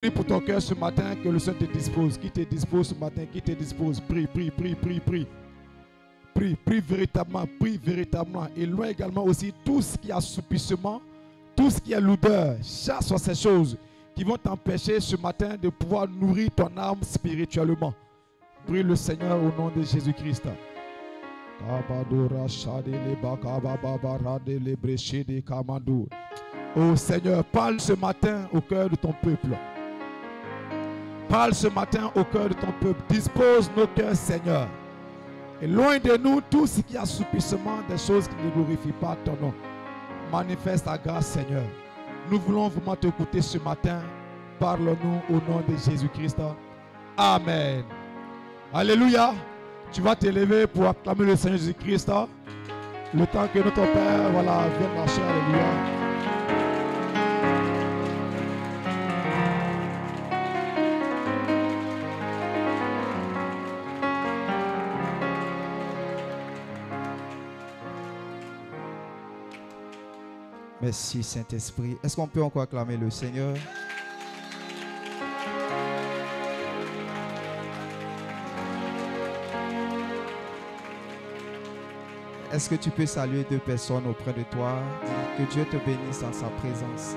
Prie pour ton cœur ce matin, que le Seigneur te dispose. Qui te dispose ce matin, qui te dispose. Prie, prie, prie, prie, prie. Prie, prie véritablement, prie véritablement. Et loin également aussi tout ce qui est assoupissement, tout ce qui est lourdeur. Chasse sur ces choses qui vont t'empêcher ce matin de pouvoir nourrir ton âme spirituellement. Prie le Seigneur au nom de Jésus-Christ. Oh Seigneur, parle ce matin au cœur de ton peuple. Parle ce matin au cœur de ton peuple. Dispose nos cœurs, Seigneur. Et loin de nous, tout ce qui est assoupissement des choses qui ne glorifient pas ton nom. Manifeste ta grâce, Seigneur. Nous voulons vraiment t'écouter ce matin. Parle-nous au nom de Jésus-Christ. Amen. Alléluia. Tu vas t'élever pour acclamer le Seigneur Jésus-Christ. Le temps que notre Père, voilà, vienne marcher. Alléluia. Merci Saint-Esprit. Est-ce qu'on peut encore acclamer le Seigneur? Est-ce que tu peux saluer deux personnes auprès de toi? Dis que Dieu te bénisse en sa présence.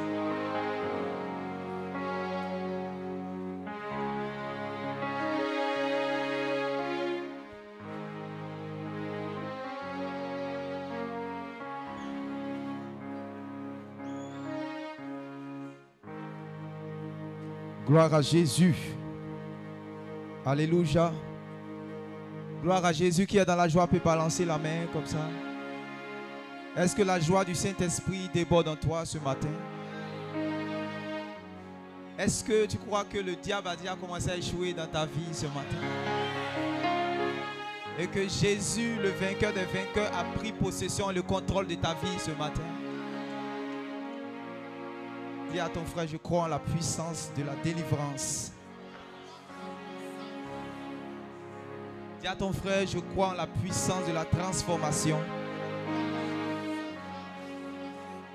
Gloire à Jésus. Alléluia. Gloire à Jésus qui est dans la joie peut balancer la main comme ça. Est-ce que la joie du Saint-Esprit déborde en toi ce matin? Est-ce que tu crois que le diable a déjà commencé à échouer dans ta vie ce matin? Et que Jésus, le vainqueur des vainqueurs, a pris possession et le contrôle de ta vie ce matin? Dis à ton frère, je crois en la puissance de la délivrance. Dis à ton frère, je crois en la puissance de la transformation.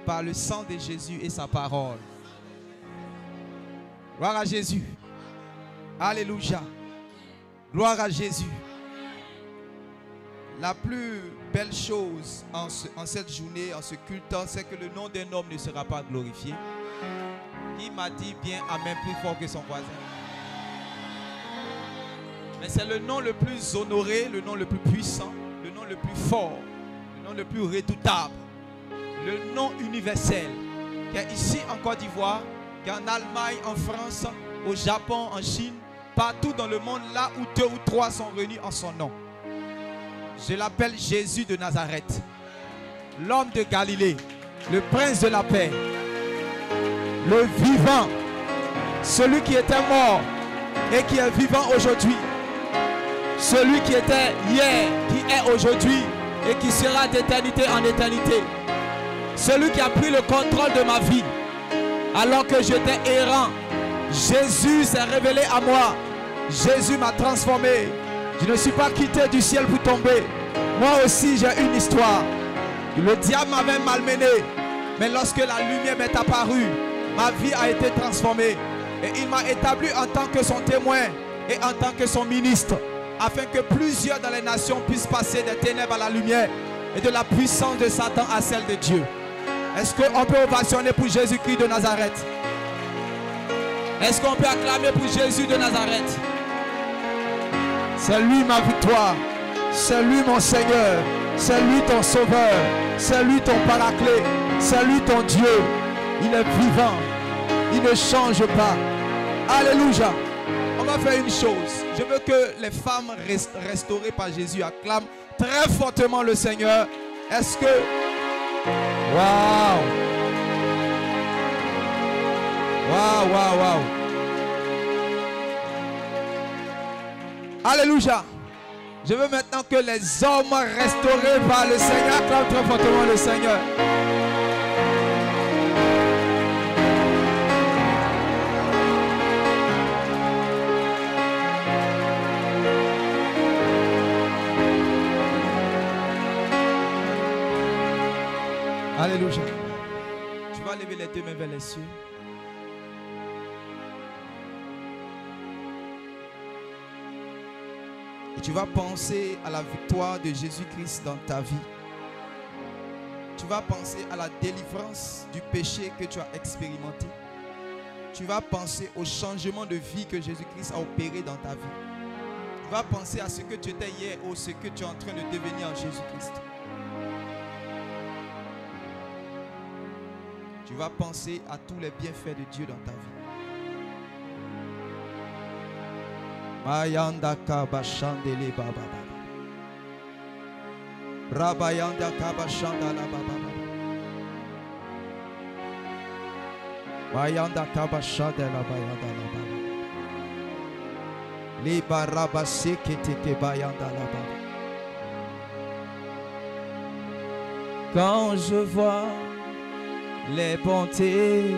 Par le sang de Jésus et sa parole. Gloire à Jésus. Alléluia. Gloire à Jésus. La plus belle chose en cette journée, en ce culte, c'est que le nom d'un homme ne sera pas glorifié. Il m'a dit bien amen plus fort que son voisin. Mais c'est le nom le plus honoré, le nom le plus puissant, le nom le plus fort, le nom le plus redoutable, le nom universel qui est ici en Côte d'Ivoire, qui est en Allemagne, en France, au Japon, en Chine, partout dans le monde, là où 2 ou 3 sont réunis en son nom. Je l'appelle Jésus de Nazareth, l'homme de Galilée, le prince de la paix, le vivant, celui qui était mort et qui est vivant aujourd'hui, celui qui était hier, qui est aujourd'hui et qui sera d'éternité en éternité, celui qui a pris le contrôle de ma vie alors que j'étais errant. Jésus s'est révélé à moi, Jésus m'a transformé. Je ne suis pas quitté du ciel pour tomber. Moi aussi j'ai une histoire. Le diable m'avait malmené, mais lorsque la lumière m'est apparue, ma vie a été transformée. Et il m'a établi en tant que son témoin et en tant que son ministre, afin que plusieurs dans les nations puissent passer des ténèbres à la lumière et de la puissance de Satan à celle de Dieu. Est-ce qu'on peut ovationner pour Jésus-Christ de Nazareth? Est-ce qu'on peut acclamer pour Jésus de Nazareth? C'est lui ma victoire, c'est lui mon Seigneur, c'est lui ton sauveur, c'est lui ton paraclet, c'est lui ton Dieu. Il est vivant, il ne change pas. Alléluia. On va faire une chose. Je veux que les femmes restaurées par Jésus acclament très fortement le Seigneur. Est-ce que... Waouh! Waouh, waouh, waouh! Alléluia! Je veux maintenant que les hommes restaurés par le Seigneur acclament très fortement le Seigneur. Alléluia. Tu vas lever les deux mains vers les cieux. Et tu vas penser à la victoire de Jésus-Christ dans ta vie. Tu vas penser à la délivrance du péché que tu as expérimenté. Tu vas penser au changement de vie que Jésus-Christ a opéré dans ta vie. Tu vas penser à ce que tu étais hier ou ce que tu es en train de devenir en Jésus-Christ. Tu vas penser à tous les bienfaits de Dieu dans ta vie. Mayanda kabashandele baba baba. Rabayanda kabashandala baba baba. Mayanda kabashandela bayanda la baba. Les baraba sekete bayanda la baba. Quand je vois les bontés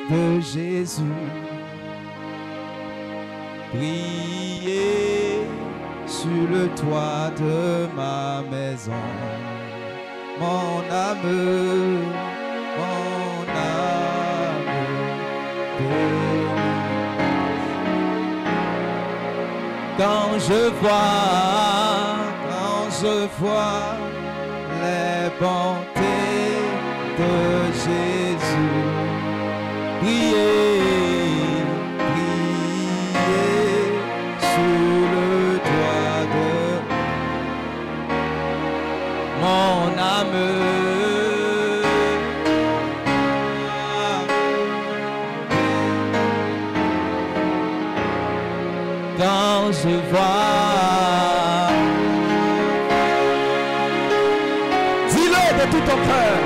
de Jésus briller sur le toit de ma maison, mon âme bénit. Quand je vois les bontés de Jésus briller sur le toit de mon âme. Quand je vois, dis-le de tout ton cœur.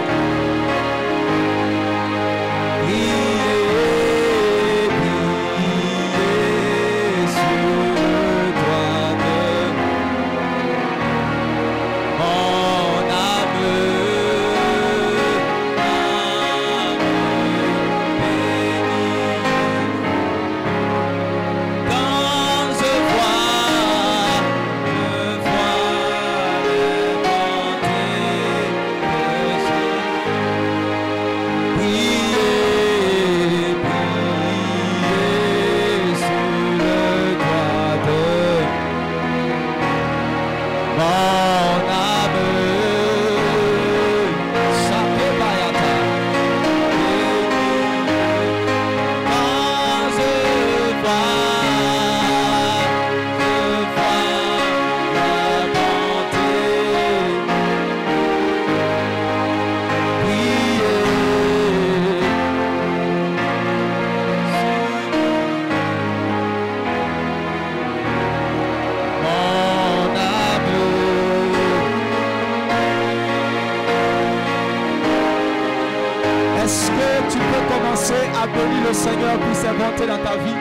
Le Seigneur pour ses bontés dans ta vie.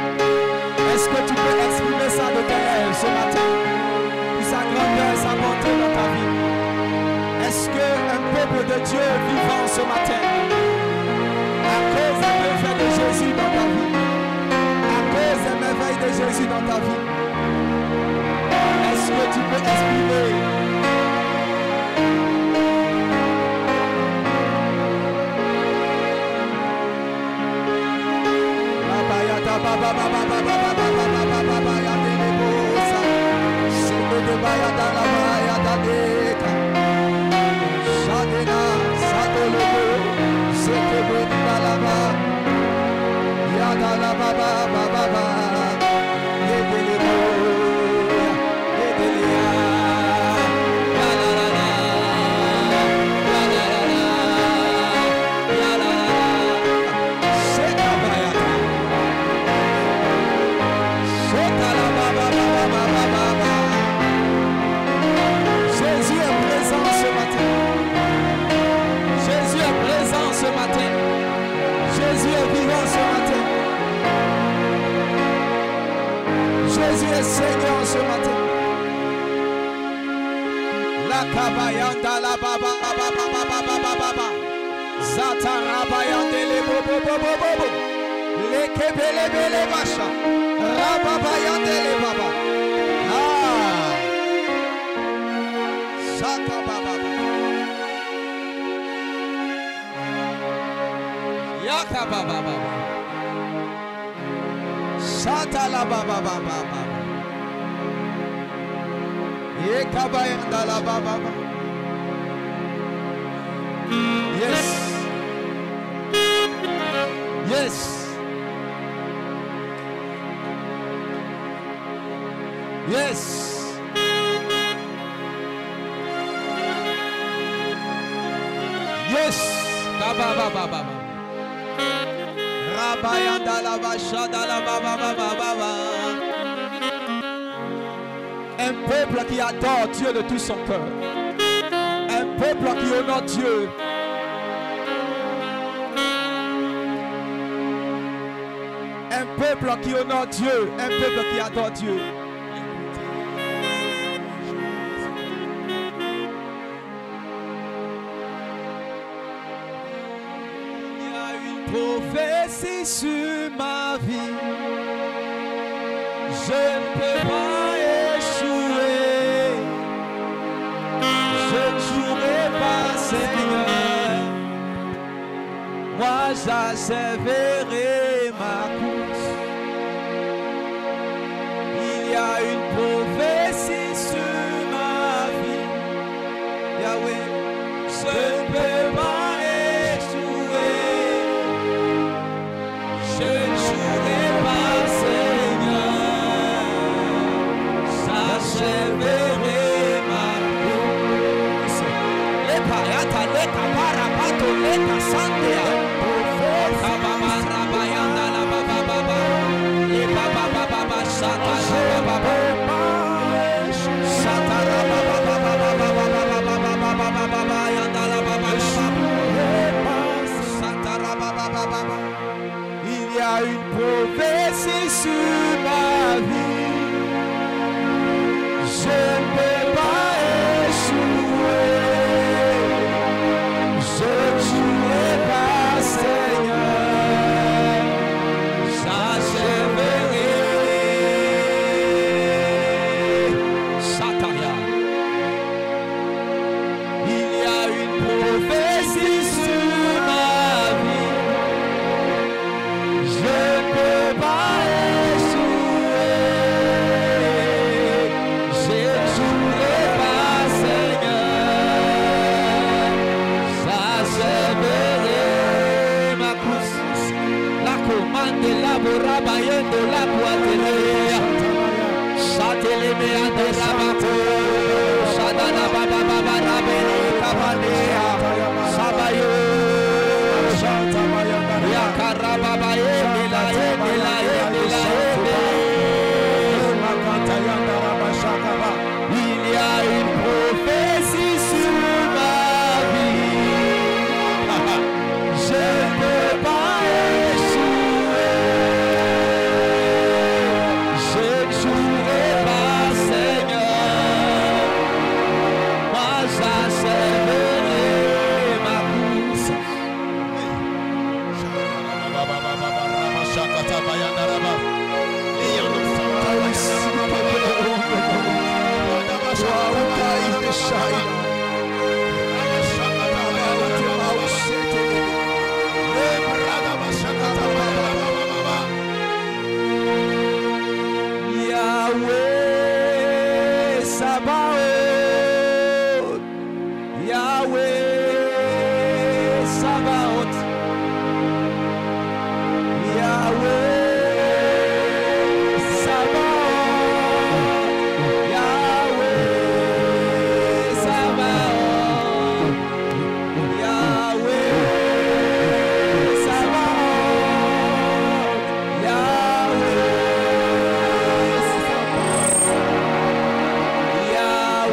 Est-ce que tu peux exprimer ça de tes lèvres ce matin? Pour sa grandeur et sa bonté dans ta vie. Est-ce qu'un peuple de Dieu vivant ce matin, à cause des merveilles de Jésus dans ta vie, à cause des merveilles de Jésus dans ta vie, est-ce que tu peux exprimer? Baba baba baba baba baba baba ya dele bosa sebe de baya da la baya da deka shadena sadolo seke de da la ba ya da la baba baba baba ye dele bo ye dele ya la la la la la la la la la seka baya Jésus est présent ce matin. Jésus est présent ce matin. Jésus est vivant ce matin. Jésus est Seigneur ce matin. La kabayanda la baba baba baba baba baba. Zatarabayande le bobo bobo bobo. Le kebele bele basha. Rababayande le baba. Ah. Saka baba. Yaka baba baba. Sata la baba baba baba. Yes. Yes. Yes. Yes. Un peuple qui adore Dieu de tout son cœur. Un peuple qui honore Dieu. Un peuple qui honore Dieu. Un peuple qui adore Dieu. Il y a une prophétie sur ma vie. Je ne peux pas échouer. Je ne jouerai pas, Seigneur. Moi, j'achèverai ma course. Il y a une prophétie sur ma vie. Yahweh, je ne peux pas échouer. Je ne jouerai pas, Seigneur. J'achèverai ma course. Les payata, les caparapato, les cassandea. Il y a une prophétie sur ma vie. Je ne peux pas échouer. Je ne jouerai pas, Seigneur. J'achèverai. Sataria. Il y a une prophétie sur ma vie. Je ne peux pas échouer. Je ne jouerai pas, Seigneur. J'achèverai ma course. La commande laboraba yendo la boiteria. Chateleme ande rabato. Shadana baba baba rabele kabanea. Sabayo. Yakarababa yemela yemela yemela yemela. Il y a une prophétie sur ma vie. Je ne peux pas échouer. Je ne jouerai pas, Seigneur. Moi, j'achèverai ma course. Yahweh Sabaoth, Yahweh Sabaoth, Yahweh Sabaoth, Yahweh Sabaoth, Yahweh Sabaoth, Yahweh.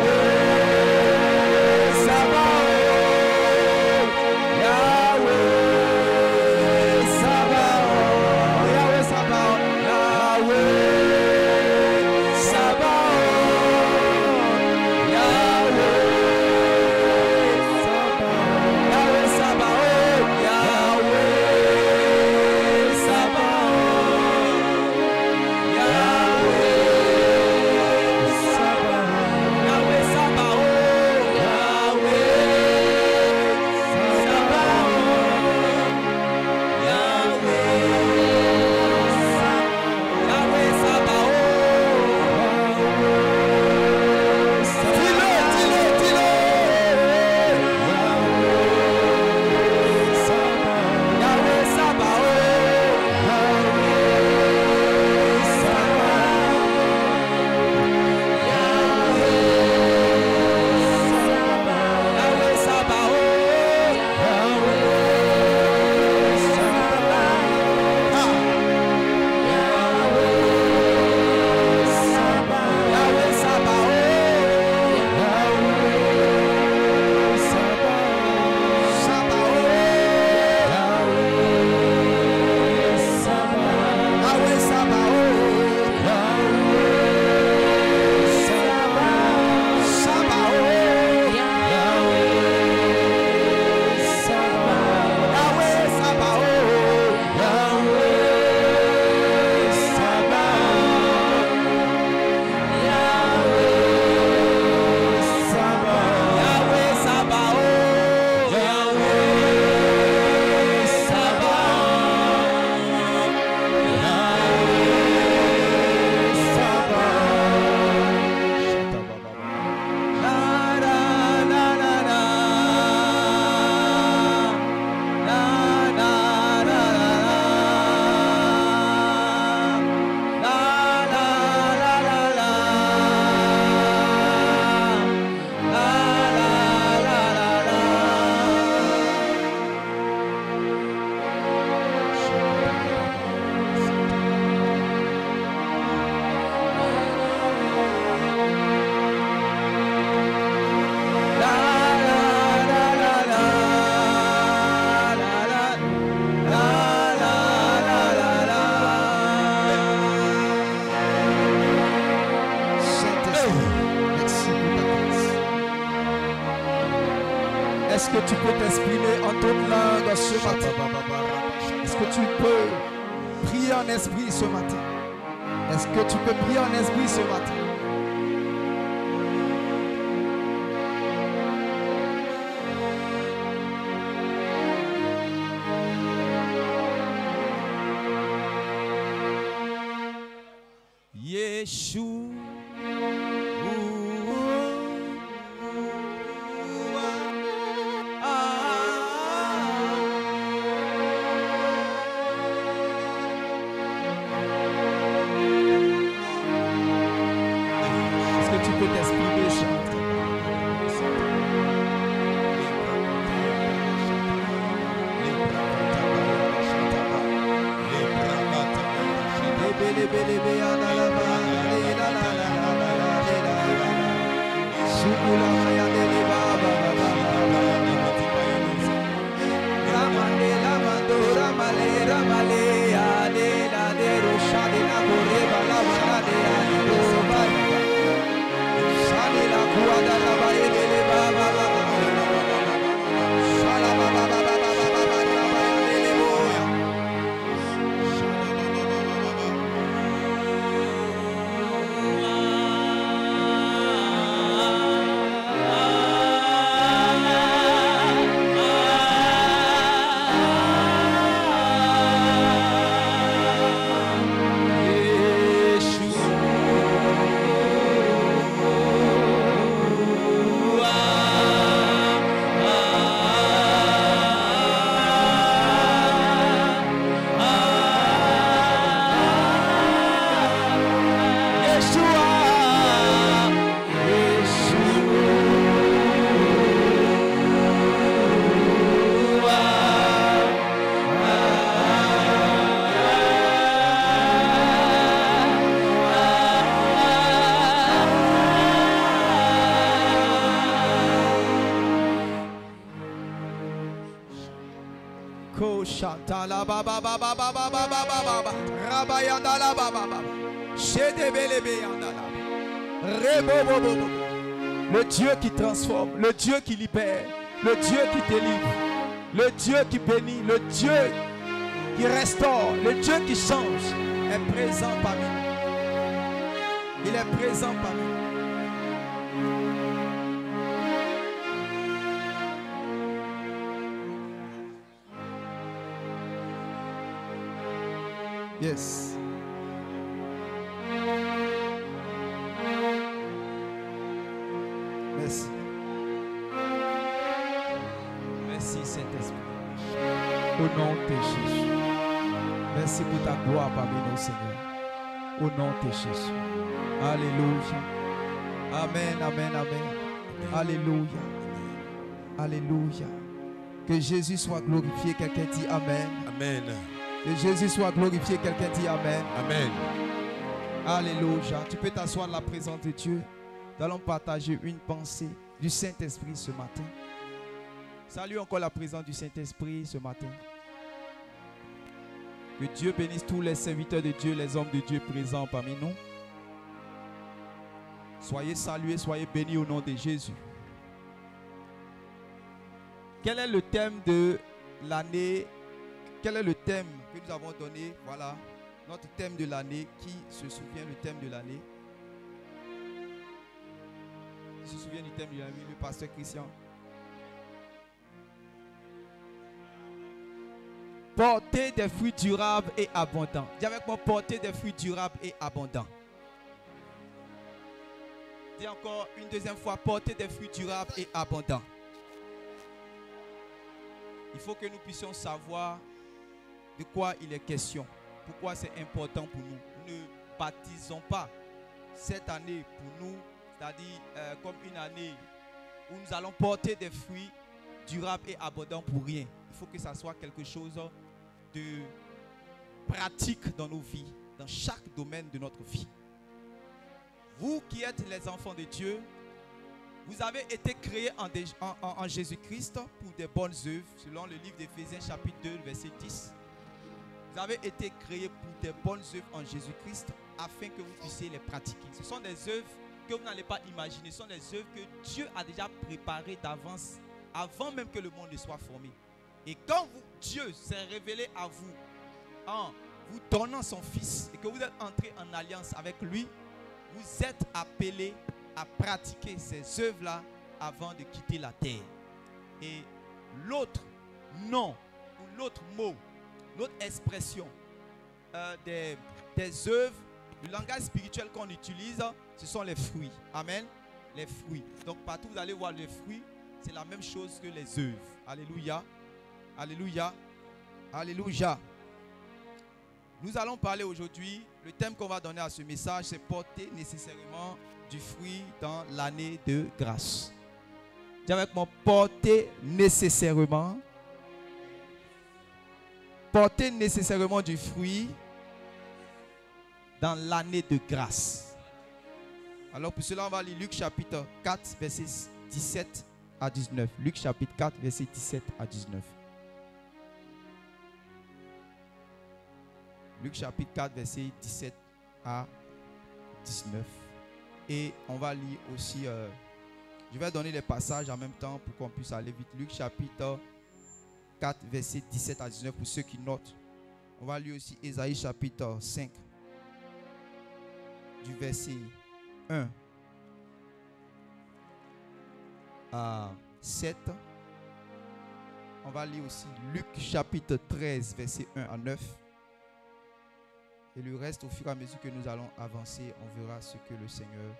Est-ce que tu peux t'exprimer en toute langue ce matin? Est-ce que tu peux prier en esprit ce matin? Est-ce que tu peux prier en esprit ce matin? Yeshua. Le Dieu qui transforme, le Dieu qui libère, le Dieu qui délivre, le Dieu qui bénit, le Dieu qui restaure, le Dieu qui change est présent parmi nous. Il est présent parmi nous. Yes. Merci. Merci Saint-Esprit. Au nom de Jésus. Merci pour ta gloire parmi nous, Seigneur. Au nom de Jésus. Alléluia. Amen, amen, amen. Alléluia. Alléluia. Que Jésus soit glorifié. Quelqu'un dit Amen. Amen. Que Jésus soit glorifié. Quelqu'un dit Amen. Amen. Alléluia. Tu peux t'asseoir dans la présence de Dieu. Nous allons partager une pensée du Saint-Esprit ce matin. Salut encore la présence du Saint-Esprit ce matin. Que Dieu bénisse tous les serviteurs de Dieu, les hommes de Dieu présents parmi nous. Soyez salués, soyez bénis au nom de Jésus. Quel est le thème de l'année? Quel est le thème que nous avons donné? Voilà, notre thème de l'année. Qui se souvient du thème de l'année? Qui se souvient du thème de l'année? Le pasteur Christian. Porter des fruits durables et abondants. Dis avec moi, porter des fruits durables et abondants. Dis encore une deuxième fois, porter des fruits durables et abondants. Il faut que nous puissions savoir de quoi il est question. Pourquoi c'est important pour nous. Nous ne baptisons pas cette année pour nous, c'est-à-dire comme une année où nous allons porter des fruits durables et abondants pour rien. Il faut que ça soit quelque chose de pratique dans nos vies, dans chaque domaine de notre vie. Vous qui êtes les enfants de Dieu, vous avez été créés en Jésus-Christ pour des bonnes œuvres, selon le livre d'Éphésiens chapitre 2, verset 10. Vous avez été créés pour des bonnes œuvres en Jésus-Christ afin que vous puissiez les pratiquer. Ce sont des œuvres que vous n'allez pas imaginer. Ce sont des œuvres que Dieu a déjà préparées d'avance avant même que le monde ne soit formé. Et quand Dieu s'est révélé à vous en vous donnant son Fils et que vous êtes entré en alliance avec lui, vous êtes appelés à pratiquer ces œuvres-là avant de quitter la terre. Et l'autre nom ou l'autre mot, l'autre expression des œuvres, le langage spirituel qu'on utilise, ce sont les fruits. Amen. Les fruits. Donc partout vous allez voir les fruits, c'est la même chose que les œuvres. Alléluia. Alléluia. Alléluia. Nous allons parler aujourd'hui, le thème qu'on va donner à ce message, c'est porter nécessairement du fruit dans l'année de grâce. Dis avec moi, porter nécessairement du fruit dans l'année de grâce. Alors pour cela, on va lire Luc chapitre 4, versets 17 à 19. Luc chapitre 4, versets 17 à 19. Luc chapitre 4, versets 17 à 19. Et on va lire aussi, je vais donner les passages en même temps pour qu'on puisse aller vite. Luc chapitre 4, versets 17 à 19 pour ceux qui notent. On va lire aussi Ésaïe chapitre 5, du verset 1 à 7. On va lire aussi Luc chapitre 13, verset 1 à 9. Et le reste, au fur et à mesure que nous allons avancer, on verra ce que le Seigneur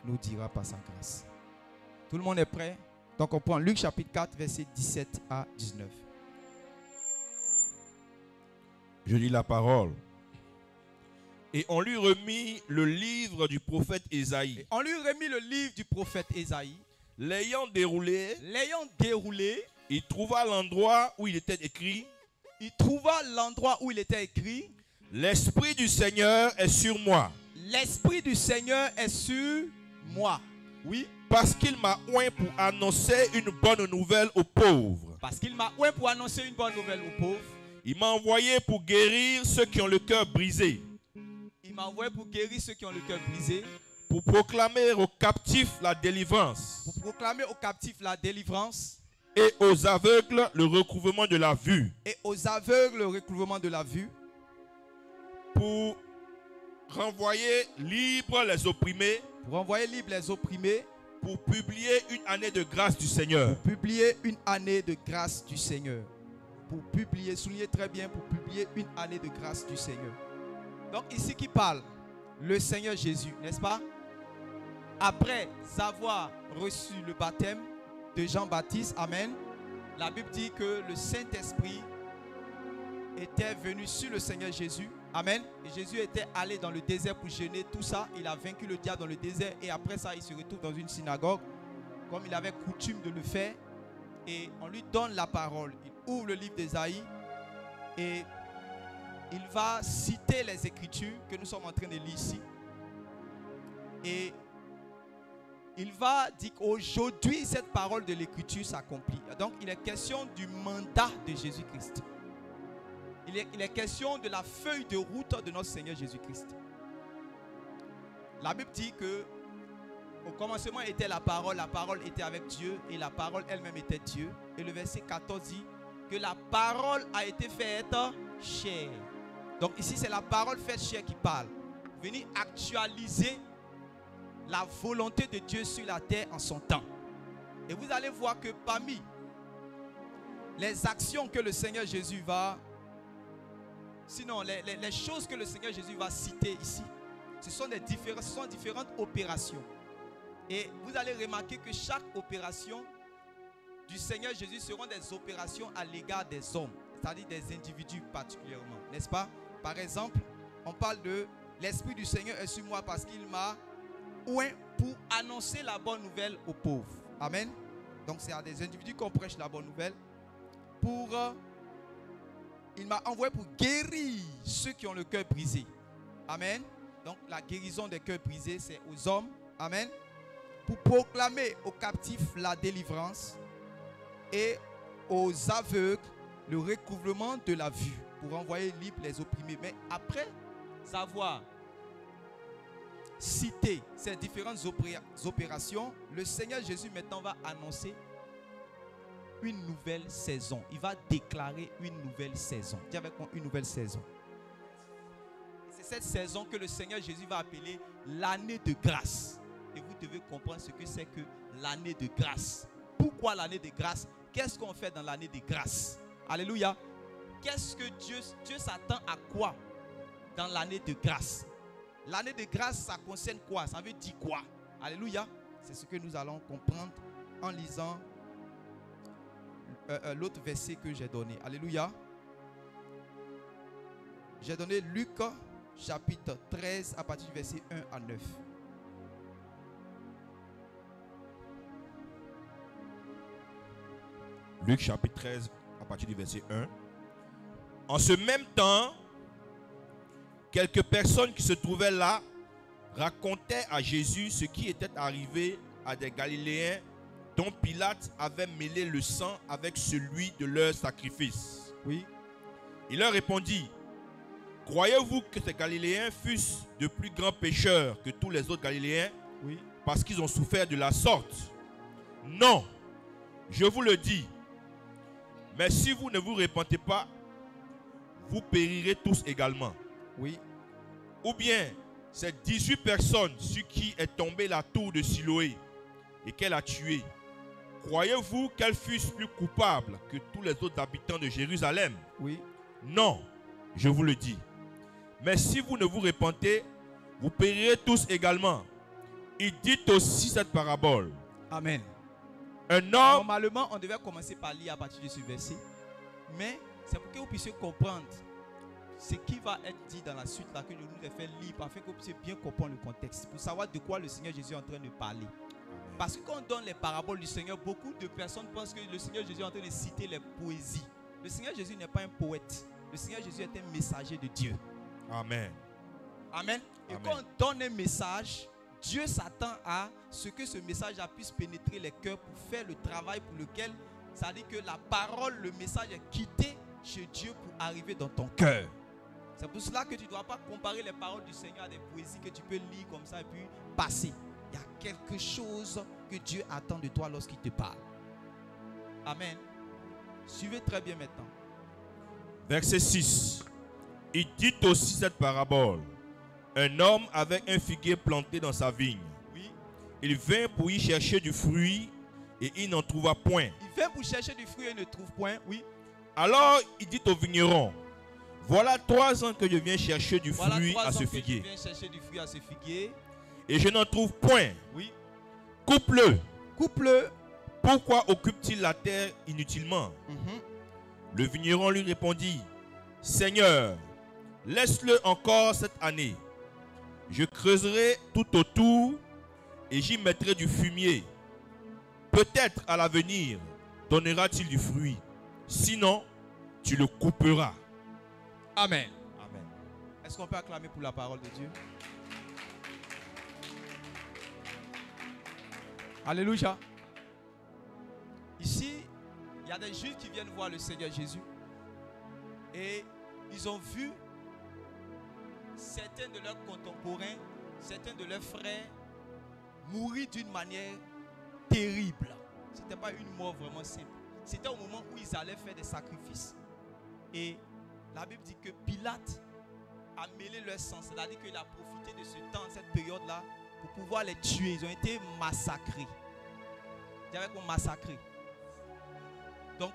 nous dira par sa grâce. Tout le monde est prêt? Donc on prend Luc chapitre 4, verset 17 à 19. Je lis la parole. Et on lui remit le livre du prophète Ésaïe. L'ayant déroulé, il trouva l'endroit où il était écrit. L'Esprit du Seigneur est sur moi. L'Esprit du Seigneur est sur moi. Oui. Parce qu'il m'a oint pour annoncer une bonne nouvelle aux pauvres. Il m'a envoyé pour guérir ceux qui ont le cœur brisé. Pour proclamer aux captifs la délivrance. Et aux aveugles le recouvrement de la vue. Pour renvoyer libres les opprimés. Pour publier une année de grâce du Seigneur. Soulignez très bien, pour publier une année de grâce du Seigneur. Donc ici qui parle, le Seigneur Jésus, n'est-ce pas? Après avoir reçu le baptême de Jean-Baptiste, amen, la Bible dit que le Saint-Esprit était venu sur le Seigneur Jésus, amen, et Jésus était allé dans le désert pour jeûner, tout ça, il a vaincu le diable dans le désert, et après ça, il se retrouve dans une synagogue, comme il avait coutume de le faire, et on lui donne la parole. Il ouvre le livre d'Ésaïe, et il va citer les Écritures que nous sommes en train de lire ici, et il va dire qu'aujourd'hui, cette parole de l'Écriture s'accomplit. Donc, il est question du mandat de Jésus-Christ. Il est question de la feuille de route de notre Seigneur Jésus-Christ. La Bible dit que au commencement était la parole était avec Dieu et la parole elle-même était Dieu. Et le verset 14 dit que la parole a été faite chair. Donc ici, c'est la parole faite chair qui parle. Venir actualiser la volonté de Dieu sur la terre en son temps. Et vous allez voir que parmi les actions que le Seigneur Jésus va... Sinon, les choses que le Seigneur Jésus va citer ici, ce sont différentes opérations. Et vous allez remarquer que chaque opération du Seigneur Jésus seront des opérations à l'égard des hommes, c'est-à-dire des individus particulièrement, n'est-ce pas? Par exemple, on parle de l'Esprit du Seigneur est sur moi parce qu'il m'a oint pour annoncer la bonne nouvelle aux pauvres. Amen. Donc c'est à des individus qu'on prêche la bonne nouvelle. Il m'a envoyé pour guérir ceux qui ont le cœur brisé. Amen. Donc la guérison des cœurs brisés, c'est aux hommes. Amen. Pour proclamer aux captifs la délivrance et aux aveugles le recouvrement de la vue. Pour envoyer libres les opprimés. Mais après avoir cité ces différentes opérations, le Seigneur Jésus maintenant va annoncer une nouvelle saison. Il va déclarer une nouvelle saison. Dis avec moi, une nouvelle saison. C'est cette saison que le Seigneur Jésus va appeler l'année de grâce. Et vous devez comprendre ce que c'est que l'année de grâce. Pourquoi l'année de grâce? Qu'est-ce qu'on fait dans l'année de grâce? Alléluia. Qu'est-ce que Dieu s'attend à quoi dans l'année de grâce? L'année de grâce, ça concerne quoi? Ça veut dire quoi? Alléluia. C'est ce que nous allons comprendre en lisant l'autre verset que j'ai donné. Alléluia. J'ai donné Luc chapitre 13 à partir du verset 1 à 9. Luc chapitre 13 à partir du verset 1. En ce même temps, quelques personnes qui se trouvaient là racontaient à Jésus ce qui était arrivé à des Galiléens dont Pilate avait mêlé le sang avec celui de leur sacrifice. Oui. Il leur répondit: croyez-vous que ces Galiléens fussent de plus grands pécheurs que tous les autres Galiléens, Oui. parce qu'ils ont souffert de la sorte? Non, je vous le dis. Mais si vous ne vous repentez pas, vous périrez tous également. Oui. Ou bien ces 18 personnes sur qui est tombée la tour de Siloé et qu'elle a tué, croyez-vous qu'elles fussent plus coupables que tous les autres habitants de Jérusalem? Oui. Non, je vous le dis. Mais si vous ne vous repentez, vous périrez tous également. Il dit aussi cette parabole. Amen. Un homme... Normalement, on devait commencer par lire à partir de ce verset. Mais c'est pour que vous puissiez comprendre ce qui va être dit dans la suite, là, que je nous ai fait lire, afin que vous puissiez bien comprendre le contexte, pour savoir de quoi le Seigneur Jésus est en train de parler. Parce que quand on donne les paraboles du Seigneur, beaucoup de personnes pensent que le Seigneur Jésus est en train de citer les poésies. Le Seigneur Jésus n'est pas un poète. Le Seigneur Jésus est un messager de Dieu. Amen. Amen. Et Amen. quand on donne un message, Dieu s'attend à ce que ce message puisse pénétrer les cœurs pour faire le travail pour lequel, ça dit que la parole, le message est quitté chez Dieu pour arriver dans ton cœur. C'est pour cela que tu ne dois pas comparer les paroles du Seigneur à des poésies que tu peux lire comme ça et puis passer. Il y a quelque chose que Dieu attend de toi lorsqu'il te parle. Amen. Suivez très bien maintenant. Verset 6. Il dit aussi cette parabole. Un homme avait un figuier planté dans sa vigne. Oui. Il vint pour y chercher du fruit et il n'en trouva point. Il vient pour chercher du fruit et ne trouve point. Oui. Alors il dit au vigneron: voilà 3 ans que je viens chercher du fruit à ce figuier. Je viens chercher du fruit à ce figuier. Et je n'en trouve point. Oui. Coupe-le. Coupe-le. Pourquoi occupe-t-il la terre inutilement? Le vigneron lui répondit: Seigneur, laisse-le encore cette année. Je creuserai tout autour et j'y mettrai du fumier. Peut-être à l'avenir donnera-t-il du fruit. Sinon, tu le couperas. Amen. Amen. Est-ce qu'on peut acclamer pour la parole de Dieu? Alléluia. Ici, il y a des Juifs qui viennent voir le Seigneur Jésus. Et ils ont vu certains de leurs contemporains, certains de leurs frères mourir d'une manière terrible. Ce n'était pas une mort vraiment simple. C'était au moment où ils allaient faire des sacrifices. Et la Bible dit que Pilate a mêlé leur sang. C'est-à-dire qu'il a profité de ce temps, cette période-là, pour pouvoir les tuer. Ils ont été massacrés. J'avais qu'on massacré. Donc,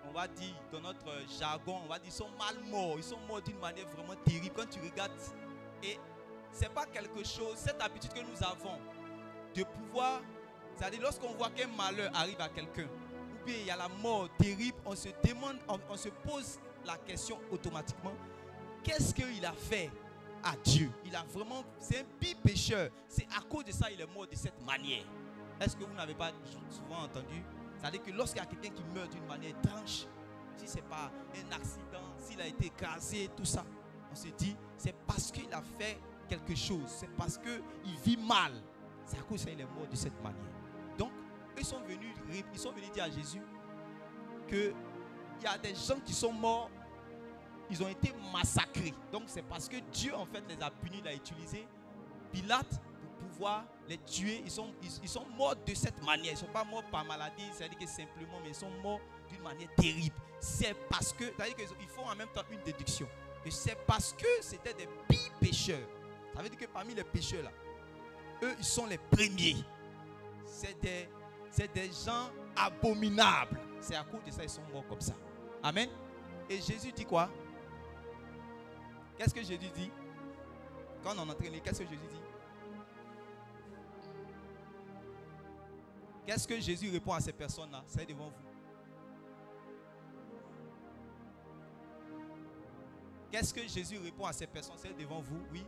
on va dire, dans notre jargon, on va dire, ils sont mal morts. Ils sont morts d'une manière vraiment terrible. Quand tu regardes, et ce n'est pas quelque chose, cette habitude que nous avons, de pouvoir, c'est-à-dire lorsqu'on voit qu'un malheur arrive à quelqu'un, ou bien il y a la mort terrible, on se demande, on se pose la question automatiquement, qu'est-ce qu'il a fait à Dieu? Il a vraiment, c'est un pire pécheur. C'est à cause de ça qu'il est mort de cette manière. Est-ce que vous n'avez pas souvent entendu? C'est-à-dire que lorsqu'il y a quelqu'un qui meurt d'une manière étrange, si ce n'est pas un accident, s'il a été écrasé, tout ça, on se dit, c'est parce qu'il a fait quelque chose, c'est parce qu'il vit mal. C'est à cause de ça qu'il est mort de cette manière. Donc, ils sont venus dire à Jésus qu'il y a des gens qui sont morts, ils ont été massacrés. Donc, c'est parce que Dieu, en fait, les a punis, les a utilisés Pilate pour pouvoir les tuer. Ils sont morts de cette manière. Ils ne sont pas morts par maladie, c'est-à-dire que simplement, mais ils sont morts d'une manière terrible. C'est parce que, c'est-à-dire qu'ils font en même temps une déduction. Et c'est parce que c'était des pires pécheurs. Ça veut dire que parmi les pécheurs là, eux ils sont les premiers. C'est des gens abominables. C'est à cause de ça ils sont morts comme ça. Amen. Et Jésus dit quoi? Qu'est-ce que Jésus dit? Quand on est en train de lire, qu'est-ce que Jésus dit? Qu'est-ce que Jésus répond à ces personnes-là? C'est devant vous. Qu'est-ce que Jésus répond à ces personnes? C'est devant vous, oui.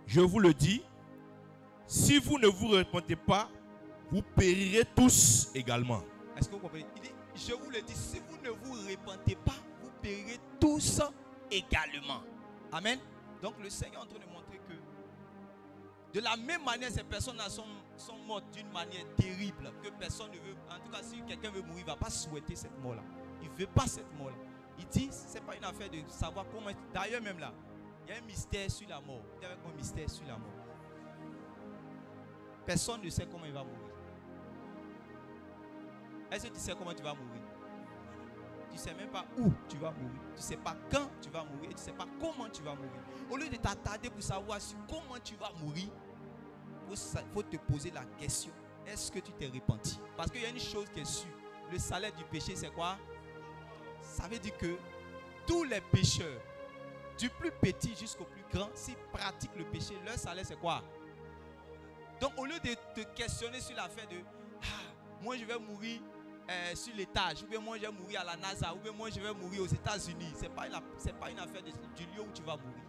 Je vous le dis, si vous ne vous repentez pas, vous périrez tous également. Est-ce que vous comprenez? Il dit, je vous le dis, si vous ne vous repentez pas, vous périrez tous également. Amen. Donc le Seigneur est en train de montrer que de la même manière, ces personnes-là sont mortes d'une manière terrible, que personne ne veut. En tout cas, si quelqu'un veut mourir, il ne va pas souhaiter cette mort-là. Il ne veut pas cette mort-là. Il dit, ce n'est pas une affaire de savoir comment. D'ailleurs, même là, il y a un mystère sur la mort. Il y a un mystère sur la mort. Personne ne sait comment il va mourir. Est-ce que tu sais comment tu vas mourir? Tu ne sais même pas où tu vas mourir. Tu ne sais pas quand tu vas mourir. Tu ne sais pas comment tu vas mourir. Au lieu de t'attarder pour savoir comment tu vas mourir, il faut te poser la question. Est-ce que tu t'es repenti? Parce qu'il y a une chose qui est sûre. Le salaire du péché, c'est quoi? Ça veut dire que tous les pécheurs, du plus petit jusqu'au plus grand, s'ils pratiquent le péché, leur salaire, c'est quoi? Donc, au lieu de te questionner sur l'affaire de moi, je vais mourir sur l'étage, ou bien moi, je vais mourir à la NASA, ou bien moi, je vais mourir aux États-Unis, ce n'est pas une affaire du lieu où tu vas mourir.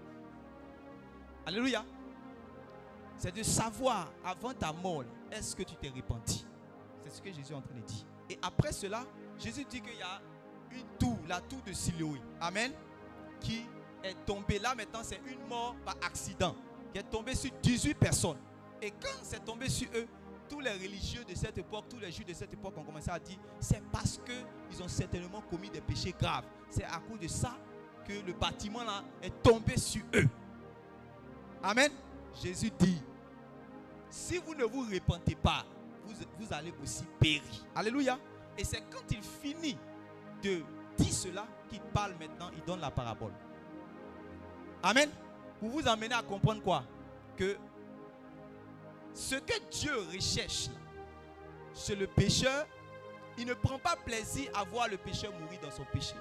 Alléluia. C'est de savoir avant ta mort, est-ce que tu t'es repenti? C'est ce que Jésus est en train de dire. Et après cela, Jésus dit qu'il y a une tour, la tour de Siloé. Amen. Qui est tombée là maintenant, c'est une mort par accident, qui est tombée sur 18 personnes. Et quand c'est tombé sur eux, tous les religieux de cette époque, tous les juifs de cette époque ont commencé à dire, c'est parce qu'ils ont certainement commis des péchés graves. C'est à cause de ça que le bâtiment là est tombé sur eux. Amen. Jésus dit, si vous ne vous repentez pas, vous allez aussi périr. Alléluia. Et c'est quand il finit de dire cela qu'il parle maintenant, il donne la parabole. Amen. Pour vous amener à comprendre quoi? Que ce que Dieu recherche chez le pécheur, il ne prend pas plaisir à voir le pécheur mourir dans son péché.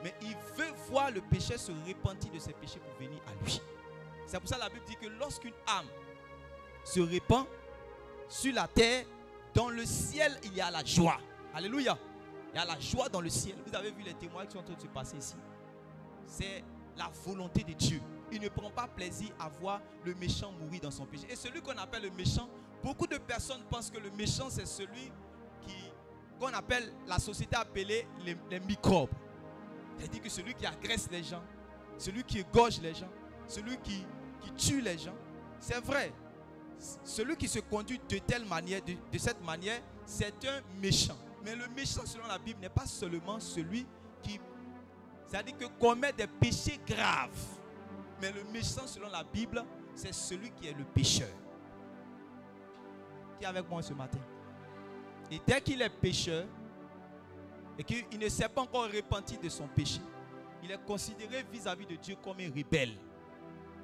Mais il veut voir le pécheur se repentir de ses péchés pour venir à lui. C'est pour ça que la Bible dit que lorsqu'une âme se repent sur la terre, dans le ciel, il y a la joie. Alléluia. Il y a la joie dans le ciel. Vous avez vu les témoins qui sont en train de se passer ici. C'est la volonté de Dieu. Il ne prend pas plaisir à voir le méchant mourir dans son péché. Et celui qu'on appelle le méchant, beaucoup de personnes pensent que le méchant, c'est celui qu'on appelle, la société appelée les microbes. C'est-à-dire que celui qui agresse les gens, celui qui égorge les gens, celui qui tue les gens. C'est vrai. Celui qui se conduit de telle manière, de cette manière, c'est un méchant. Mais le méchant, selon la Bible, n'est pas seulement celui qui, c'est-à-dire que commet des péchés graves. Mais le méchant, selon la Bible, c'est celui qui est le pécheur. Qui est avec moi ce matin? Et dès qu'il est pécheur, et qu'il ne s'est pas encore repenti de son péché, il est considéré vis-à-vis de Dieu comme un rebelle.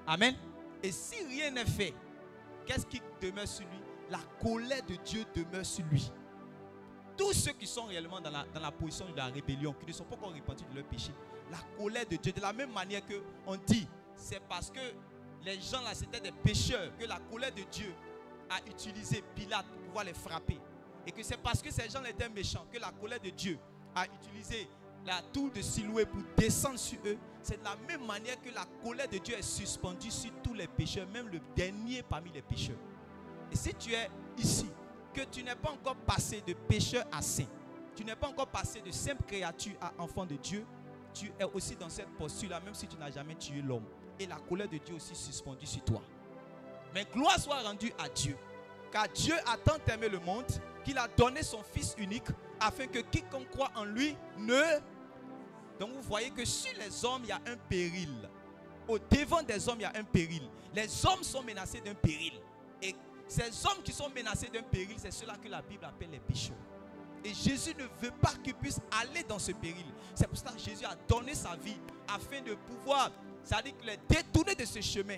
Amen. Et si rien n'est fait, qu'est-ce qui demeure sur lui? La colère de Dieu demeure sur lui. Tous ceux qui sont réellement dans la position de la rébellion, qui ne sont pas encore repentis de leur péché, la colère de Dieu, de la même manière qu'on dit, c'est parce que les gens là, c'était des pécheurs, que la colère de Dieu a utilisé Pilate pour pouvoir les frapper. Et que c'est parce que ces gens étaient méchants, que la colère de Dieu a utilisé la tour de Siloé pour descendre sur eux. C'est de la même manière que la colère de Dieu est suspendue sur tous les pécheurs, même le dernier parmi les pécheurs. Et si tu es ici, que tu n'es pas encore passé de pécheur à saint, tu n'es pas encore passé de simple créature à enfant de Dieu, tu es aussi dans cette posture-là, même si tu n'as jamais tué l'homme. Et la colère de Dieu aussi suspendue sur toi. Mais gloire soit rendue à Dieu, car Dieu a tant aimé le monde qu'il a donné son Fils unique, afin que quiconque croit en lui ne Donc vous voyez que sur les hommes, il y a un péril. Au devant des hommes, il y a un péril. Les hommes sont menacés d'un péril. Et ces hommes qui sont menacés d'un péril, c'est ceux-là que la Bible appelle les pécheurs. Et Jésus ne veut pas qu'ils puissent aller dans ce péril. C'est pour ça que Jésus a donné sa vie afin de pouvoir, c'est-à-dire les détourner de ce chemin,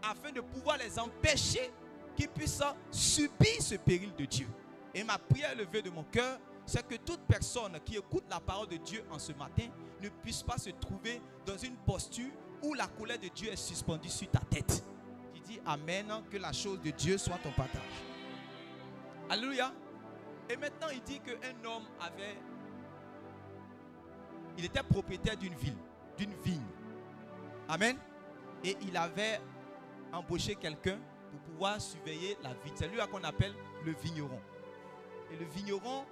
afin de pouvoir les empêcher qu'ils puissent subir ce péril de Dieu. Et ma prière élevée de mon cœur, c'est que toute personne qui écoute la parole de Dieu en ce matin ne puisse pas se trouver dans une posture où la colère de Dieu est suspendue sur ta tête. Tu dis amen, que la chose de Dieu soit ton partage. Alléluia. Et maintenant il dit qu'un homme il était propriétaire d'une ville, d'une vigne. Amen. Et il avait embauché quelqu'un pour pouvoir surveiller la vigne. C'est lui qu'on appelle le vigneron. Et le vigneron,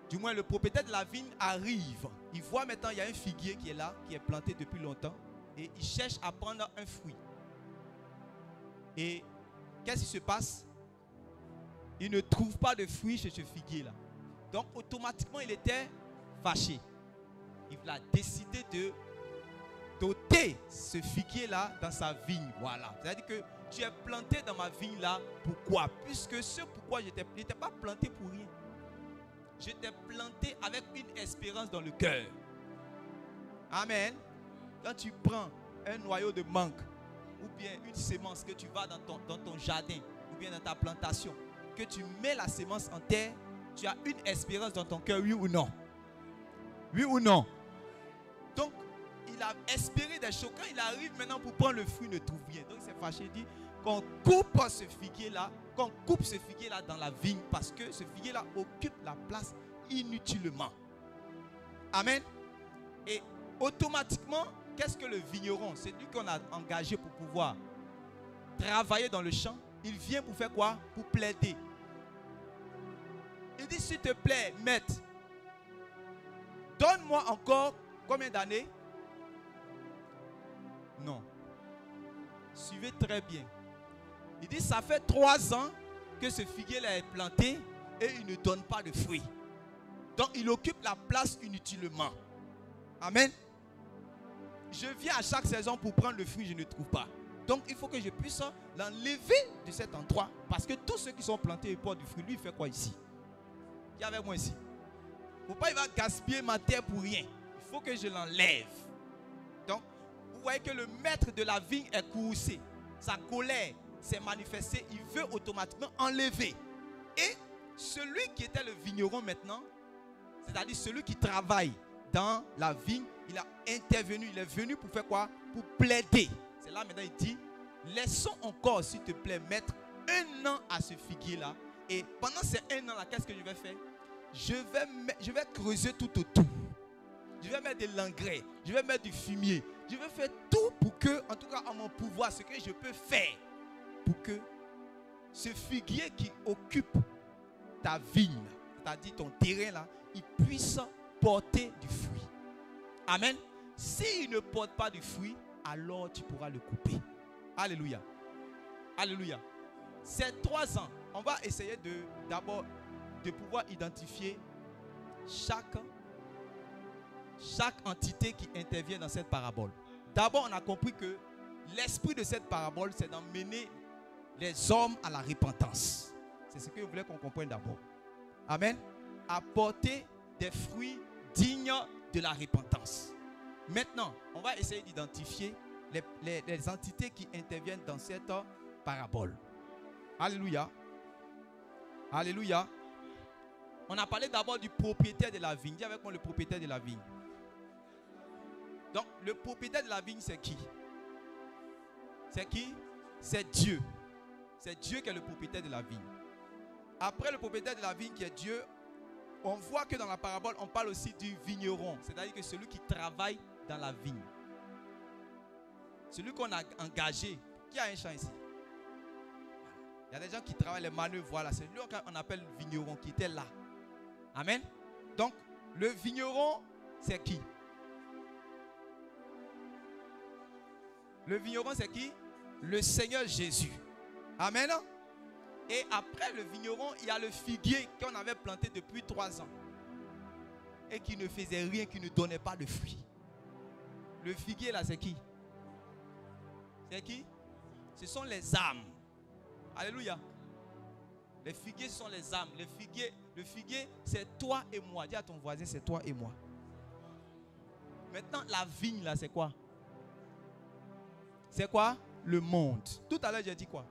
du moins le propriétaire de la vigne arrive. Il voit maintenant il y a un figuier qui est là, qui est planté depuis longtemps. Et il cherche à prendre un fruit. Et qu'est-ce qui se passe? Il ne trouve pas de fruit chez ce figuier-là. Donc automatiquement il était fâché. Il a décidé de doter ce figuier-là dans sa vigne. Voilà. C'est-à-dire que tu es planté dans ma vigne-là. Pourquoi? Puisque ce pourquoi je n'étais pas planté pour rien. J'étais planté avec une espérance dans le cœur. Amen. Quand tu prends un noyau de mangue ou bien une sémence que tu vas dans ton jardin ou bien dans ta plantation, que tu mets la sémence en terre, tu as une espérance dans ton cœur, oui ou non? Oui ou non? Donc, il a espéré des choses. Quand il arrive maintenant pour prendre le fruit, il ne trouve rien. Donc, il s'est fâché, il dit qu'on coupe ce figuier-là, dans la vigne, parce que ce figuier-là occupe la place inutilement. Amen. Et automatiquement, qu'est-ce que le vigneron, c'est lui qu'on a engagé pour pouvoir travailler dans le champ, il vient pour faire quoi? Pour plaider. Il dit, s'il te plaît, maître, donne-moi encore combien d'années? Non. Suivez très bien. Il dit, ça fait 3 ans que ce figuier-là est planté et il ne donne pas de fruits. Donc, il occupe la place inutilement. Amen. Je viens à chaque saison pour prendre le fruit, je ne trouve pas. Donc, il faut que je puisse l'enlever de cet endroit. Parce que tous ceux qui sont plantés et portent du fruit, lui, il fait quoi ici? Qui est avec moi ici? Il ne faut pas, il va gaspiller ma terre pour rien. Il faut que je l'enlève. Donc, vous voyez que le maître de la vigne est courroucé. Sa colère s'est manifestée. Il veut automatiquement enlever. Et celui qui était le vigneron maintenant, c'est-à-dire celui qui travaille dans la vigne, il a intervenu. Il est venu pour faire quoi? Pour plaider. C'est là maintenant il dit, laissons encore, s'il te plaît, mettre 1 an à ce figuier-là. Et pendant ces 1 an-là, qu'est-ce que je vais faire? Je vais creuser tout autour. Je vais mettre de l'engrais. Je vais mettre du fumier. Je vais faire tout pour que, en tout cas à mon pouvoir, ce que je peux faire pour que ce figuier qui occupe ta vigne, c'est-à-dire ton terrain là, il puisse porter du fruit. Amen. S'il ne porte pas du fruit, alors tu pourras le couper. Alléluia. Alléluia. Ces 3 ans, on va essayer d'abord de pouvoir identifier chaque entité qui intervient dans cette parabole. D'abord, on a compris que l'esprit de cette parabole, c'est d'emmener les hommes à la repentance. C'est ce que je voulais qu'on comprenne d'abord. Amen. Apporter des fruits dignes de la repentance. Maintenant, on va essayer d'identifier les entités qui interviennent dans cette parabole. Alléluia. Alléluia. On a parlé d'abord du propriétaire de la vigne. Dis avec moi le propriétaire de la vigne. Donc, le propriétaire de la vigne, c'est qui? C'est qui? C'est Dieu. C'est Dieu qui est le propriétaire de la vigne. Après le propriétaire de la vigne qui est Dieu, on voit que dans la parabole, on parle aussi du vigneron. C'est-à-dire que celui qui travaille dans la vigne. Celui qu'on a engagé. Qui a un champ ici? Il y a des gens qui travaillent les manœuvres. Voilà, c'est lui qu'on appelle le vigneron qui était là. Amen. Donc, le vigneron, c'est qui? Le vigneron, c'est qui? Le Seigneur Jésus. Amen. Et après le vigneron, il y a le figuier qu'on avait planté depuis 3 ans. et qui ne faisait rien, qui ne donnait pas de fruits. Le figuier là, c'est qui? C'est qui? Ce sont les âmes. Alléluia. Les figuiers, ce sont les âmes. Le figuier, c'est toi et moi. Dis à ton voisin, c'est toi et moi. Maintenant, la vigne là, c'est quoi? C'est quoi? Le monde. Tout à l'heure, j'ai dit quoi?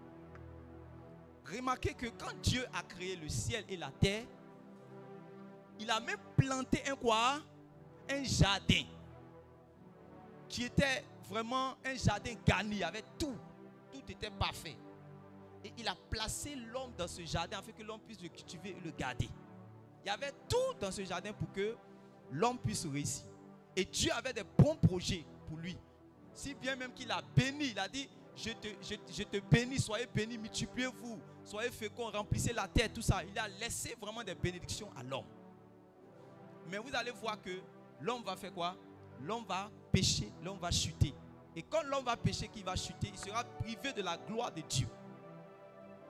Remarquez que quand Dieu a créé le ciel et la terre, il a même planté un quoi? Un jardin. Qui était vraiment un jardin garni avec tout. Tout était parfait. Et il a placé l'homme dans ce jardin afin que l'homme puisse le cultiver et le garder. Il y avait tout dans ce jardin pour que l'homme puisse réussir. Et Dieu avait des bons projets pour lui. Si bien même qu'il a béni, il a dit, je te bénis, soyez bénis, multipliez-vous, soyez féconds, remplissez la terre, tout ça. Il a laissé vraiment des bénédictions à l'homme. Mais vous allez voir que l'homme va faire quoi? L'homme va pécher, l'homme va chuter. Et quand l'homme va pécher, qu'il va chuter, il sera privé de la gloire de Dieu.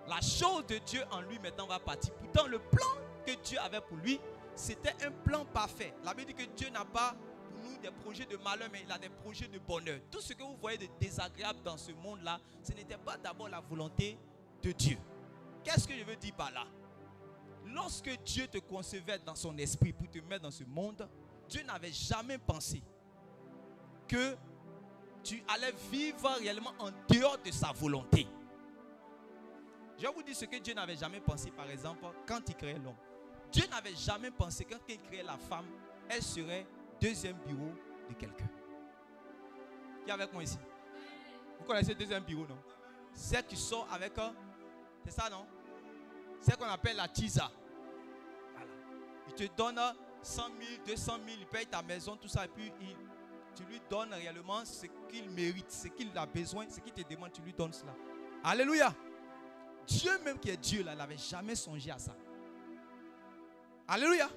La chose de Dieu en lui maintenant va partir. Pourtant, le plan que Dieu avait pour lui, c'était un plan parfait. La Bible dit que Dieu n'a pas pour nous des projets de malheur, mais il a des projets de bonheur. Tout ce que vous voyez de désagréable dans ce monde-là, ce n'était pas d'abord la volonté de Dieu. Qu'est-ce que je veux dire par là? Lorsque Dieu te concevait dans son esprit pour te mettre dans ce monde, Dieu n'avait jamais pensé que tu allais vivre réellement en dehors de sa volonté. Je vais vous dire ce que Dieu n'avait jamais pensé, par exemple, quand il créait l'homme. Dieu n'avait jamais pensé que quand il créait la femme, elle serait deuxième bureau de quelqu'un. Qui est avec moi ici? Vous connaissez le deuxième bureau, non? C'est que tu sors avec un... C'est ça, non? C'est ce qu'on appelle la tisa. Voilà. Il te donne 100 000, 200 000, il paye ta maison, tout ça, et puis tu lui donnes réellement ce qu'il mérite, ce qu'il a besoin, ce qu'il te demande, tu lui donnes cela. Alléluia! Dieu même qui est Dieu là, il n'avait jamais songé à ça. Alléluia.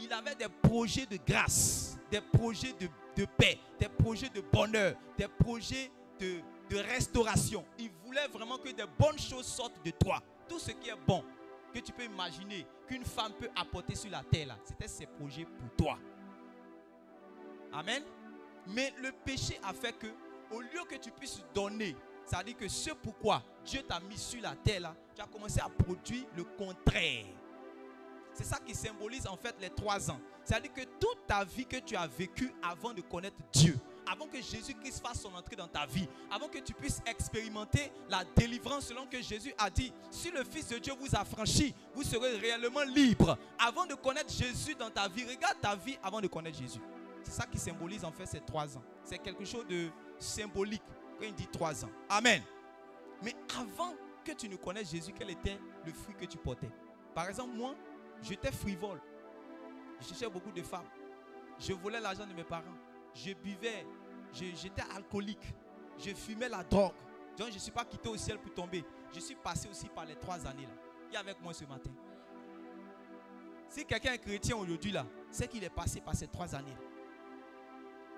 Il avait des projets de grâce, des projets de paix, des projets de bonheur, des projets de restauration. Il voulait vraiment que des bonnes choses sortent de toi. Tout ce qui est bon, que tu peux imaginer, qu'une femme peut apporter sur la terre là, c'était ses projets pour toi. Amen. Mais le péché a fait que, au lieu que tu puisses donner, ça veut dire que ce pourquoi Dieu t'a mis sur la terre là, tu as commencé à produire le contraire. C'est ça qui symbolise en fait les 3 ans. C'est-à-dire que toute ta vie que tu as vécue avant de connaître Dieu, avant que Jésus-Christ fasse son entrée dans ta vie, avant que tu puisses expérimenter la délivrance selon que Jésus a dit, si le Fils de Dieu vous a franchi, vous serez réellement libre. Avant de connaître Jésus dans ta vie, regarde ta vie avant de connaître Jésus. C'est ça qui symbolise en fait ces 3 ans. C'est quelque chose de symbolique quand il dit 3 ans. Amen. Mais avant que tu ne connaisses Jésus, quel était le fruit que tu portais? Par exemple, moi, j'étais frivole. Je cherchais beaucoup de femmes. Je volais l'argent de mes parents. Je buvais. J'étais alcoolique. Je fumais la drogue. Donc je ne suis pas quitté au ciel pour tomber. Je suis passé aussi par les 3 années là. Qui est avec moi ce matin? Si quelqu'un est chrétien aujourd'hui là, c'est qu'il est passé par ces 3 années.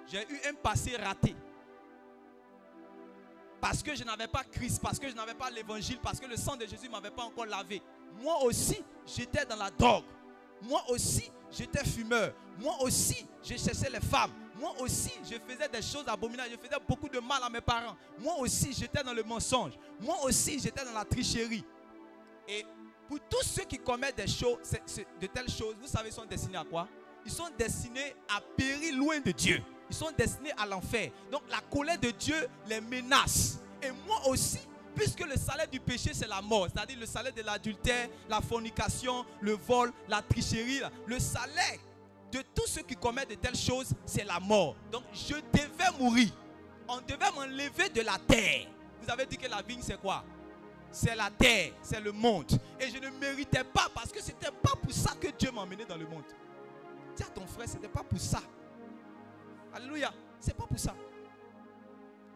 J'ai eu un passé raté. Parce que je n'avais pas Christ, parce que je n'avais pas l'évangile, parce que le sang de Jésus ne m'avait pas encore lavé. Moi aussi, j'étais dans la drogue. Moi aussi, j'étais fumeur. Moi aussi, je cherchais les femmes. Moi aussi, je faisais des choses abominables. Je faisais beaucoup de mal à mes parents. Moi aussi, j'étais dans le mensonge. Moi aussi, j'étais dans la tricherie. Et pour tous ceux qui commettent des choses, de telles choses, vous savez, ils sont destinés à quoi? Ils sont destinés à périr loin de Dieu. Ils sont destinés à l'enfer. Donc la colère de Dieu les menace. Et moi aussi, puisque le salaire du péché c'est la mort, c'est-à-dire le salaire de l'adultère, la fornication, le vol, la tricherie, le salaire de tous ceux qui commettent de telles choses, c'est la mort. Donc je devais mourir. On devait m'enlever de la terre. Vous avez dit que la vigne c'est quoi? C'est la terre, c'est le monde. Et je ne méritais pas parce que ce n'était pas pour ça que Dieu m'a emmené dans le monde. Dis à ton frère, ce n'était pas pour ça. Alléluia, c'est pas pour ça.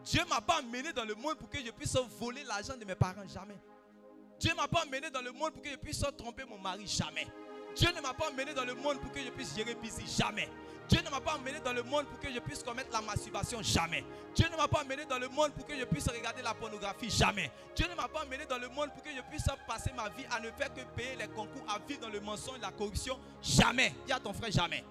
Dieu ne m'a pas emmené dans le monde pour que je puisse voler l'argent de mes parents, jamais. Dieu ne m'a pas emmené dans le monde pour que je puisse tromper mon mari, jamais. Dieu ne m'a pas emmené dans le monde pour que je puisse gérer busy, jamais. Dieu ne m'a pas emmené dans le monde pour que je puisse commettre la masturbation, jamais. Dieu ne m'a pas emmené dans le monde pour que je puisse regarder la pornographie, jamais. Dieu ne m'a pas emmené dans le monde pour que je puisse passer ma vie à ne faire que payer les concours, à vivre dans le mensonge et la corruption, jamais. Dis à ton frère, jamais.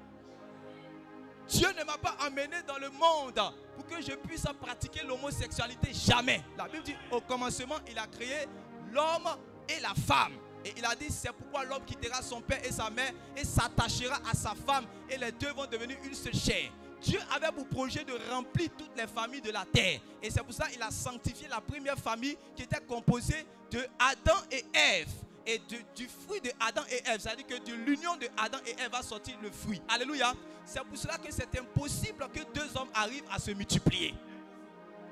Dieu ne m'a pas amené dans le monde pour que je puisse pratiquer l'homosexualité. Jamais. La Bible dit, au commencement, il a créé l'homme et la femme. Et il a dit, c'est pourquoi l'homme quittera son père et sa mère et s'attachera à sa femme. Et les deux vont devenir une seule chair. Dieu avait pour projet de remplir toutes les familles de la terre. Et c'est pour ça qu'il a sanctifié la première famille qui était composée de Adam et Ève. Et du fruit de Adam et Ève. C'est-à-dire que de l'union de Adam et Ève va sortir le fruit. Alléluia. C'est pour cela que c'est impossible que deux hommes arrivent à se multiplier.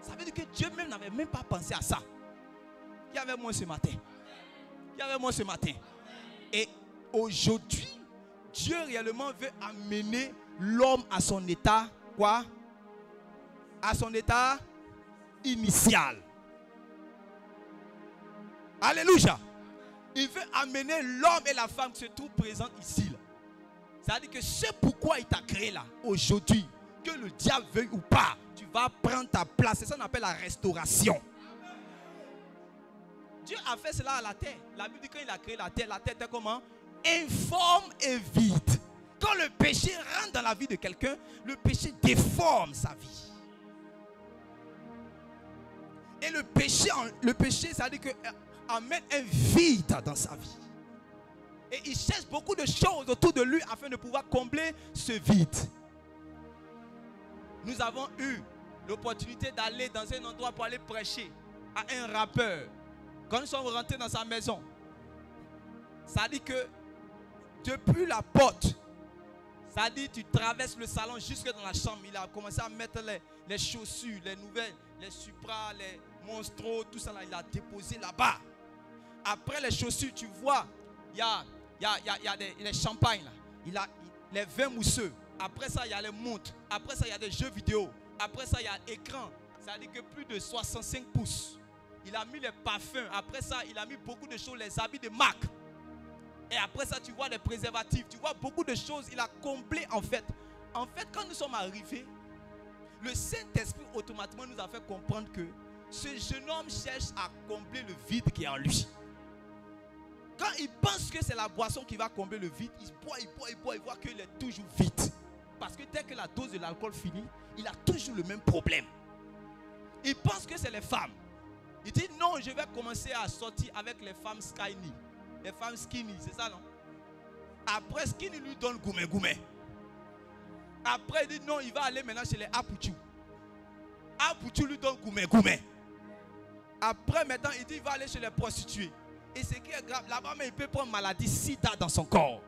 Ça veut dire que Dieu même n'avait même pas pensé à ça. Il y avait moi ce matin. Il y avait moi ce matin. Et aujourd'hui, Dieu réellement veut amener l'homme à son état, quoi? À son état initial. Alléluia. Il veut amener l'homme et la femme qui se trouvent présents ici. C'est-à-dire que c'est pourquoi il t'a créé là, aujourd'hui. Que le diable veuille ou pas, tu vas prendre ta place. C'est ça qu'on appelle la restauration. Dieu a fait cela à la terre. La Bible dit que quand il a créé la terre était comment? Informe et vide. Quand le péché rentre dans la vie de quelqu'un, le péché déforme sa vie. Et le péché, ça veut dire que amène un vide dans sa vie. Et il cherche beaucoup de choses autour de lui afin de pouvoir combler ce vide. Nous avons eu l'opportunité d'aller dans un endroit pour aller prêcher à un rappeur. Quand nous sommes rentrés dans sa maison, ça dit que depuis la porte, ça dit tu traverses le salon jusque dans la chambre. Il a commencé à mettre les chaussures, les nouvelles, les supras, les monstros, tout ça là, il a déposé là-bas. Après les chaussures, tu vois, il y a les champagnes là. Il a les vins mousseux. Après ça, il y a les montres. Après ça, il y a des jeux vidéo. Après ça, il y a l'écran. Ça dit que plus de 65 pouces. Il a mis les parfums. Après ça, il a mis beaucoup de choses, les habits de marque. Et après ça, tu vois les préservatifs. Tu vois beaucoup de choses. Il a comblé en fait. En fait, quand nous sommes arrivés, le Saint-Esprit automatiquement nous a fait comprendre que ce jeune homme cherche à combler le vide qui est en lui. Quand il pense que c'est la boisson qui va combler le vide, il voit qu'il est toujours vide. Parce que dès que la dose de l'alcool finit, il a toujours le même problème. Il pense que c'est les femmes. Il dit non, je vais commencer à sortir avec les femmes skinny. Les femmes skinny, c'est ça non? Après skinny lui donne goumé. Après il dit non, il va aller maintenant chez les Apuchu. Apuchu lui donne goumé. Après maintenant il dit il va aller chez les prostituées. Et ce qui est grave, là-bas mais il peut prendre maladie sida dans son corps.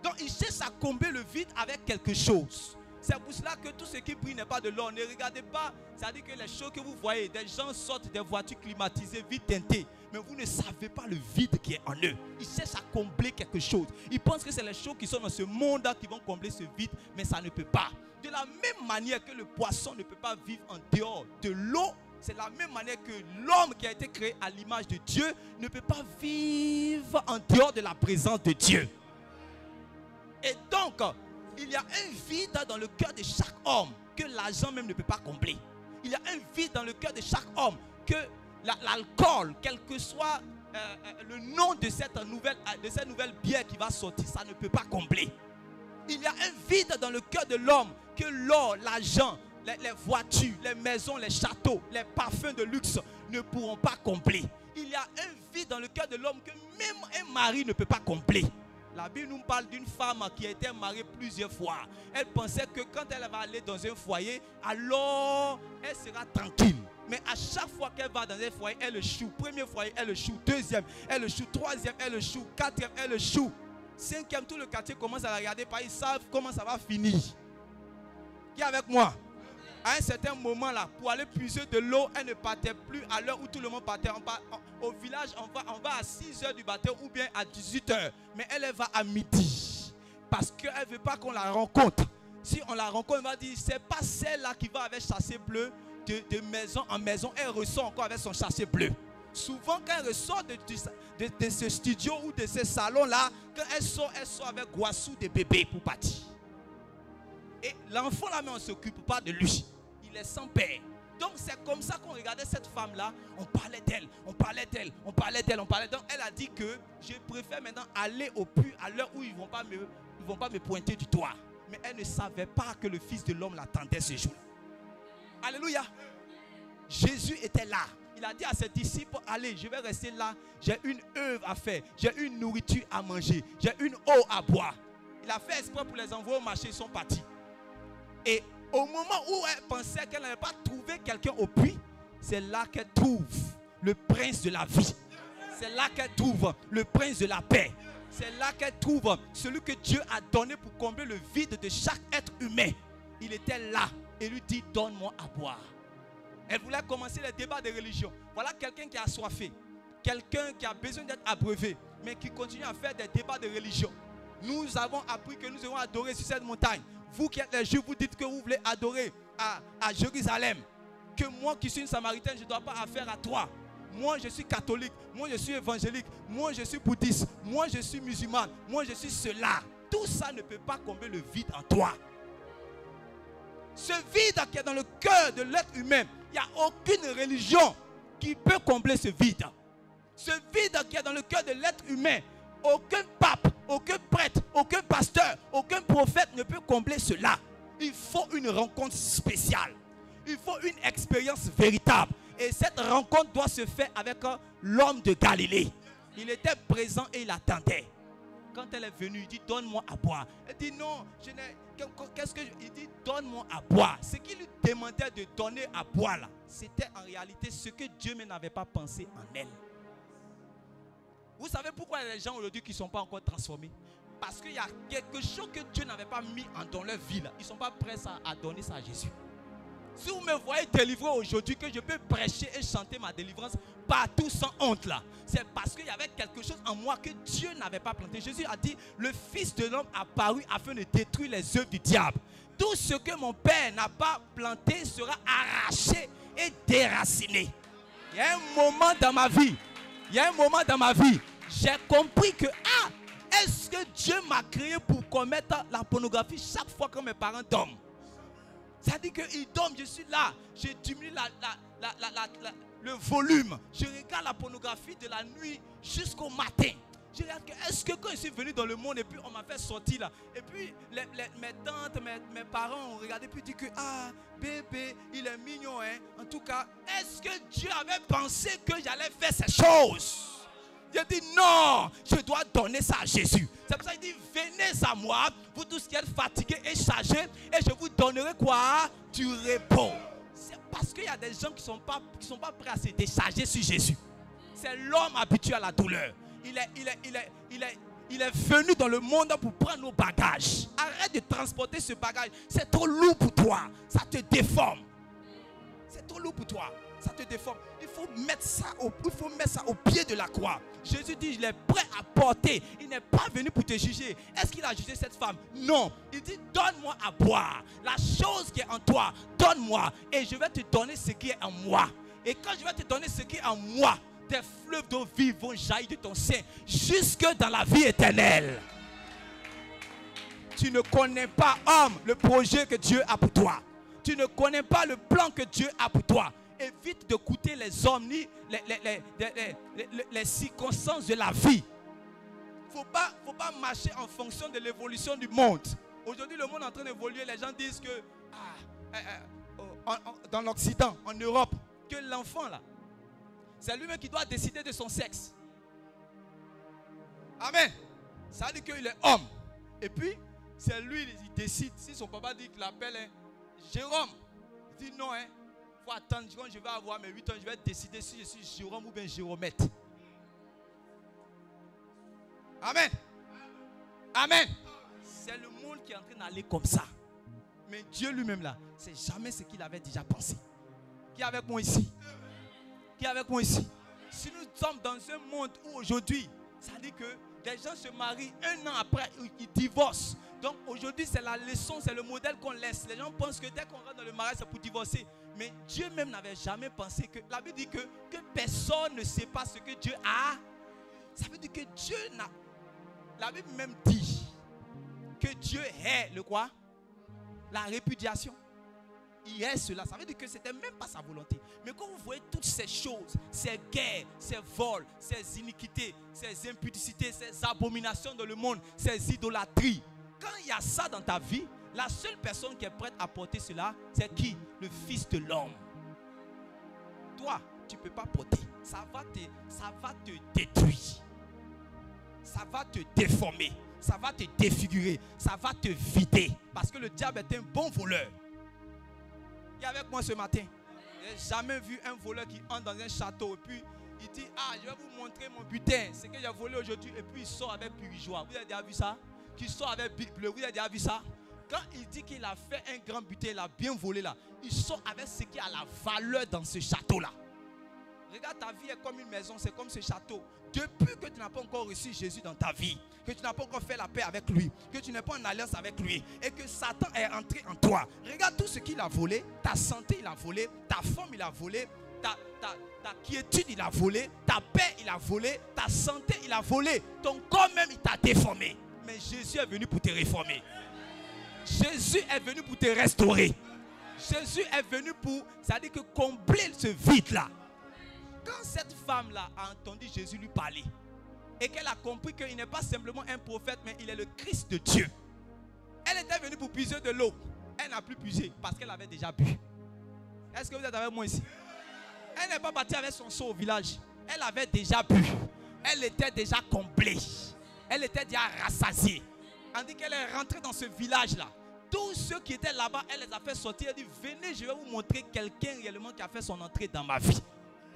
Donc il cherche à combler le vide avec quelque chose. C'est pour cela que tout ce qui brille n'est pas de l'or. Ne regardez pas, c'est-à-dire que les choses que vous voyez, des gens sortent des voitures climatisées, vite teintées, mais vous ne savez pas le vide qui est en eux. Ils cherchent à combler quelque chose. Ils pensent que c'est les choses qui sont dans ce monde qui vont combler ce vide, mais ça ne peut pas. De la même manière que le poisson ne peut pas vivre en dehors de l'eau, c'est la même manière que l'homme qui a été créé à l'image de Dieu ne peut pas vivre en dehors de la présence de Dieu. Et donc, il y a un vide dans le cœur de chaque homme que l'argent même ne peut pas combler. Il y a un vide dans le cœur de chaque homme que l'alcool, quel que soit le nom de cette nouvelle bière qui va sortir, ça ne peut pas combler. Il y a un vide dans le cœur de l'homme que l'or, l'argent, les voitures, les maisons, les châteaux, les parfums de luxe ne pourront pas combler. Il y a un vide dans le cœur de l'homme que même un mari ne peut pas combler. La Bible nous parle d'une femme qui a été mariée plusieurs fois. Elle pensait que quand elle va aller dans un foyer, alors elle sera tranquille. Mais à chaque fois qu'elle va dans un foyer, elle échoue. Premier foyer, elle échoue. Deuxième, elle échoue. Troisième, elle échoue. Quatrième, elle échoue. Cinquième, tout le quartier commence à la regarder parce qu'ils savent comment ça va finir. Qui est avec moi? À un certain moment là, pour aller puiser de l'eau, elle ne partait plus à l'heure où tout le monde partait. Au village, on va à 6h du matin ou bien à 18h. Mais elle va à midi. Parce qu'elle ne veut pas qu'on la rencontre. Si on la rencontre, elle va dire, c'est pas celle-là qui va avec chassé bleu de maison en maison. Elle ressort encore avec son chassé bleu. Souvent, quand elle ressort de ce studio ou de ce salon-là, quand elle sort avec goissou de bébé pour partir. Et l'enfant là, mais on ne s'occupe pas de lui. Il est sans père. Donc c'est comme ça qu'on regardait cette femme-là. On parlait d'elle. Donc elle a dit que je préfère maintenant aller au puits à l'heure où ils ne vont pas me pointer du doigt. mais elle ne savait pas que le Fils de l'homme l'attendait ce jour-là. Alléluia. Jésus était là. Il a dit à ses disciples, allez, je vais rester là. J'ai une œuvre à faire. J'ai une nourriture à manger. J'ai une eau à boire. Il a fait exprès pour les envoyer au marché. Ils sont partis. Et au moment où elle pensait qu'elle n'avait pas trouvé quelqu'un au puits, c'est là qu'elle trouve le prince de la vie. C'est là qu'elle trouve le prince de la paix. C'est là qu'elle trouve celui que Dieu a donné pour combler le vide de chaque être humain. Il était là et lui dit, donne-moi à boire. Elle voulait commencer les débats de religion. Voilà quelqu'un qui a assoiffé, quelqu'un qui a besoin d'être abreuvé, mais qui continue à faire des débats de religion. Nous avons appris que nous devons adorer sur cette montagne. Vous qui êtes les Juifs, vous dites que vous voulez adorer à Jérusalem. Que moi qui suis une Samaritaine, je ne dois pas affaire à toi. Moi je suis catholique, moi je suis évangélique, moi je suis bouddhiste, moi je suis musulman, moi je suis cela. Tout ça ne peut pas combler le vide en toi. Ce vide qui est dans le cœur de l'être humain, il n'y a aucune religion qui peut combler ce vide. Ce vide qui est dans le cœur de l'être humain, aucun pape, aucun prêtre, aucun pasteur, aucun prophète ne peut combler cela. Il faut une rencontre spéciale. Il faut une expérience véritable. Et cette rencontre doit se faire avec l'homme de Galilée. Il était présent et il attendait. Quand elle est venue, il dit, donne-moi à boire. Elle dit, non, je n'ai... Qu'est-ce que il dit, donne-moi à boire. Ce qu'il lui demandait de donner à boire là, c'était en réalité ce que Dieu même n'avait pas pensé en elle. Vous savez pourquoi il y a des gens aujourd'hui qui ne sont pas encore transformés? Parce qu'il y a quelque chose que Dieu n'avait pas mis dans leur vie là. Ils ne sont pas prêts à donner ça à Jésus. Si vous me voyez délivré aujourd'hui, que je peux prêcher et chanter ma délivrance partout sans honte là, c'est parce qu'il y avait quelque chose en moi que Dieu n'avait pas planté. Jésus a dit, le Fils de l'homme a paru afin de détruire les œuvres du diable. Tout ce que mon Père n'a pas planté sera arraché et déraciné. Il y a un moment dans ma vie, j'ai compris que, est-ce que Dieu m'a créé pour commettre la pornographie chaque fois que mes parents dorment? Ça dit qu'ils dorment, je suis là, je diminue le volume. Je regarde la pornographie de la nuit jusqu'au matin. Je regarde, est-ce que quand je suis venu dans le monde et puis on m'a fait sortir là, et puis mes tantes, mes parents ont regardé et puis dit que, bébé, il est mignon, hein. En tout cas, est-ce que Dieu avait pensé que j'allais faire ces choses? Dieu dit non, je dois donner ça à Jésus. C'est pour ça qu'il dit, venez à moi, vous tous qui êtes fatigués et chargés, et je vous donnerai quoi? Du repos. C'est parce qu'il y a des gens qui ne sont pas prêts à se décharger sur Jésus. C'est l'homme habitué à la douleur. Il est venu dans le monde pour prendre nos bagages. Arrête de transporter ce bagage. C'est trop lourd pour toi. Ça te déforme. C'est trop lourd pour toi. Ça te déforme. Il faut mettre ça au pied de la croix. Jésus dit, il est prêt à porter. Il n'est pas venu pour te juger. Est-ce qu'il a jugé cette femme? Non. Il dit, donne-moi à boire. La chose qui est en toi, donne-moi. Et je vais te donner ce qui est en moi. Et quand je vais te donner ce qui est en moi, des fleuves d'eau vive vont jaillir de ton sein jusque dans la vie éternelle. Tu ne connais pas, homme, le projet que Dieu a pour toi. Tu ne connais pas le plan que Dieu a pour toi. Évite d'écouter les hommes ni les circonstances de la vie. Il ne faut pas marcher en fonction de l'évolution du monde. Aujourd'hui, le monde est en train d'évoluer. Les gens disent que dans l'Occident, en Europe, que l'enfant là, c'est lui-même qui doit décider de son sexe. Amen. Ça veut dire qu'il est homme. Et puis, c'est lui, il décide. Si son papa dit qu'il l'appelle Jérôme, il dit non, il faut attendre. Quand je vais avoir mes 8 ans, je vais décider si je suis Jérôme ou bien Jéromette. Amen. Amen. C'est le monde qui est en train d'aller comme ça. Mais Dieu lui-même là, c'est jamais ce qu'il avait déjà pensé. Qui est avec moi ici? Qui est avec moi ici? Si nous sommes dans un monde où aujourd'hui, ça dit que les gens se marient, un an après, ils divorcent. Donc aujourd'hui, c'est la leçon, c'est le modèle qu'on laisse. Les gens pensent que dès qu'on rentre dans le mariage, c'est pour divorcer. Mais Dieu même n'avait jamais pensé que... La Bible dit que personne ne sait pas ce que Dieu a. Ça veut dire que Dieu n'a... La Bible même dit que Dieu est le quoi? La répudiation. Il est cela. Ça veut dire que ce n'était même pas sa volonté. Mais quand vous voyez toutes ces choses, ces guerres, ces vols, ces iniquités, ces impudicités, ces abominations dans le monde, ces idolâtries, quand il y a ça dans ta vie, La seule personne qui est prête à porter cela, c'est qui? Le Fils de l'homme. Toi, tu ne peux pas porter. Ça va te détruire. Ça va te déformer. Ça va te défigurer. Ça va te vider. Parce que le diable est un bon voleur. Il est avec moi ce matin. Je n'ai jamais vu un voleur qui entre dans un château et puis il dit, ah, je vais vous montrer mon butin, c'est que j'ai volé aujourd'hui, et puis il sort avec Purigeois. Vous avez déjà vu ça? Qui sort avec Big Bleu, vous avez déjà vu ça? Quand il dit qu'il a fait un grand butin, il a bien volé là, il sort avec ce qui a la valeur dans ce château là. Regarde, ta vie est comme une maison, c'est comme ce château. Depuis que tu n'as pas encore reçu Jésus dans ta vie, que tu n'as pas encore fait la paix avec lui, que tu n'es pas en alliance avec lui, et que Satan est entré en toi. Regarde tout ce qu'il a volé, ta santé il a volé, ta forme il a volé, ta quiétude il a volé, ta paix il a volé, ta santé il a volé, ton corps même il t'a déformé. Mais Jésus est venu pour te réformer. Jésus est venu pour te restaurer. Jésus est venu pour, c'est-à-dire que combler ce vide-là. Quand cette femme-là a entendu Jésus lui parler et qu'elle a compris qu'il n'est pas simplement un prophète, mais il est le Christ de Dieu. Elle était venue pour puiser de l'eau. Elle n'a plus puisé parce qu'elle avait déjà bu. Est-ce que vous êtes avec moi ici? Elle n'est pas partie avec son seau au village. Elle avait déjà bu. Elle était déjà comblée. Elle était déjà rassasiée. On dit qu'elle est rentrée dans ce village-là. Tous ceux qui étaient là-bas, elle les a fait sortir. Elle dit, venez, je vais vous montrer quelqu'un réellement qui a fait son entrée dans ma vie.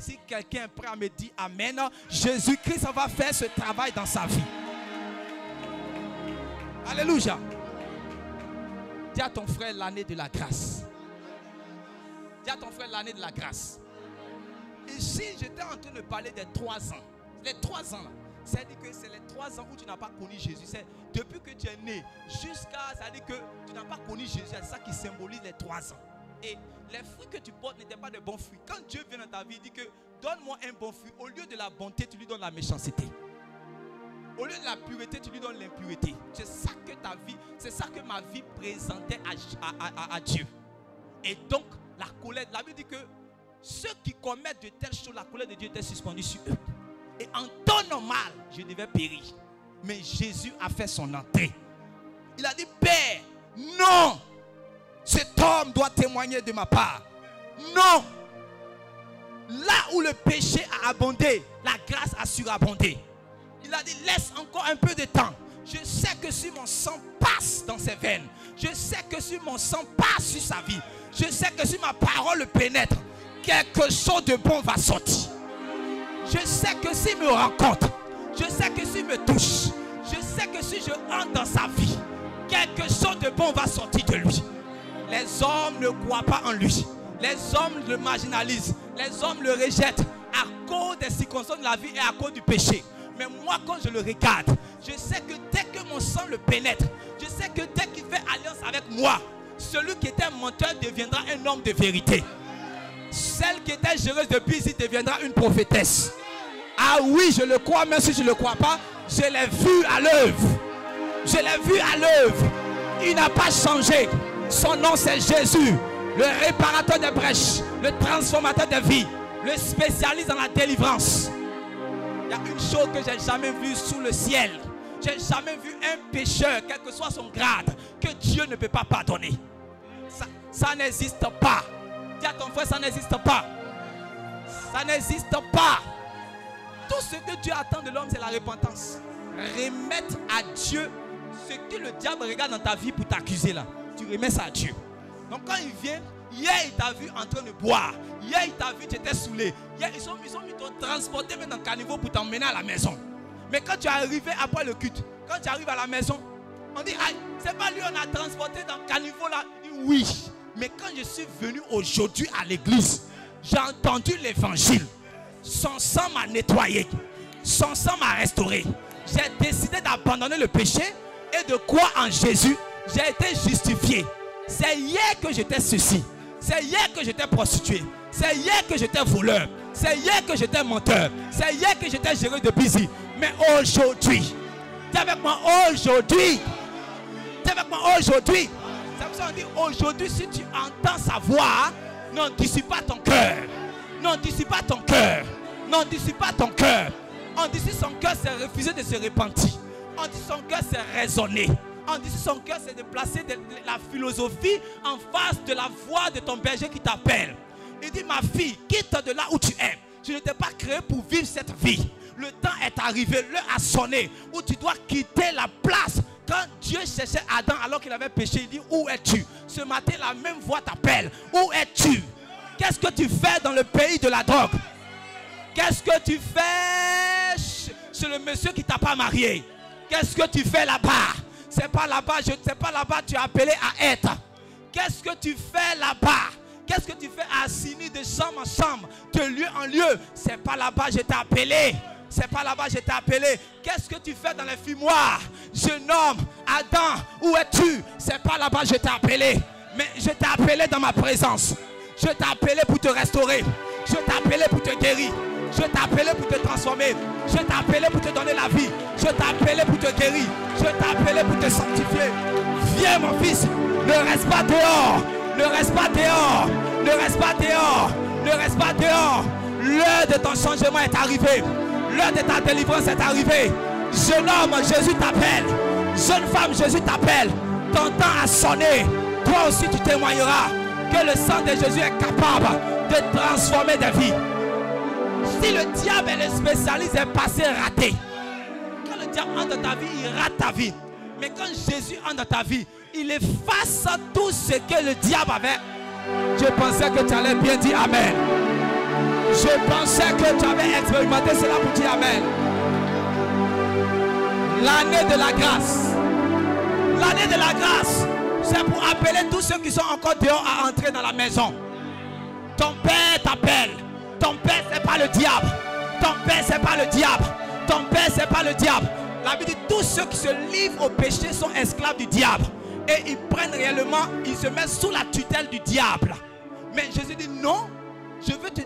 Si quelqu'un est prêt à me dire Amen, Jésus-Christ va faire ce travail dans sa vie. Alléluia. Dis à ton frère l'année de la grâce. Dis à ton frère l'année de la grâce. Ici, j'étais en train de parler des 3 ans. Les 3 ans là. C'est-à-dire que c'est les 3 ans où tu n'as pas connu Jésus. C'est depuis que tu es né jusqu'à, c'est-à-dire que tu n'as pas connu Jésus. C'est ça qui symbolise les 3 ans. Et les fruits que tu portes n'étaient pas de bons fruits. Quand Dieu vient dans ta vie, il dit que donne-moi un bon fruit. Au lieu de la bonté, tu lui donnes la méchanceté. Au lieu de la pureté, tu lui donnes l'impureté. C'est ça que ta vie, c'est ça que ma vie présentait à Dieu. Et donc, la colère, la Bible dit que ceux qui commettent de telles choses, la colère de Dieu était suspendue sur eux. Et en temps normal, je devais périr. Mais Jésus a fait son entrée. Il a dit, Père, non, cet homme doit témoigner de ma part. Non. Là où le péché a abondé, la grâce a surabondé. Il a dit, laisse encore un peu de temps. Je sais que si mon sang passe dans ses veines, je sais que si mon sang passe sur sa vie, je sais que si ma parole le pénètre, quelque chose de bon va sortir. Je sais que s'il me rencontre, je sais que s'il me touche, je sais que si je entre dans sa vie, quelque chose de bon va sortir de lui. Les hommes ne croient pas en lui. Les hommes le marginalisent. Les hommes le rejettent à cause des circonstances de la vie et à cause du péché. Mais moi, quand je le regarde, je sais que dès que mon sang le pénètre, je sais que dès qu'il fait alliance avec moi, celui qui était menteur deviendra un homme de vérité. Celle qui était géreuse de bise deviendra une prophétesse. Ah oui, je le crois, même si je ne le crois pas, je l'ai vu à l'œuvre. Je l'ai vu à l'œuvre. Il n'a pas changé. Son nom c'est Jésus, le réparateur des brèches, le transformateur des vies, le spécialiste dans la délivrance. Il y a une chose que j'ai jamais vue sous le ciel. J'ai jamais vu un pécheur, quel que soit son grade, que Dieu ne peut pas pardonner. Ça n'existe pas. Dis à ton frère, ça n'existe pas. Ça n'existe pas. Tout ce que Dieu attend de l'homme, c'est la repentance. Remettre à Dieu ce que le diable regarde dans ta vie pour t'accuser là. Tu remets ça à Dieu. Donc quand il vient, hier il t'a vu en train de boire. Hier il t'a vu, tu étais saoulé. Hier ils ont mis te transporter même dans le caniveau pour t'emmener à la maison. Mais quand tu es arrivé après le culte, quand tu arrives à la maison, on dit, ah, c'est pas lui on a transporté dans le caniveau là. Il dit oui. Mais quand je suis venu aujourd'hui à l'église, j'ai entendu l'évangile. Son sang m'a nettoyé. Son sang m'a restauré. J'ai décidé d'abandonner le péché et de croire en Jésus. J'ai été justifié. C'est hier que j'étais ceci. C'est hier que j'étais prostitué. C'est hier que j'étais voleur. C'est hier que j'étais menteur. C'est hier que j'étais géré de busy. Mais aujourd'hui, t'es avec moi aujourd'hui. T'es avec moi aujourd'hui. C'est pour ça qu'on dit aujourd'hui, si tu entends sa voix, n'endurcis pas ton cœur. N'endurcis pas ton cœur. N'endurcis pas ton cœur. On dit si son cœur s'est refusé de se repentir. On dit son cœur s'est raisonné. endurcit son cœur, c'est de placer la philosophie en face de la voix de ton berger qui t'appelle. Il dit, ma fille, quitte de là où tu es. Tu ne t'es pas créé pour vivre cette vie. Le temps est arrivé, l'heure a sonné, où tu dois quitter la place. Quand Dieu cherchait Adam alors qu'il avait péché, il dit, où es-tu? Ce matin, la même voix t'appelle. Où es-tu? Qu'est-ce que tu fais dans le pays de la drogue? Qu'est-ce que tu fais chez le monsieur qui t'a pas marié? Qu'est-ce que tu fais là-bas? C'est pas là-bas, c'est pas là-bas tu es appelé à être. Qu'est-ce que tu fais là-bas? Qu'est-ce que tu fais à Assini de chambre en chambre, de lieu en lieu? C'est pas là-bas je t'ai appelé. C'est pas là-bas je t'ai appelé. Qu'est-ce que tu fais dans les fumoirs? Jeune homme, Adam, où es-tu? C'est pas là-bas je t'ai appelé. Mais je t'ai appelé dans ma présence. Je t'ai appelé pour te restaurer. Je t'ai appelé pour te guérir. Je t'ai appelé pour te transformer. Je t'ai appelé pour te donner la vie. Je t'ai appelé pour te guérir. Je t'ai appelé pour te sanctifier. Viens mon fils, ne reste pas dehors. Ne reste pas dehors. Ne reste pas dehors. Ne reste pas dehors. L'heure de ton changement est arrivée. L'heure de ta délivrance est arrivée. Jeune homme, Jésus t'appelle. Jeune femme, Jésus t'appelle. Ton temps a sonné. Toi aussi tu témoigneras que le sang de Jésus est capable de transformer des vies. Si le diable est le spécialiste des passés ratés, quand le diable entre dans ta vie, il rate ta vie. Mais quand Jésus entre dans ta vie, il efface tout ce que le diable avait. Je pensais que tu allais bien dire Amen. Je pensais que tu avais expérimenté cela pour dire Amen. L'année de la grâce. L'année de la grâce, c'est pour appeler tous ceux qui sont encore dehors à entrer dans la maison. Ton père t'appelle. Ton père, c'est pas le diable. Ton père, c'est pas le diable. Ton père, c'est pas le diable. La Bible dit tous ceux qui se livrent au péché sont esclaves du diable. Et ils prennent réellement, ils se mettent sous la tutelle du diable. Mais Jésus dit non, je veux te,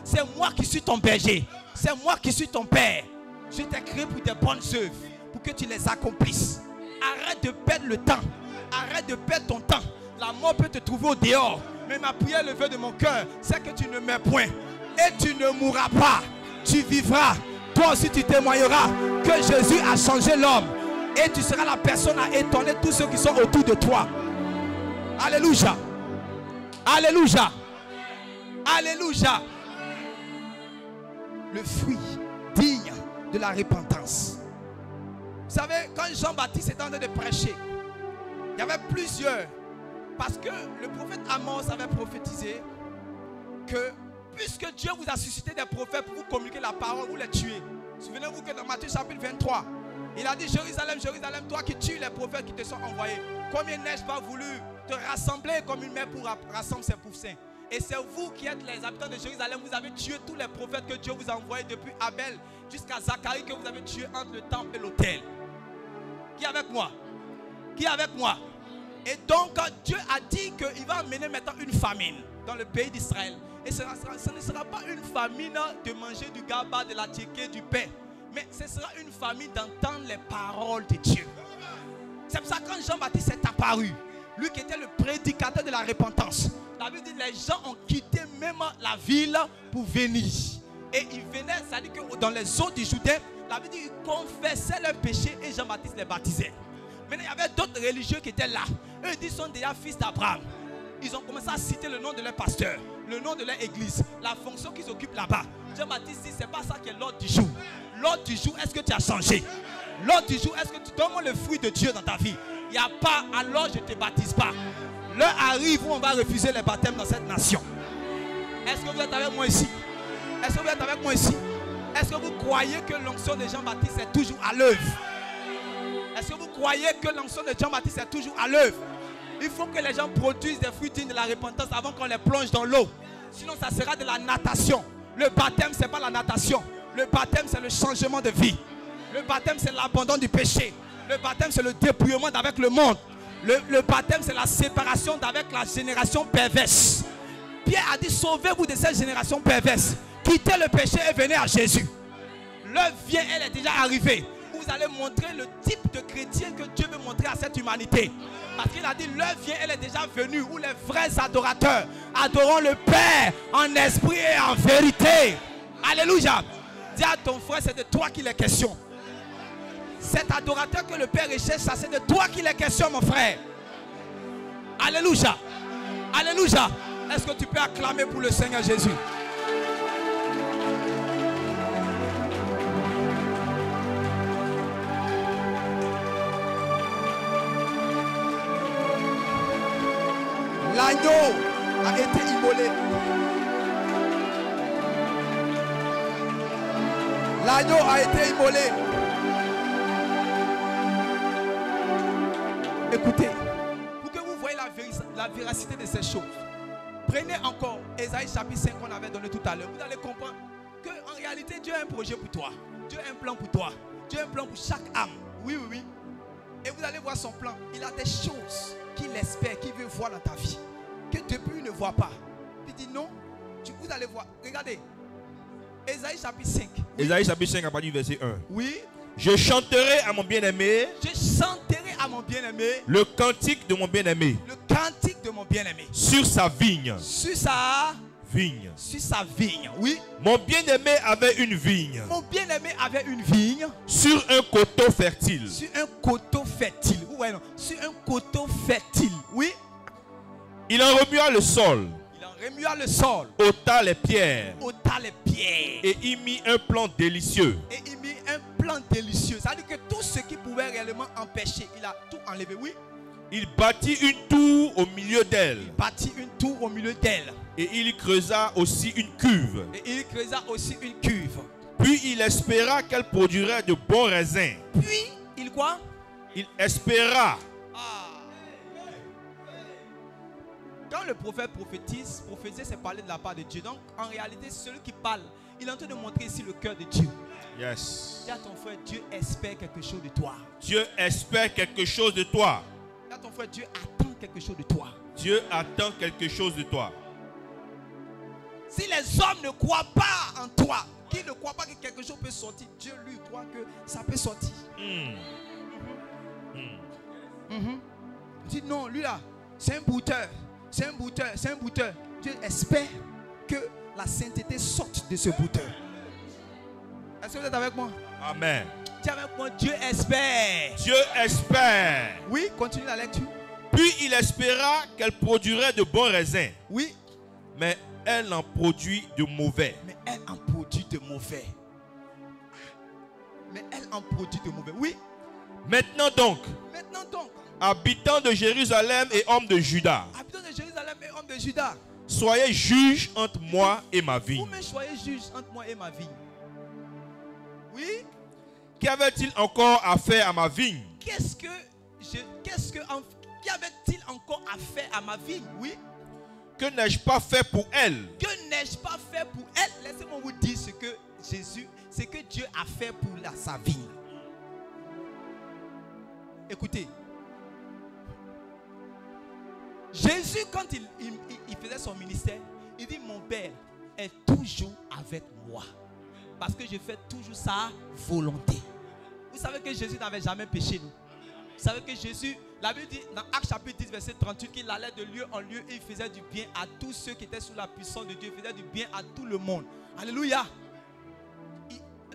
c'est moi qui suis ton berger. C'est moi qui suis ton père. Je t'ai créé pour des bonnes œuvres, pour que tu les accomplisses. Arrête de perdre le temps. Arrête de perdre ton temps. La mort peut te trouver au dehors. Mais ma prière, le vœu de mon cœur, c'est que tu ne meurs point. Et tu ne mourras pas. Tu vivras. Toi aussi tu témoigneras que Jésus a changé l'homme. Et tu seras la personne à étonner tous ceux qui sont autour de toi. Alléluia. Alléluia. Alléluia. Le fruit digne de la repentance. Vous savez, quand Jean-Baptiste était en train de prêcher, il y avait plusieurs. Parce que le prophète Amos avait prophétisé que puisque Dieu vous a suscité des prophètes pour vous communiquer la parole, vous les tuez. Souvenez-vous que dans Matthieu chapitre 23, il a dit Jérusalem, Jérusalem, toi qui tues les prophètes qui te sont envoyés. Combien n'ai-je pas voulu te rassembler comme une mère pour rassembler ses poussins? Et c'est vous qui êtes les habitants de Jérusalem, vous avez tué tous les prophètes que Dieu vous a envoyés depuis Abel jusqu'à Zacharie que vous avez tué entre le temple et l'autel. Qui est avec moi? Qui est avec moi? Et donc Dieu a dit qu'il va amener maintenant une famine dans le pays d'Israël. Et ce ne sera pas une famine de manger du gaba, de la tchéké, du pain. Mais ce sera une famine d'entendre les paroles de Dieu. C'est pour ça que quand Jean-Baptiste est apparu, lui qui était le prédicateur de la repentance, la Bible dit que les gens ont quitté même la ville pour venir. Et ils venaient, c'est-à-dire que dans les eaux du Jourdain, la Bible dit qu'ils confessaient leurs péchés et Jean-Baptiste les baptisait. Maintenant, il y avait d'autres religieux qui étaient là. Eux, ils sont déjà fils d'Abraham. Ils ont commencé à citer le nom de leur pasteur, le nom de leur église, la fonction qu'ils occupent là-bas. Jean-Baptiste dit, c'est pas ça qui est l'ordre du jour. L'ordre du jour, est-ce que tu as changé? L'ordre du jour, est-ce que tu donnes le fruit de Dieu dans ta vie? Il n'y a pas, alors je ne te baptise pas. L'heure arrive où on va refuser les baptêmes dans cette nation. Est-ce que vous êtes avec moi ici? Est-ce que vous êtes avec moi ici? Est-ce que vous croyez que l'onction de Jean-Baptiste est toujours à l'œuvre? Est-ce que vous croyez que l'onction de Jean-Baptiste est toujours à l'œuvre? Il faut que les gens produisent des fruits dignes de la repentance avant qu'on les plonge dans l'eau. Sinon, ça sera de la natation. Le baptême, ce n'est pas la natation. Le baptême, c'est le changement de vie. Le baptême, c'est l'abandon du péché. Le baptême, c'est le dépouillement d'avec le monde. Le baptême, c'est la séparation d'avec la génération perverse. Pierre a dit, sauvez-vous de cette génération perverse. Quittez le péché et venez à Jésus. L'heure vient, elle est déjà arrivée. Vous allez montrer le type de chrétien que Dieu veut montrer à cette humanité. Parce qu'il a dit, l'heure vient, elle est déjà venue, où les vrais adorateurs adoreront le Père en esprit et en vérité. Alléluia. Dis à ton frère, c'est de toi qu'il est question. Cet adorateur que le Père recherche, ça c'est de toi qu'il est question, mon frère. Alléluia. Alléluia. Est-ce que tu peux acclamer pour le Seigneur Jésus? L'agneau a été immolé. L'agneau a été immolé. Écoutez, pour que vous voyez la véracité de ces choses, prenez encore Ésaïe chapitre 5 qu'on avait donné tout à l'heure. Vous allez comprendre qu'en réalité, Dieu a un projet pour toi. Dieu a un plan pour toi. Dieu a un plan pour chaque âme. Oui, oui, oui. Et vous allez voir son plan. Il a des choses qu'il espère, qu'il veut voir dans ta vie, que depuis il ne voit pas. Il dit non, vous allez voir. Regardez. Ésaïe chapitre 5. Oui. Ésaïe chapitre 5 à partir du verset 1. Oui. Je chanterai à mon bien-aimé. Je chanterai à mon bien-aimé. Le cantique de mon bien-aimé. Le cantique de mon bien-aimé. Sur sa vigne. Sur sa vigne. Sur sa vigne, oui. Mon bien-aimé avait une vigne. Mon bien-aimé avait une vigne. Sur un coteau fertile. Sur un coteau fertile. Vous voyez, non? Sur un coteau fertile, oui. Il en remua le sol. Il en remua le sol. Ôta les pierres. Ôta les pierres. Et y mit un plan délicieux. Et il mit un plan délicieux. Ça veut dire que tout ce qui pouvait réellement empêcher, il a tout enlevé, oui. Il bâtit une tour au milieu d'elle. Il bâtit une tour au milieu d'elle. Et il creusa aussi une cuve. Et il creusa aussi une cuve. Puis il espéra qu'elle produirait de bons raisins. Puis, il quoi? Il espéra. Quand le prophète prophétise, prophétiser c'est parler de la part de Dieu. Donc en réalité, celui qui parle, il est en train de montrer ici le cœur de Dieu. Yes. Dis à ton frère, Dieu espère quelque chose de toi. Dieu espère quelque chose de toi. Dis à ton frère, Dieu attend quelque chose de toi. Dieu attend quelque chose de toi. Si les hommes ne croient pas en toi, qui ne croient pas que quelque chose peut sortir, Dieu lui croit que ça peut sortir. Dis non, lui là, c'est un bouteur. C'est un bouteur, c'est un bouteur. Dieu espère que la sainteté sorte de ce bouteur. Est-ce que vous êtes avec moi? Amen. Dis avec moi, Dieu espère. Dieu espère. Oui, continue la lecture. Puis il espéra qu'elle produirait de bons raisins. Oui. Mais elle en produit de mauvais. Mais elle en produit de mauvais. Mais elle en produit de mauvais. Oui. Maintenant donc, habitants de Jérusalem et hommes de Juda, de Juda, soyez juges entre moi et ma vigne. Vous-même soyez juges entre moi et ma vigne. Oui. Qu'avait-il encore à faire à ma vigne? Qu'y avait-il encore à faire à ma vigne? Oui. Que n'ai-je pas fait pour elle? Que n'ai-je pas fait pour elle? Laissez-moi vous dire ce que Jésus, ce que Dieu a fait pour sa vigne. Écoutez. Jésus, quand il faisait son ministère, il dit, mon Père est toujours avec moi. Parce que je fais toujours sa volonté. Vous savez que Jésus n'avait jamais péché, nous. Vous savez que Jésus, la Bible dit dans Actes chapitre 10, verset 38, qu'il allait de lieu en lieu et il faisait du bien à tous ceux qui étaient sous la puissance de Dieu. Il faisait du bien à tout le monde. Alléluia.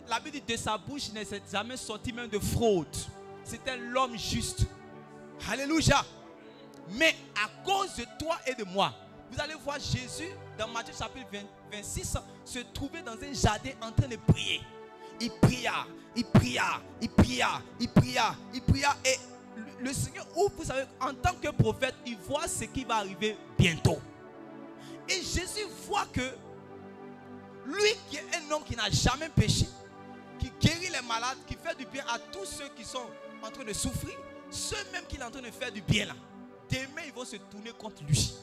La Bible dit de sa bouche, il ne s'est jamais sorti même de fraude. C'était l'homme juste. Alléluia. Mais à cause de toi et de moi, vous allez voir Jésus dans Matthieu chapitre 26 se trouver dans un jardin en train de prier. Il pria, il pria, il pria, il pria, il pria. Et le Seigneur, vous savez, en tant que prophète, il voit ce qui va arriver bientôt. Et Jésus voit que lui qui est un homme qui n'a jamais péché, qui guérit les malades, qui fait du bien à tous ceux qui sont en train de souffrir, ceux même qui sont en train de faire du bien là. Demain, ils vont se tourner contre lui.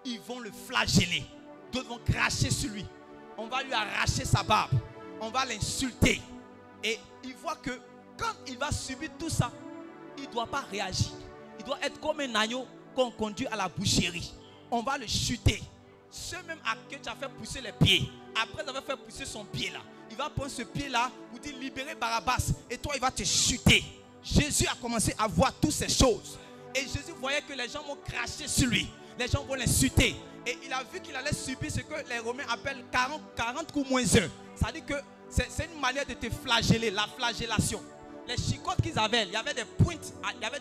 Ils vont le flageller. D'autres vont cracher sur lui. On va lui arracher sa barbe. On va l'insulter. Et il voit que quand il va subir tout ça, il ne doit pas réagir. Il doit être comme un agneau qu'on conduit à la boucherie. On va le chuter. Ceux même à qui tu as fait pousser les pieds, après avoir fait pousser son pied là, il va prendre ce pied là pour dire libérer Barabbas. Et toi, il va te chuter. Jésus a commencé à voir toutes ces choses. Et Jésus voyait que les gens vont cracher sur lui. Les gens vont l'insulter. Et il a vu qu'il allait subir ce que les Romains appellent 40 coups moins 1. Ça veut dire que c'est une manière de te flageller, la flagellation. les chicottes qu'ils avaient, il y avait des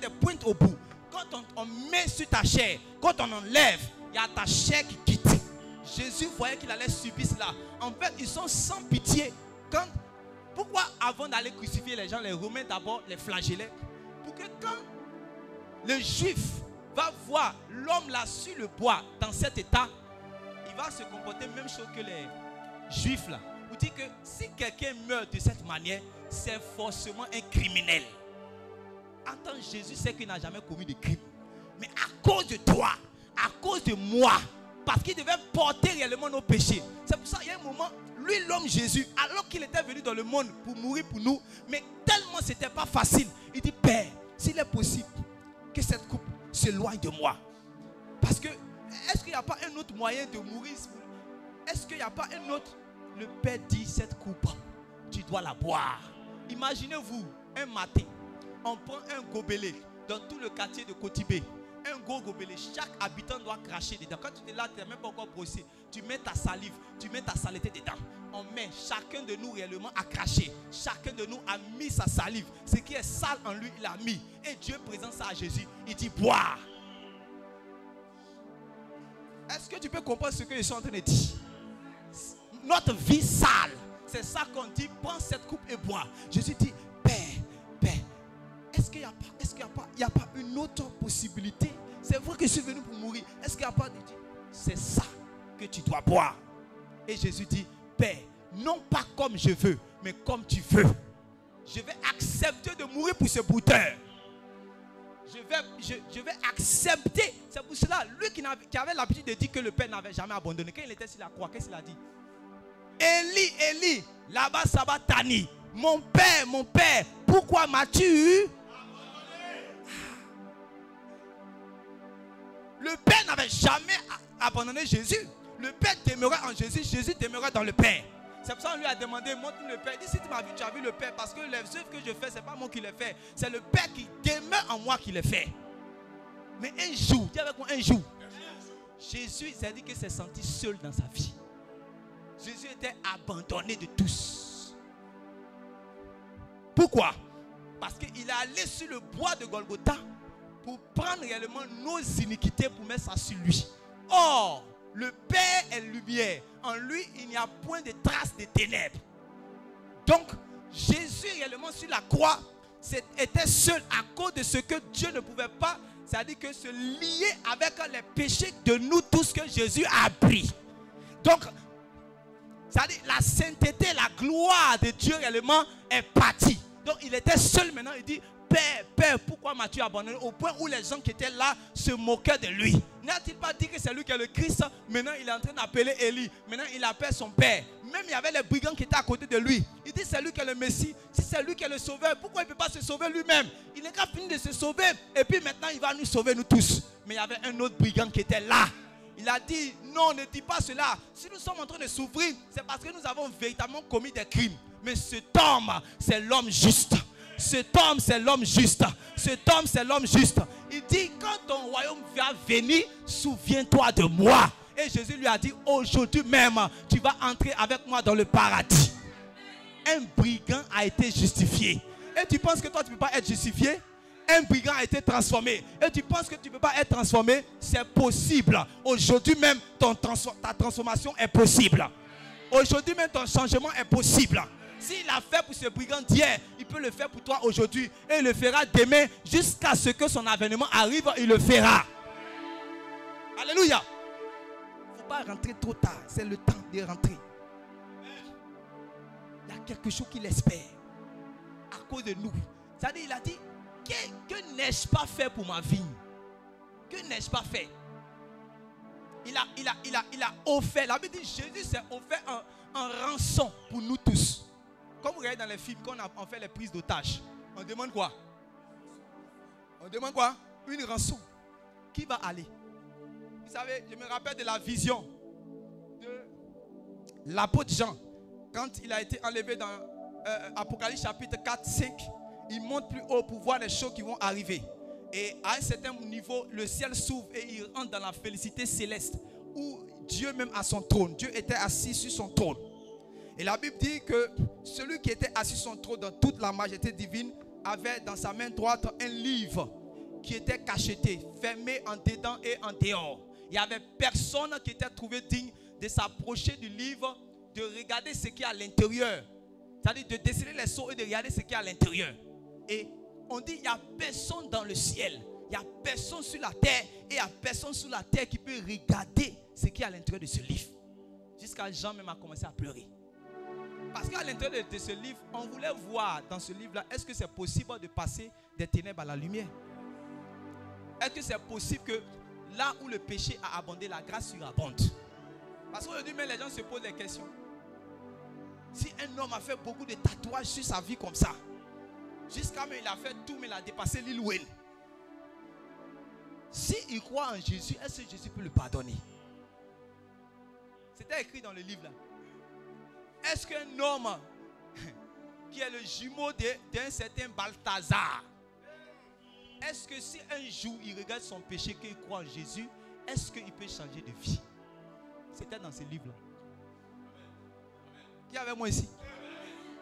pointes au bout. Quand on met sur ta chair, quand on enlève, il y a ta chair qui quitte. Jésus voyait qu'il allait subir cela. En fait, ils sont sans pitié. Pourquoi avant d'aller crucifier les gens, les Romains d'abord les flagellaient? Pour que quand le juif va voir l'homme là sur le bois dans cet état, il va se comporter même chose que les juifs là. Vous dites que si quelqu'un meurt de cette manière, c'est forcément un criminel. Attends, Jésus sait qu'il n'a jamais commis de crime. Mais à cause de toi, à cause de moi, parce qu'il devait porter réellement nos péchés. C'est pour ça qu'il y a un moment, lui l'homme Jésus, alors qu'il était venu dans le monde pour mourir pour nous, mais tellement c'était pas facile, il dit, Père, s'il est possible que cette coupe s'éloigne de moi. Parce que, est-ce qu'il n'y a pas un autre moyen de mourir? Est-ce qu'il n'y a pas un autre? Le Père dit, cette coupe, tu dois la boire. Imaginez-vous, un matin, on prend un gobelet dans tout le quartier de Kotibé. Un gros gobelet, chaque habitant doit cracher dedans. Quand tu es là, tu n'es même pas encore brossé. Tu mets ta salive, tu mets ta saleté dedans. On met chacun de nous réellement à cracher. Chacun de nous a mis sa salive. Ce qui est sale en lui, il a mis. Et Dieu présente ça à Jésus. Il dit, boire. Est-ce que tu peux comprendre ce que je suis en train de dire? Notre vie sale, c'est ça qu'on dit, prends cette coupe et bois. Jésus dit, Père, est-ce qu'il n'y a pas une autre possibilité? C'est vrai que je suis venu pour mourir. Est-ce qu'il n'y a pas de Dieu? C'est ça que tu dois boire. Et Jésus dit, Père, non pas comme je veux, mais comme tu veux. Je vais accepter de mourir pour ce bouteur. Je vais accepter. C'est pour cela, lui qui avait l'habitude de dire que le Père n'avait jamais abandonné. Quand il était sur la croix, qu'est-ce qu'il a dit? Élie, Élie, là-bas, Sabatani. Mon Père, pourquoi m'as-tu eu? Le Père n'avait jamais abandonné Jésus. Le Père demeurait en Jésus, Jésus demeurait dans le Père. C'est pour ça qu'on lui a demandé, montre-nous le Père. Il dit, si tu m'as vu, tu as vu le Père. Parce que les œuvres que je fais, ce n'est pas moi qui les fais. C'est le Père qui demeure en moi qui les fait. Mais un jour, dis avec moi, un jour, Jésus s'est dit qu'il s'est senti seul dans sa vie. Jésus était abandonné de tous. Pourquoi? Parce qu'il est allé sur le bois de Golgotha pour prendre réellement nos iniquités pour mettre ça sur lui. Or, le Père est lumière. En lui, il n'y a point de traces de ténèbres. Donc, Jésus réellement sur la croix était seul à cause de ce que Dieu ne pouvait pas, c'est-à-dire que se lier avec les péchés de nous tous que Jésus a pris. Donc, c'est-à-dire la sainteté, la gloire de Dieu réellement est partie. Donc, il était seul maintenant. Il dit, Père, pourquoi m'as-tu abandonné? Au point où les gens qui étaient là se moquaient de lui. N'a-t-il pas dit que c'est lui qui est le Christ? Maintenant, il est en train d'appeler Élie. Maintenant, il appelle son père. Même il y avait les brigands qui étaient à côté de lui. Il dit, c'est lui qui est le Messie. Si c'est lui qui est le sauveur, pourquoi il ne peut pas se sauver lui-même? Il n'est qu'à finir de se sauver. Et puis maintenant, il va nous sauver, nous tous. Mais il y avait un autre brigand qui était là. Il a dit, non, ne dis pas cela. Si nous sommes en train de souffrir, c'est parce que nous avons véritablement commis des crimes. Mais cet homme, c'est l'homme juste. Cet homme, c'est l'homme juste. Cet homme, c'est l'homme juste. Il dit, quand ton royaume va venir, souviens-toi de moi. Et Jésus lui a dit, aujourd'hui même, tu vas entrer avec moi dans le paradis. Un brigand a été justifié. Et tu penses que toi, tu ne peux pas être justifié? Un brigand a été transformé. Et tu penses que tu ne peux pas être transformé? C'est possible. Aujourd'hui même, ta transformation est possible. Aujourd'hui même, ton changement est possible. S'il a fait pour ce brigand d'hier, il peut le faire pour toi aujourd'hui. Et il le fera demain jusqu'à ce que son avènement arrive, il le fera. Alléluia. Il ne faut pas rentrer trop tard. C'est le temps de rentrer. Il y a quelque chose qu'il espère à cause de nous. C'est-à-dire, il a dit, que n'ai-je pas fait pour ma vie? Que n'ai-je pas fait? Il a offert. La Bible dit, Jésus s'est offert un rançon pour nous tous. Comme vous regardez dans les films, quand on fait les prises d'otages, on demande quoi? On demande quoi? Une rançon. Qui va aller? Vous savez, je me rappelle de la vision de l'apôtre Jean. Quand il a été enlevé dans Apocalypse chapitre 4, 5, il monte plus haut pour voir les choses qui vont arriver. Et à un certain niveau, le ciel s'ouvre et il rentre dans la félicité céleste où Dieu même a son trône. Dieu était assis sur son trône. Et la Bible dit que celui qui était assis sur son trône dans toute la majesté divine avait dans sa main droite un livre qui était cacheté, fermé en dedans et en dehors. Il n'y avait personne qui était trouvé digne de s'approcher du livre, de regarder ce qui est à l'intérieur. C'est-à-dire de déceler les sceaux et de regarder ce qui est à l'intérieur. Et on dit il n'y a personne dans le ciel, il n'y a personne sur la terre et il n'y a personne sur la terre qui peut regarder ce qui est à l'intérieur de ce livre. Jusqu'à Jean même a commencé à pleurer. Parce qu'à l'intérieur de ce livre, on voulait voir dans ce livre-là, est-ce que c'est possible de passer des ténèbres à la lumière? Est-ce que c'est possible que là où le péché a abondé, la grâce surabonde? Parce qu'aujourd'hui même les gens se posent des questions. Si un homme a fait beaucoup de tatouages sur sa vie comme ça, jusqu'à même il a fait tout mais il a dépassé Lil Wayne. S'il croit en Jésus, est-ce que Jésus peut le pardonner? C'était écrit dans le livre là. Est-ce qu'un homme qui est le jumeau d'un certain Balthazar, est-ce que si un jour il regarde son péché, qu'il croit en Jésus, est-ce qu'il peut changer de vie? C'était dans ce livre là. Qui est avec moi ici?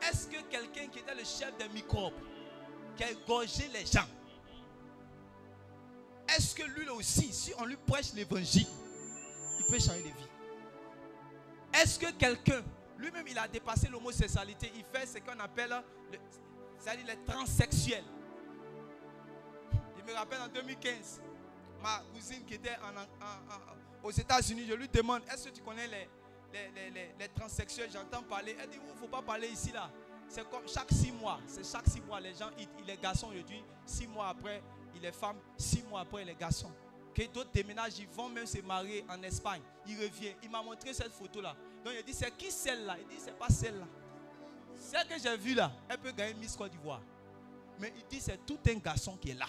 Est-ce que quelqu'un qui était le chef des microbes, qui a égorgé les gens, est-ce que lui aussi, si on lui prêche l'évangile, il peut changer de vie? Est-ce que quelqu'un, lui-même il a dépassé l'homosexualité, il fait ce qu'on appelle c'est-à-dire les transsexuels? Je me rappelle en 2015, ma cousine qui était aux États-Unis, je lui demande, est-ce que tu connais les transsexuels? J'entends parler. Elle dit, il ne faut pas parler ici là. C'est comme chaque 6 mois. C'est chaque 6 mois. Les gens, les garçons aujourd'hui, 6 mois après, il est femmes, 6 mois après, les garçons. Que d'autres déménagent, ils vont même se marier en Espagne. Il revient. Il m'a montré cette photo là. Donc il dit, c'est qui celle-là? Il dit, c'est pas celle-là. Celle que j'ai vue là, elle peut gagner Miss Côte d'Ivoire. Mais il dit, c'est tout un garçon qui est là.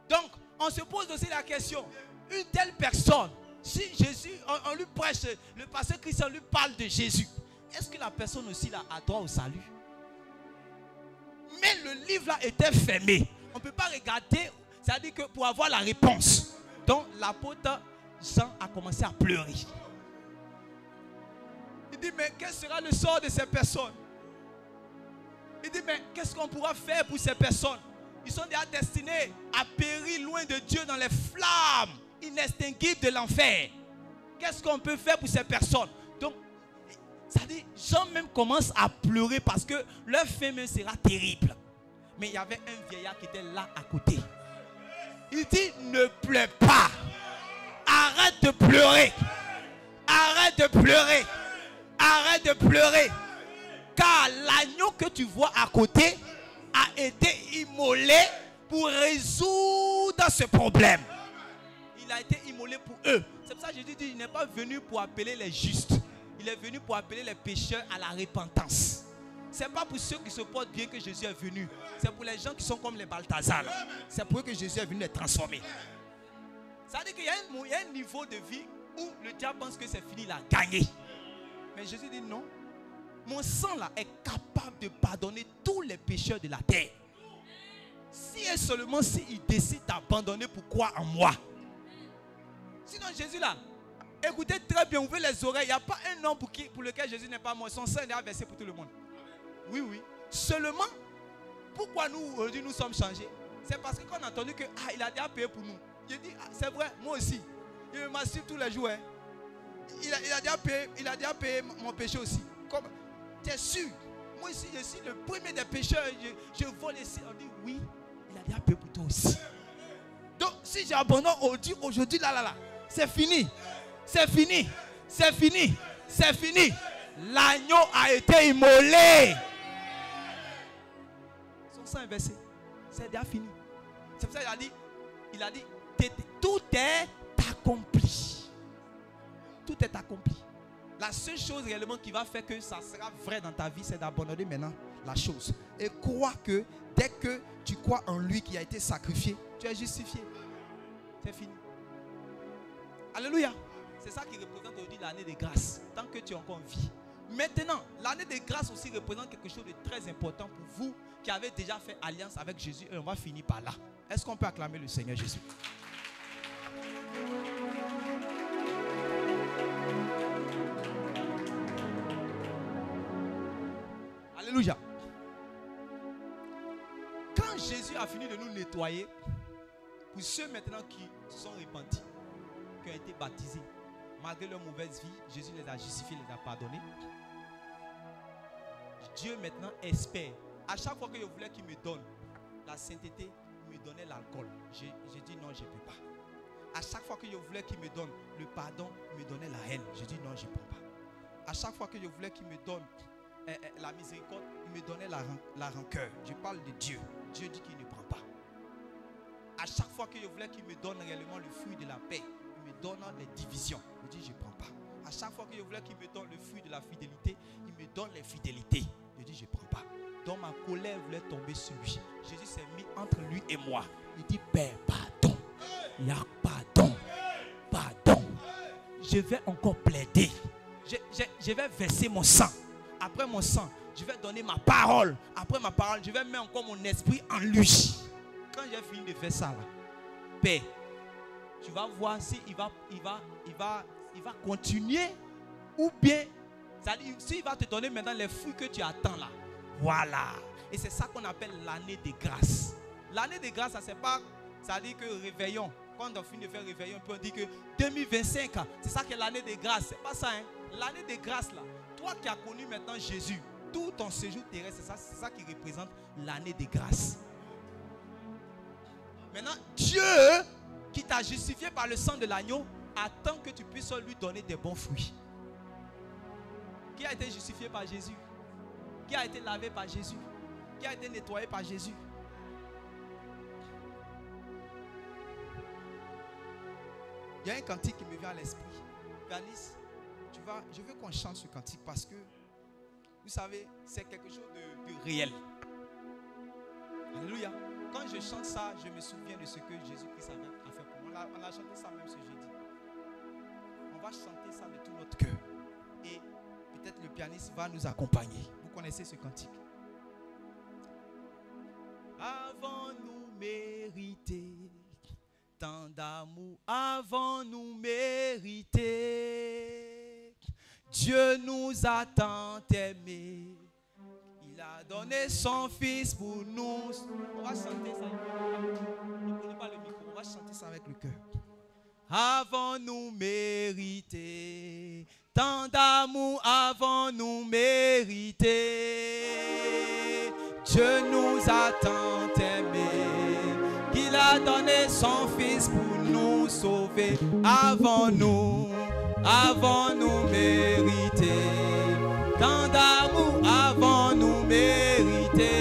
Donc, on se pose aussi la question, une telle personne, si Jésus, on lui prêche, le pasteur Christian lui parle de Jésus, est-ce que la personne aussi là a droit au salut? Mais le livre là était fermé. On ne peut pas regarder, c'est-à-dire que pour avoir la réponse. Donc, l'apôtre Jean a commencé à pleurer. Il dit, mais quel sera le sort de ces personnes? Il dit, mais qu'est-ce qu'on pourra faire pour ces personnes? Ils sont déjà destinés à périr loin de Dieu dans les flammes inextinguibles de l'enfer. Qu'est-ce qu'on peut faire pour ces personnes? Donc, ça dit, Jean même commence à pleurer parce que leur fin même sera terrible. Mais il y avait un vieillard qui était là à côté. Il dit, ne pleure pas. Arrête de pleurer. Arrête de pleurer. Arrête de pleurer. Car l'agneau que tu vois à côté a été immolé pour résoudre ce problème. Il a été immolé pour eux. C'est pour ça que Jésus dit, il n'est pas venu pour appeler les justes. Il est venu pour appeler les pécheurs à la repentance. Ce n'est pas pour ceux qui se portent bien que Jésus est venu. C'est pour les gens qui sont comme les Balthazar. C'est pour eux que Jésus est venu les transformer. Ça veut dire qu'il y a un niveau de vie où le diable pense que c'est fini, il a gagné. Mais Jésus dit non. Mon sang là est capable de pardonner tous les pécheurs de la terre. Si et seulement s'il décide d'abandonner pour croire en moi. Sinon Jésus là, écoutez très bien, ouvrez les oreilles. Il n'y a pas un homme pour lequel Jésus n'est pas mort. Son sang est versé pour tout le monde. Oui, oui. Seulement, pourquoi nous aujourd'hui nous sommes changés? C'est parce qu'on a entendu que il a déjà payé pour nous. J'ai dit, c'est vrai, moi aussi. Il me masturbe tous les jours. Hein. Il a déjà payé mon péché aussi. Comme, tu es sûr? Moi ici, je suis le premier des pécheurs. Je vole ici. On dit oui, il a déjà payé pour toi aussi. Donc, si j'abandonne aujourd'hui, là, c'est fini. C'est fini. C'est fini. C'est fini. L'agneau a été immolé. Son sang est versé. C'est déjà fini. C'est pour ça qu'il a dit, tout est accompli. Tout est accompli. La seule chose réellement qui va faire que ça sera vrai dans ta vie, c'est d'abandonner maintenant la chose. Et crois que dès que tu crois en lui qui a été sacrifié, tu es justifié. C'est fini. Alléluia. C'est ça qui représente aujourd'hui l'année de grâce. Tant que tu es encore en vie. Maintenant, l'année de grâce aussi représente quelque chose de très important pour vous qui avez déjà fait alliance avec Jésus. Et on va finir par là. Est-ce qu'on peut acclamer le Seigneur Jésus? Alléluia. a fini de nous nettoyer. Pour ceux maintenant qui sont repentis, qui ont été baptisés, malgré leur mauvaise vie, Jésus les a justifiés, les a pardonnés. Dieu maintenant espère. À chaque fois que je voulais qu'il me donne la sainteté, il me donnait l'alcool. J'ai dit non, je ne peux pas. À chaque fois que je voulais qu'il me donne le pardon, il me donnait la haine. Je dis non, je ne prends pas. À chaque fois que je voulais qu'il me donne la miséricorde, il me donnait la rancœur. Je parle de Dieu. Dieu dit qu'il ne prend pas. À chaque fois que je voulais qu'il me donne réellement le fruit de la paix, il me donne les divisions. Je dis je ne prends pas. À chaque fois que je voulais qu'il me donne le fruit de la fidélité, il me donne les fidélités. Je dis je ne prends pas. Donc ma colère voulait tomber sur lui. Jésus s'est mis entre lui et moi. Il dit Père, pardon. Il y a pardon. Pardon. Je vais encore plaider. Je vais verser mon sang. Après mon sang, je vais donner ma parole. Après ma parole, je vais mettre encore mon esprit en lui. Quand j'ai fini de faire ça là, Père, tu vas voir s'il va continuer ou bien s'il va te donner maintenant les fruits que tu attends là. Voilà. Et c'est ça qu'on appelle l'année de grâce. L'année de grâce, ça c'est pas, ça dit que réveillon. Quand on finit de faire réveillon, on peut dire que 2025, c'est ça qui est l'année de grâce. C'est pas ça, hein. L'année de grâce là, toi qui as connu maintenant Jésus, tout ton séjour terrestre, c'est ça qui représente l'année de grâce. Maintenant, Dieu qui t'a justifié par le sang de l'agneau attend que tu puisses lui donner des bons fruits. Qui a été justifié par Jésus? Qui a été lavé par Jésus? Qui a été nettoyé par Jésus? Il y a un cantique qui me vient à l'esprit. Galice, je veux qu'on chante ce cantique parce que, vous savez, c'est quelque chose de réel. Alléluia. Quand je chante ça, je me souviens de ce que Jésus-Christ a fait pour moi. On a chanté ça même ce jeudi. On va chanter ça de tout notre cœur. Et peut-être le pianiste va nous accompagner. Vous connaissez ce cantique? Avons-nous mérité tant d'amour? Avons-nous mérité? Dieu nous a tant aimés. Il a donné son fils pour nous. On va chanter ça. Ne prenez pas le micro. On va chanter ça avec le cœur. Avons-nous mérité tant d'amour? Avons-nous mérité? Dieu nous a tant aimés qu'il a donné son fils pour nous sauver. Avons-nous mérité tant d'amour? Avons-nous mérité?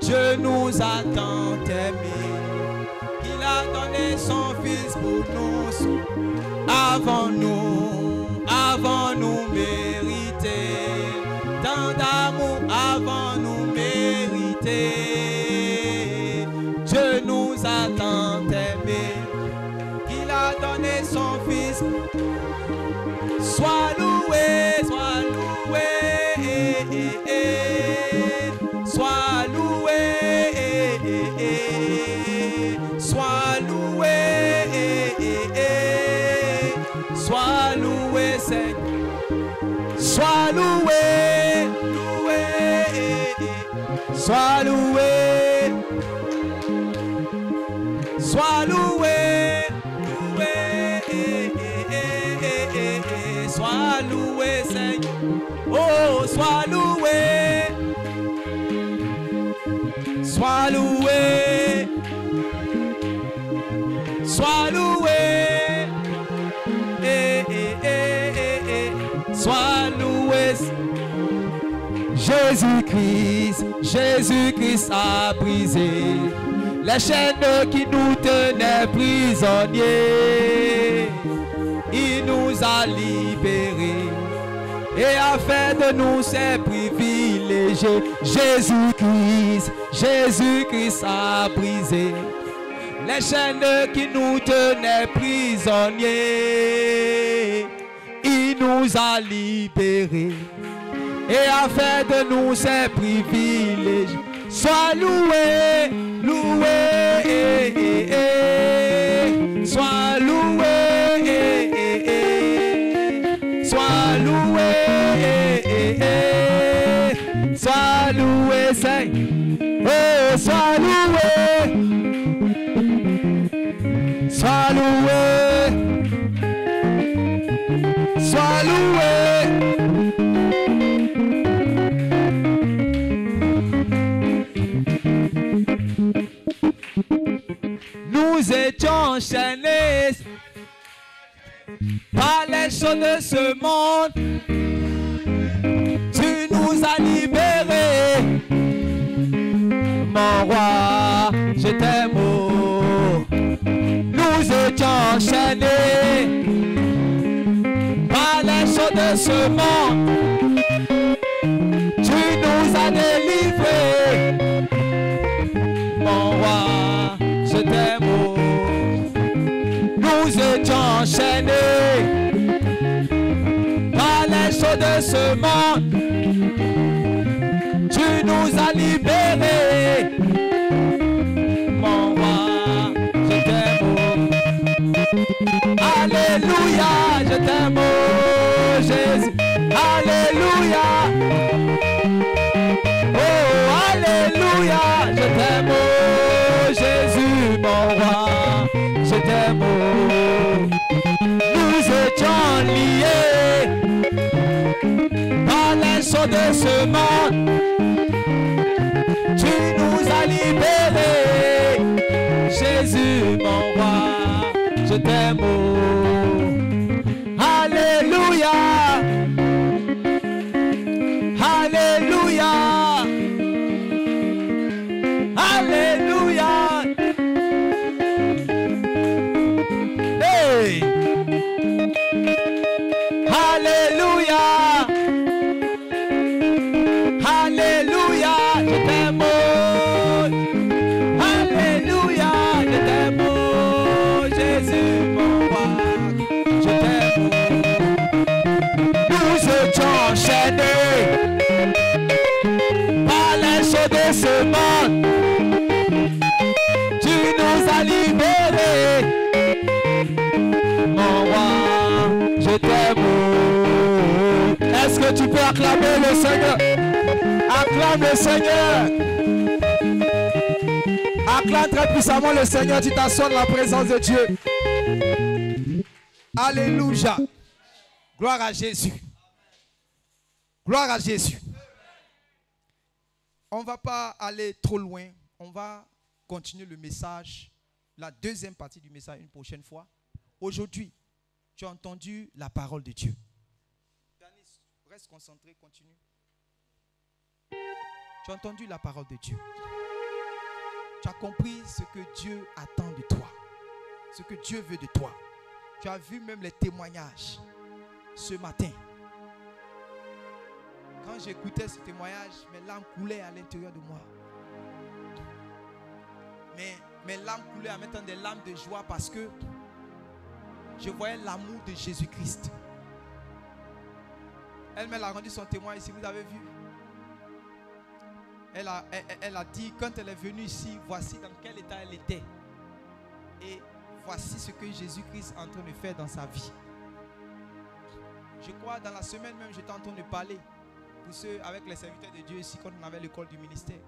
Dieu nous a tant aimés qu'il a donné son fils pour nous sauver. Avons-nous mérité tant d'amour? Avons-nous mérité? Dieu nous a tant aimés qu'il a donné son fils. Sois loué, sois loué, sois loué, sois loué, sois loué, Seigneur. Sois loué, loué, sois loué, sois loué, loué, sois loué, Seigneur. Oh, sois loué, sois loué, sois loué, sois loué. Jésus-Christ a brisé les chaînes qui nous tenaient prisonniers. Il nous a libérés et a fait de nous ses privilégiés. Jésus-Christ a brisé les chaînes qui nous tenaient prisonniers. Il nous a libérés et a fait de nous ses privilégiés. Sois loué, loué, sois loué, sois loué, sois loué, Seigneur. Oh, Sois loué. Sois loué. Nous étions enchaînés par les choses de ce monde. Tu nous as libérés. Mon roi, je t'aime. Nous étions enchaînés par les choses de ce monde. Tu nous as délivrés. Mon roi, je t'aime. Nous étions enchaînés par les choses de ce monde. Tu nous as libérés. Mon roi, je t'aime. Alléluia, je t'aime, oh Jésus. Alléluia. Oh, alléluia, je t'aime, oh Jésus, mon roi. Je t'aime. Nous étions liés par les choses de ce monde. Tu nous as libérés. Jésus, mon roi, je t'aime. Alléluia. Alléluia. Alléluia. Hey. Alléluia. Alléluia. Je t'aime. Alléluia. Je t'aime. Jésus, mon roi. Je t'aime. Nous étions enchaînés par les choses de ce monde. Tu nous as libérés. Mon roi, je t'aime. Est-ce que tu peux acclamer le Seigneur? Acclame le Seigneur. Acclame très puissamment le Seigneur. Tu t'assois dans la présence de Dieu. Alléluia. Gloire à Jésus. Gloire à Jésus. On ne va pas aller trop loin. On va continuer le message, la deuxième partie du message une prochaine fois. Aujourd'hui, tu as entendu la parole de Dieu. Danis, reste concentré, continue. Tu as entendu la parole de Dieu. Tu as compris ce que Dieu attend de toi. Ce que Dieu veut de toi. Tu as vu même les témoignages ce matin. Quand j'écoutais ce témoignage, mes larmes coulaient à l'intérieur de moi. Mais mes larmes coulaient en mettant des larmes de joie parce que je voyais l'amour de Jésus-Christ. Elle m'a rendu son témoin ici, vous avez vu. Elle a dit, quand elle est venue ici, voici dans quel état elle était. Et voici ce que Jésus-Christ est en train de faire dans sa vie. Je crois dans la semaine même, j'étais en train de parler pour ceux avec les serviteurs de Dieu ici, quand on avait l'école du ministère.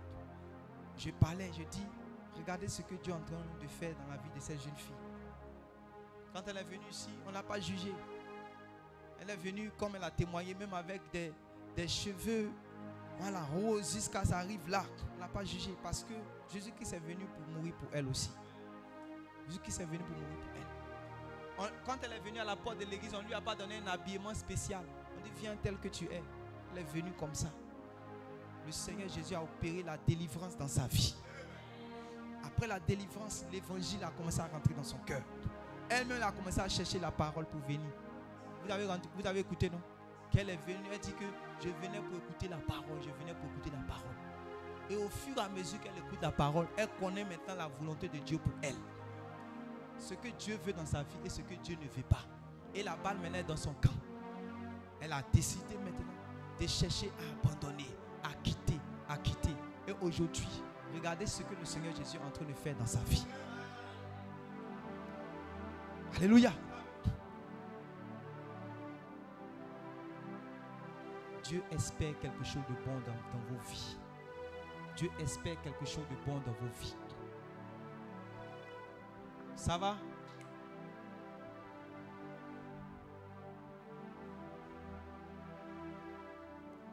Je parlais, je dis, regardez ce que Dieu est en train de faire dans la vie de cette jeune fille. Quand elle est venue ici, on n'a pas jugé. Elle est venue comme elle a témoigné, même avec des cheveux, voilà, roses, jusqu'à ça arrive là. On n'a pas jugé parce que Jésus-Christ est venu pour mourir pour elle aussi. Jésus-Christ est venu pour mourir pour elle. Quand elle est venue à la porte de l'église, on ne lui a pas donné un habillement spécial. On dit, viens tel que tu es. Elle est venue comme ça. Le Seigneur Jésus a opéré la délivrance dans sa vie. Après la délivrance, l'évangile a commencé à rentrer dans son cœur. Elle-même a commencé à chercher la parole pour venir. Vous avez écouté, non? Qu'elle est venue, elle dit que je venais pour écouter la parole, je venais pour écouter la parole. Et au fur et à mesure qu'elle écoute la parole, elle connaît maintenant la volonté de Dieu pour elle. Ce que Dieu veut dans sa vie et ce que Dieu ne veut pas. Et la balle maintenant est dans son camp. Elle a décidé maintenant de chercher à abandonner, à quitter. Et aujourd'hui, regardez ce que le Seigneur Jésus est en train de faire dans sa vie. Alléluia. Dieu espère quelque chose de bon dans vos vies. Dieu espère quelque chose de bon dans vos vies. Ça va?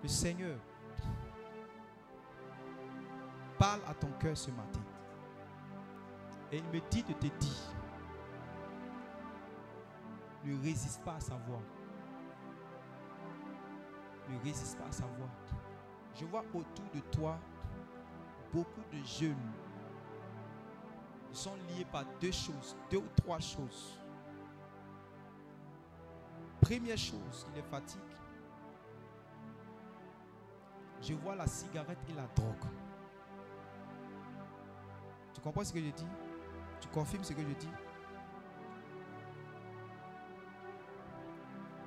Le Seigneur parle à ton cœur ce matin. Et il me dit de te dire, ne résiste pas à sa voix. Ne résiste pas à sa voix. Je vois autour de toi beaucoup de jeunes. Ils sont liés par deux choses, deux ou trois choses. Première chose qui les fatigue, je vois la cigarette et la drogue. Tu comprends ce que je dis? Tu confirmes ce que je dis?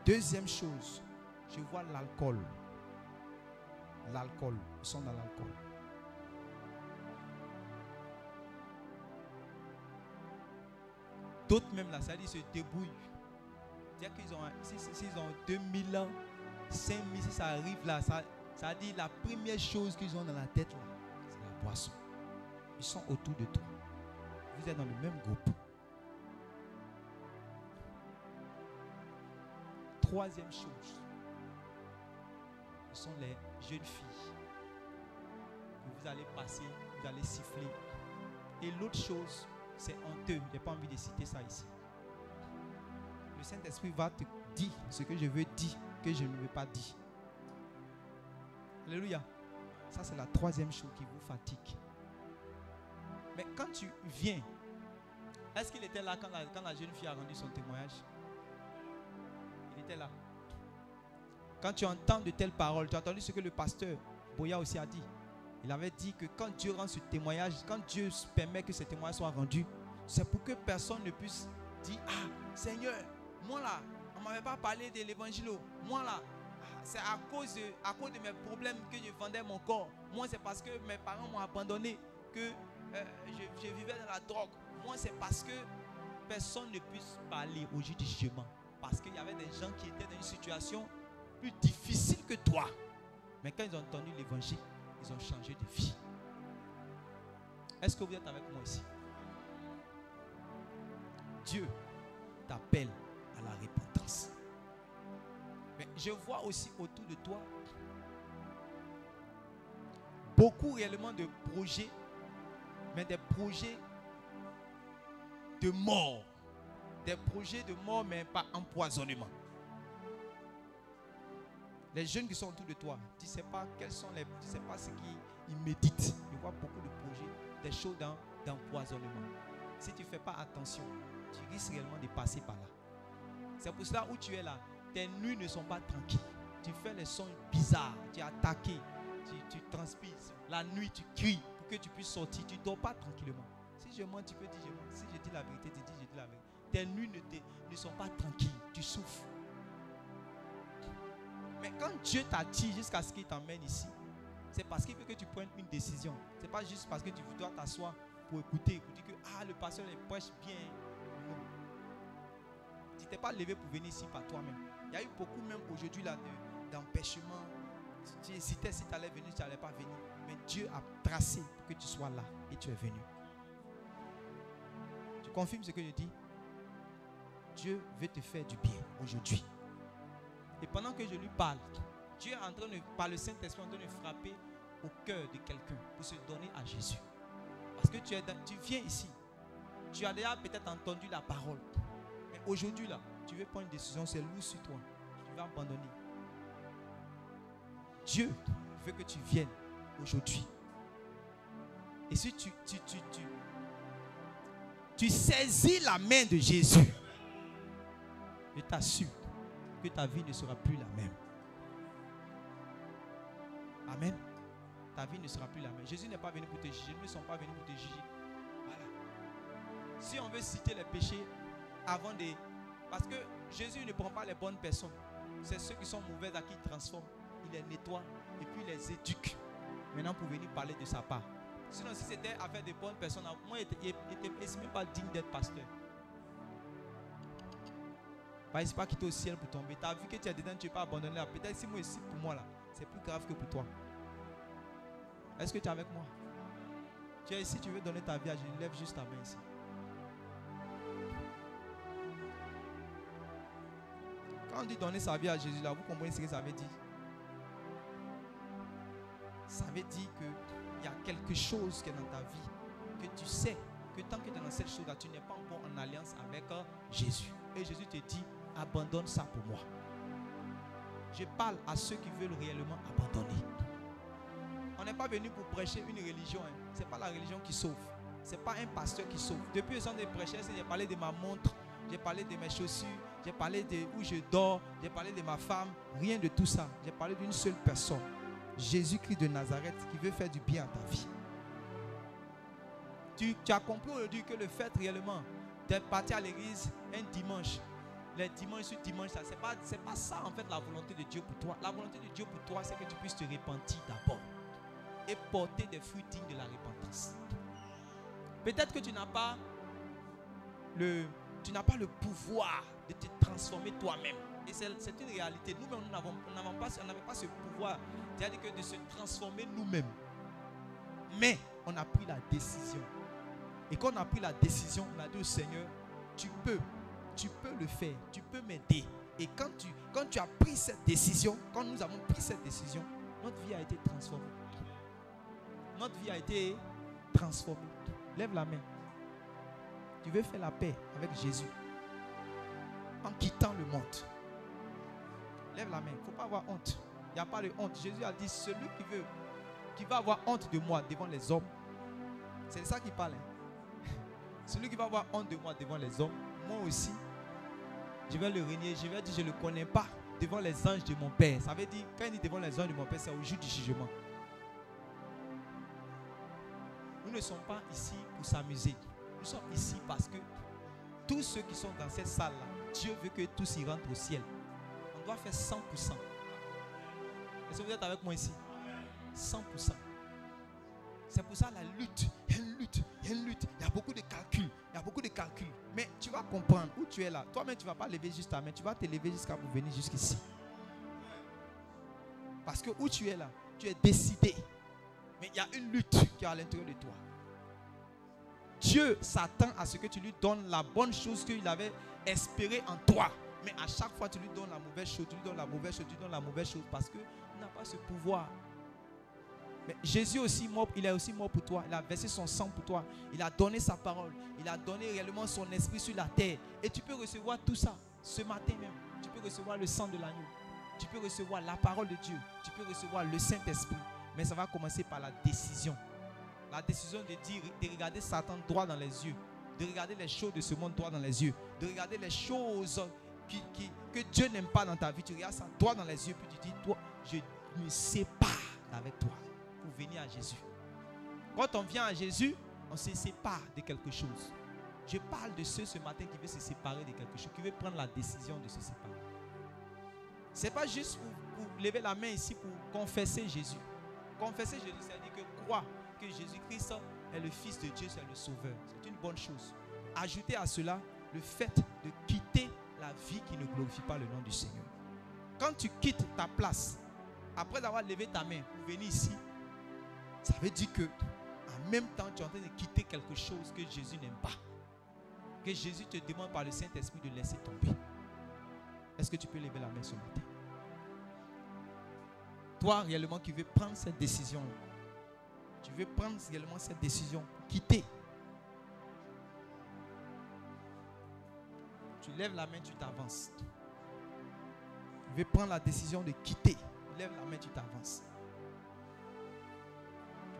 Deuxième chose, je vois l'alcool. L'alcool, ils sont dans l'alcool. D'autres même là, ça dit se débrouillent. C'est-à-dire qu'ils ont, s'ils ont 2000 ans, 5000, si ça arrive là, ça dit la première chose qu'ils ont dans la tête là, c'est la boisson. Ils sont autour de toi. Vous êtes dans le même groupe. Troisième chose, ce sont les jeunes filles que vous allez passer, vous allez siffler. Et l'autre chose, c'est honteux. Je n'ai pas envie de citer ça ici. Le Saint-Esprit va te dire ce que je veux dire, que je ne veux pas dire. Alléluia. Ça, c'est la troisième chose qui vous fatigue. Mais quand tu viens, est-ce qu'il était là quand la jeune fille a rendu son témoignage? Il était là. Quand tu entends de telles paroles, tu as entendu ce que le pasteur Boya aussi a dit. Il avait dit que quand Dieu rend ce témoignage, quand Dieu permet que ce témoignage soit rendu, c'est pour que personne ne puisse dire: ah, Seigneur, moi là, on ne m'avait pas parlé de l'évangile. Moi là, c'est à cause de mes problèmes que je vendais mon corps. Moi, c'est parce que mes parents m'ont abandonné que je vivais dans la drogue. Moi, c'est parce que personne ne puisse parler au jour du jugement. Parce qu'il y avait des gens qui étaient dans une situation plus difficile que toi. Mais quand ils ont entendu l'évangile, ils ont changé de vie. Est-ce que vous êtes avec moi ici? Dieu t'appelle à la repentance. Mais je vois aussi autour de toi beaucoup réellement de projets, mais des projets de mort. Des projets de mort, mais pas empoisonnement. Les jeunes qui sont autour de toi, tu ne sais pas quels sont les, tu sais pas ce qu'ils méditent. Je vois beaucoup de projets, des choses d'empoisonnement. Si tu ne fais pas attention, tu risques réellement de passer par là. C'est pour cela où tu es là, tes nuits ne sont pas tranquilles. Tu fais les sons bizarres, tu es attaqué, tu transpires. La nuit, tu cries pour que tu puisses sortir. Tu ne dors pas tranquillement. Si je mens, tu peux dire je mens. Si je dis la vérité, tu dis je dis la vérité. Tes nuits ne sont pas tranquilles. Tu souffres. Mais quand Dieu t'attire jusqu'à ce qu'il t'emmène ici, c'est parce qu'il veut que tu prennes une décision. Ce n'est pas juste parce que tu dois t'asseoir pour écouter, pour dire que le pasteur les prêche bien. Non. Tu ne t'es pas levé pour venir ici par toi-même. Il y a eu beaucoup même aujourd'hui là d'empêchements. Tu hésitais si tu allais venir, tu n'allais pas venir. Mais Dieu a tracé pour que tu sois là et tu es venu. Tu confirmes ce que je dis? Dieu veut te faire du bien aujourd'hui. Et pendant que je lui parle, Dieu est en train de, par le Saint-Esprit, en train de frapper au cœur de quelqu'un pour se donner à Jésus. Parce que tu viens ici, tu as déjà peut-être entendu la parole. Mais aujourd'hui là, tu veux prendre une décision, c'est lourd sur toi. Tu vas abandonner. Dieu veut que tu viennes aujourd'hui. Et si tu saisis la main de Jésus, je t'assure que ta vie ne sera plus la même. Amen. Ta vie ne sera plus la même. Jésus n'est pas venu pour te juger. Nous ne sommes pas venus pour te juger. Voilà. Si on veut citer les péchés avant de... Parce que Jésus ne prend pas les bonnes personnes. C'est ceux qui sont mauvais à qui il transforme. Il les nettoie et puis il les éduque. Maintenant pour venir parler de sa part. Sinon si c'était affaire de bonnes personnes, moi il n'était même pas digne d'être pasteur. Pas ici pas quitter au ciel pour tomber. Tu as vu que tu es dedans, tu n'es pas abandonné là. Peut-être si moi ici pour moi là, c'est plus grave que pour toi. Est-ce que tu es avec moi? Tu es ici, tu veux donner ta vie à Jésus, lève juste ta main ici. Quand on dit donner sa vie à Jésus là, vous comprenez ce que ça veut dire? ça veut dire qu'il y a quelque chose qui est dans ta vie, que tu sais que tant que tu es dans cette chose-là, tu n'es pas encore en alliance avec Jésus. Et Jésus te dit, abandonne ça pour moi. Je parle à ceux qui veulent réellement abandonner. On n'est pas venu pour prêcher une religion. Hein. Ce n'est pas la religion qui sauve. Ce n'est pas un pasteur qui sauve. Depuis le temps de prêcher, j'ai parlé de ma montre, j'ai parlé de mes chaussures, j'ai parlé de où je dors, j'ai parlé de ma femme. Rien de tout ça. J'ai parlé d'une seule personne. Jésus-Christ de Nazareth qui veut faire du bien à ta vie. Tu as compris aujourd'hui que le fait réellement d'être parti à l'église un dimanche, les dimanches sur dimanche, ce n'est pas ça en fait la volonté de Dieu pour toi. La volonté de Dieu pour toi, c'est que tu puisses te repentir d'abord et porter des fruits dignes de la repentance. Peut-être que tu n'as pas le pouvoir de te transformer toi-même. Et c'est une réalité. Nous-mêmes, on n'avait pas ce pouvoir, c'est-à-dire que de se transformer nous-mêmes. Mais on a pris la décision. Et quand on a pris la décision, on a dit au Seigneur, tu peux le faire, tu peux m'aider. Et quand tu as pris cette décision, quand nous avons pris cette décision, notre vie a été transformée. Notre vie a été transformée. Lève la main. Tu veux faire la paix avec Jésus en quittant le monde. Lève la main. Il ne faut pas avoir honte. Il n'y a pas de honte. Jésus a dit, celui qui va avoir honte de moi devant les hommes, c'est de ça qu'il parle. Hein? Celui qui va avoir honte de moi devant les hommes, moi aussi, je vais le renier. Je vais dire, je ne le connais pas devant les anges de mon Père. Ça veut dire, quand il dit devant les anges de mon Père, c'est au jour du jugement. Nous ne sommes pas ici pour s'amuser. Nous sommes ici parce que tous ceux qui sont dans cette salle-là, Dieu veut que tous y rentrent au ciel. On doit faire 100%. Est-ce que vous êtes avec moi ici? 100%. C'est pour ça la lutte. Il y a une lutte. Il y a beaucoup de calculs. Mais tu vas comprendre où tu es là. Toi-même, tu ne vas pas lever juste ta main. Tu vas te lever jusqu'à vous venir jusqu'ici. Parce que où tu es là, tu es décidé. Mais il y a une lutte qui est à l'intérieur de toi. Dieu s'attend à ce que tu lui donnes la bonne chose qu'il avait espérée en toi. Mais à chaque fois, tu lui donnes la mauvaise chose, parce qu'il n'a pas ce pouvoir. Mais Jésus aussi, il est aussi mort pour toi. Il a versé son sang pour toi. Il a donné sa parole. Il a donné réellement son esprit sur la terre. Et tu peux recevoir tout ça ce matin même. Tu peux recevoir le sang de l'agneau. Tu peux recevoir la parole de Dieu. Tu peux recevoir le Saint-Esprit. Mais ça va commencer par la décision. La décision de dire, de regarder Satan droit dans les yeux. De regarder les choses de ce monde droit dans les yeux. De regarder les choses que Dieu n'aime pas dans ta vie. Tu regardes ça droit dans les yeux. Puis tu dis, toi, je me sépare avec toi. Pour venir à Jésus. Quand on vient à Jésus, on se sépare de quelque chose. Je parle de ceux ce matin qui veulent se séparer de quelque chose. Qui veulent prendre la décision de se séparer. Ce n'est pas juste pour lever la main ici pour confesser Jésus. Confesser Jésus, c'est-à-dire que croire que Jésus-Christ est le Fils de Dieu, c'est le Sauveur. C'est une bonne chose. Ajoutez à cela le fait de quitter la vie qui ne glorifie pas le nom du Seigneur. Quand tu quittes ta place, après avoir levé ta main pour venir ici, ça veut dire que en même temps, tu es en train de quitter quelque chose que Jésus n'aime pas. Que Jésus te demande par le Saint-Esprit de laisser tomber. Est-ce que tu peux lever la main ce matin? Toi, réellement, qui veux prendre cette décision, tu veux prendre réellement cette décision, quitter. Tu lèves la main, tu t'avances. Tu veux prendre la décision de quitter. Tu lèves la main, tu t'avances.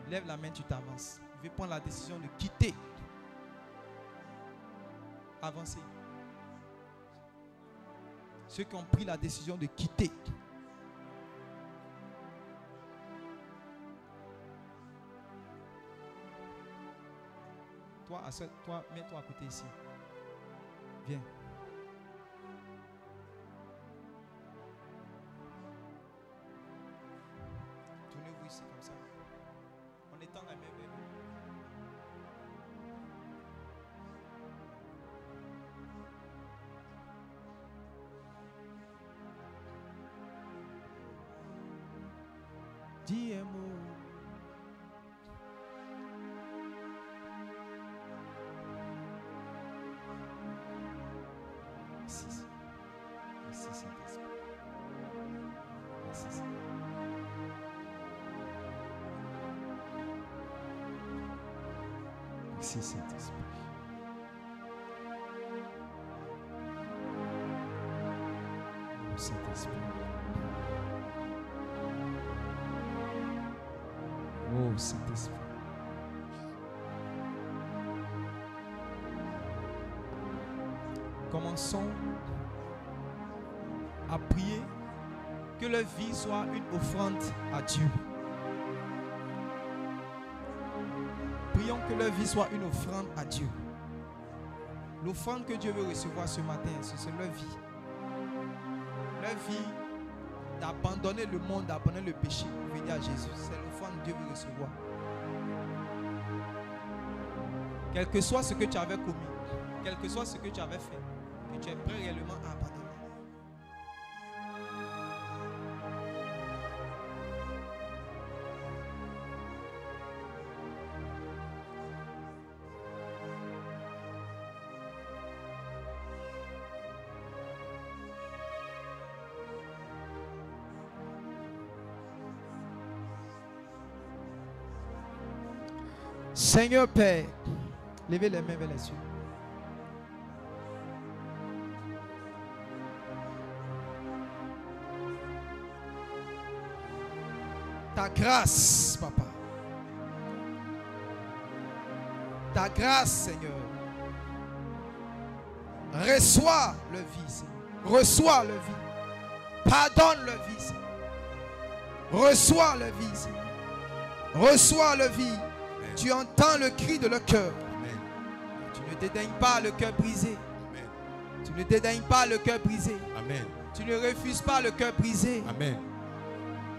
Tu lèves la main, tu t'avances. Tu veux prendre la décision de quitter. Avancez. Ceux qui ont pris la décision de quitter. Toi, mets-toi à côté ici. Viens. Tournez-vous ici comme ça. On étend la main vers vous. Dis un mot. Merci Saint-Esprit. Merci Seigneur. Merci Saint-Esprit. Oh Saint-Esprit. Oh Saint-Esprit. Commençons à prier que leur vie soit une offrande à Dieu. Prions que leur vie soit une offrande à Dieu. L'offrande que Dieu veut recevoir ce matin, c'est leur vie. Leur vie d'abandonner le monde, d'abandonner le péché pour venir à Jésus. C'est l'offrande que Dieu veut recevoir. Quel que soit ce que tu avais commis, quel que soit ce que tu avais fait, que tu es prêt réellement à abandonner. Seigneur Père, levez les mains vers les cieux. Ta grâce, Papa. Ta grâce, Seigneur. Reçois le vie, Seigneur. Reçois le vie. Pardonne le vie, Seigneur. Reçois le vie, Seigneur. Reçois le vie. Tu entends le cri de leur cœur. Tu ne dédaignes pas le cœur brisé. Amen. Tu ne dédaignes pas le cœur brisé. Amen. Tu ne refuses pas le cœur brisé. Amen.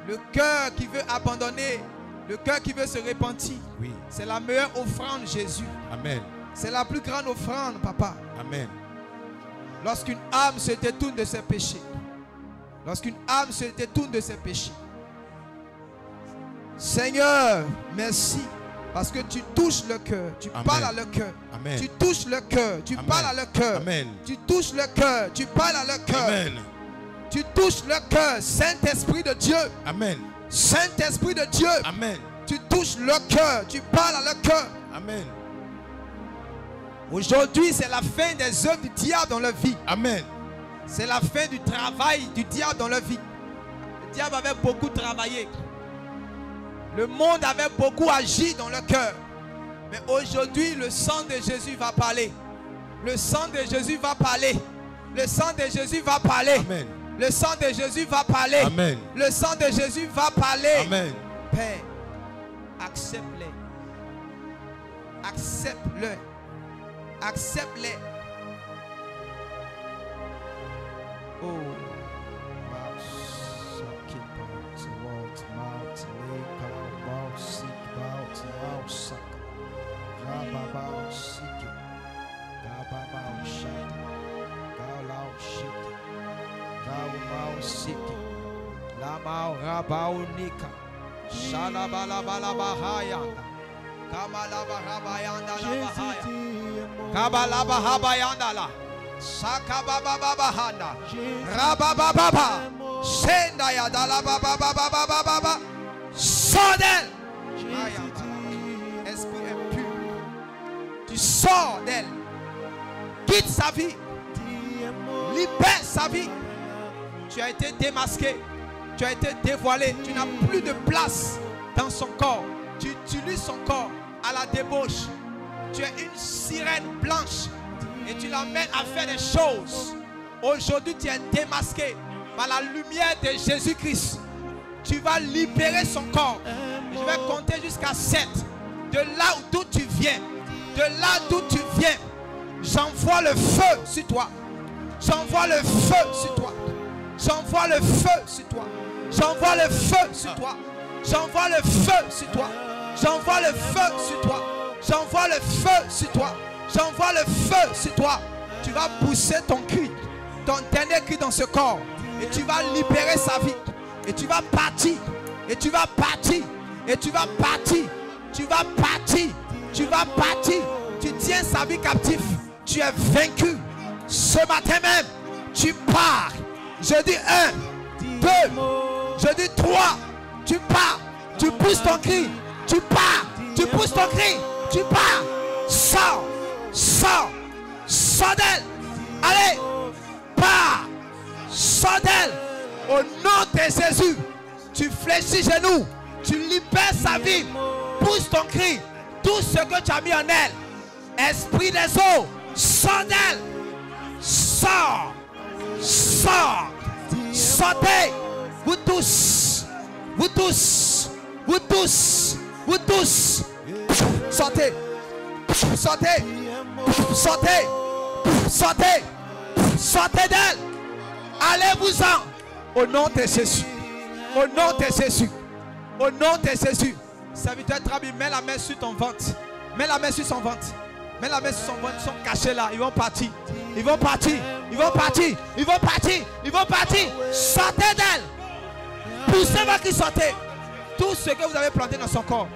Le cœur qui veut abandonner, le cœur qui veut se repentir, oui. C'est la meilleure offrande, Jésus. Amen. C'est la plus grande offrande, Papa. Amen. Lorsqu'une âme se détourne de ses péchés, lorsqu'une âme se détourne de ses péchés, Seigneur, merci. Parce que tu touches le cœur, tu Amen. Parles à leur cœur. Amen. Tu touches le cœur, tu Amen. Parles à leur cœur. Amen. Tu touches le cœur, tu parles à leur cœur. Amen. Tu touches le cœur, Saint-Esprit de Dieu. Amen. Saint-Esprit de Dieu. Amen. Tu touches le cœur, tu parles à leur cœur. Amen. Aujourd'hui, c'est la fin des œuvres du diable dans leur vie. Amen. C'est la fin du travail du diable dans leur vie. Le diable avait beaucoup travaillé. Le monde avait beaucoup agi dans le cœur. Mais aujourd'hui, le sang de Jésus va parler. Le sang de Jésus va parler. Le sang de Jésus va parler. Amen. Le sang de Jésus va parler. Amen. Le sang de Jésus va parler. Amen. Père, accepte-les. Accepte-le. Accepte-les. Oh. Sors d'elle. Esprit impur, tu sors d'elle. Quitte sa vie. Libère sa vie. Tu as été démasqué. Tu as été dévoilé. Tu n'as plus de place dans son corps. Tu utilises son corps à la débauche. Tu es une sirène blanche et tu l'emmènes à faire des choses. Aujourd'hui, tu es démasqué par la lumière de Jésus-Christ. Tu vas libérer son corps. Je vais compter jusqu'à 7. De là d'où tu viens. De là d'où tu viens. J'envoie le feu sur toi. J'envoie le feu sur toi. J'envoie le feu sur toi. J'envoie le feu sur toi. J'envoie le feu sur toi. J'envoie le feu sur toi. J'envoie le feu sur toi. J'envoie le feu sur toi. Tu vas pousser ton cri. Ton dernier cri dans ce corps. Et tu vas libérer sa vie. Et tu vas partir. Et tu vas partir. Et tu vas partir. Tu vas partir. Tu vas partir. Tu tiens sa vie captive. Tu es vaincu. Ce matin même, tu pars. Je dis 1, 2, je dis 3. Tu pars. Tu pousses ton cri. Tu pars. Tu pousses ton cri. Tu pars. Sors. Sors. Sors d'elle. Allez. Pars. Sors d'elle. Au nom de Jésus. Tu fléchis genoux. Tu libères sa vie. Pousse ton cri. Tout ce que tu as mis en elle. Esprit des eaux. Sors d'elle. Sors. Sors. Sortez. Vous tous. Vous tous. Vous tous. Vous tous. Sortez. Sortez. Sortez. Sortez. Sortez d'elle. Allez-vous-en. Au nom de Jésus. Au nom de Jésus. Au nom de Jésus. Serviteur Trabi, mets la main sur ton ventre. Mets la main sur son ventre. Mets la main sur son ventre. Ils sont cachés là. Ils vont partir. Ils vont partir. Ils vont partir. Ils vont partir. Ils vont partir. Sortez d'elle. Poussez-moi qui sortez. Tout ce que vous avez planté dans son corps.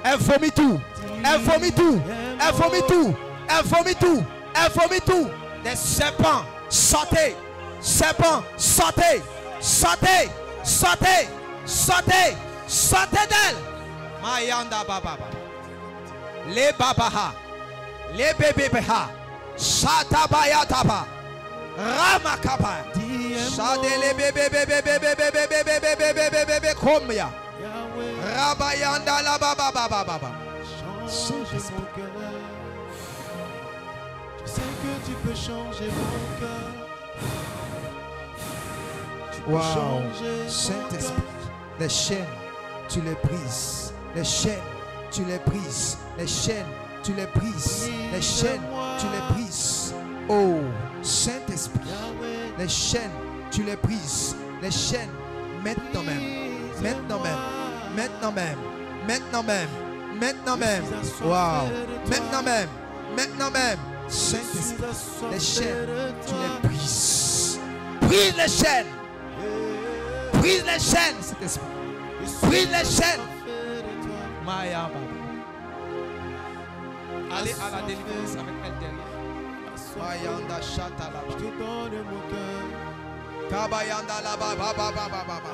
Elle vomit tout. Elle vomit tout. Elle vomit tout. Elle vomit tout. Elle vomit tout. Des serpents. Sortez. Serpents. Sortez. Sortez. Sortez. Sortez. Sortez d'elle. Mayanda baba. Les babaha. Les bébébeha. Shatabaya taba. Ramakaba. Shade les bébé komya. Rabayanda la baba baba baba. Change mon cœur. Je sais que tu peux changer mon cœur. Wow. Saint-Esprit, les chaînes, tu les brises. Les chaînes, tu les brises. Les chaînes, tu les brises. Les chaînes, tu les brises. Oh, Saint-Esprit, les chaînes, tu les brises. Les chaînes, maintenant même. Maintenant même. Maintenant même. Maintenant même. Maintenant même. Wow. Maintenant même. Maintenant même. Saint-Esprit, les chaînes, tu les brises. Brise les chaînes. Brise les chaînes, cet esprit. Brise les chaînes. Maya Baba. Allez à la délivrance avec elle derrière. Mayanda Chata là. Je te donne mon cœur. Kabayanda là baba baba baba.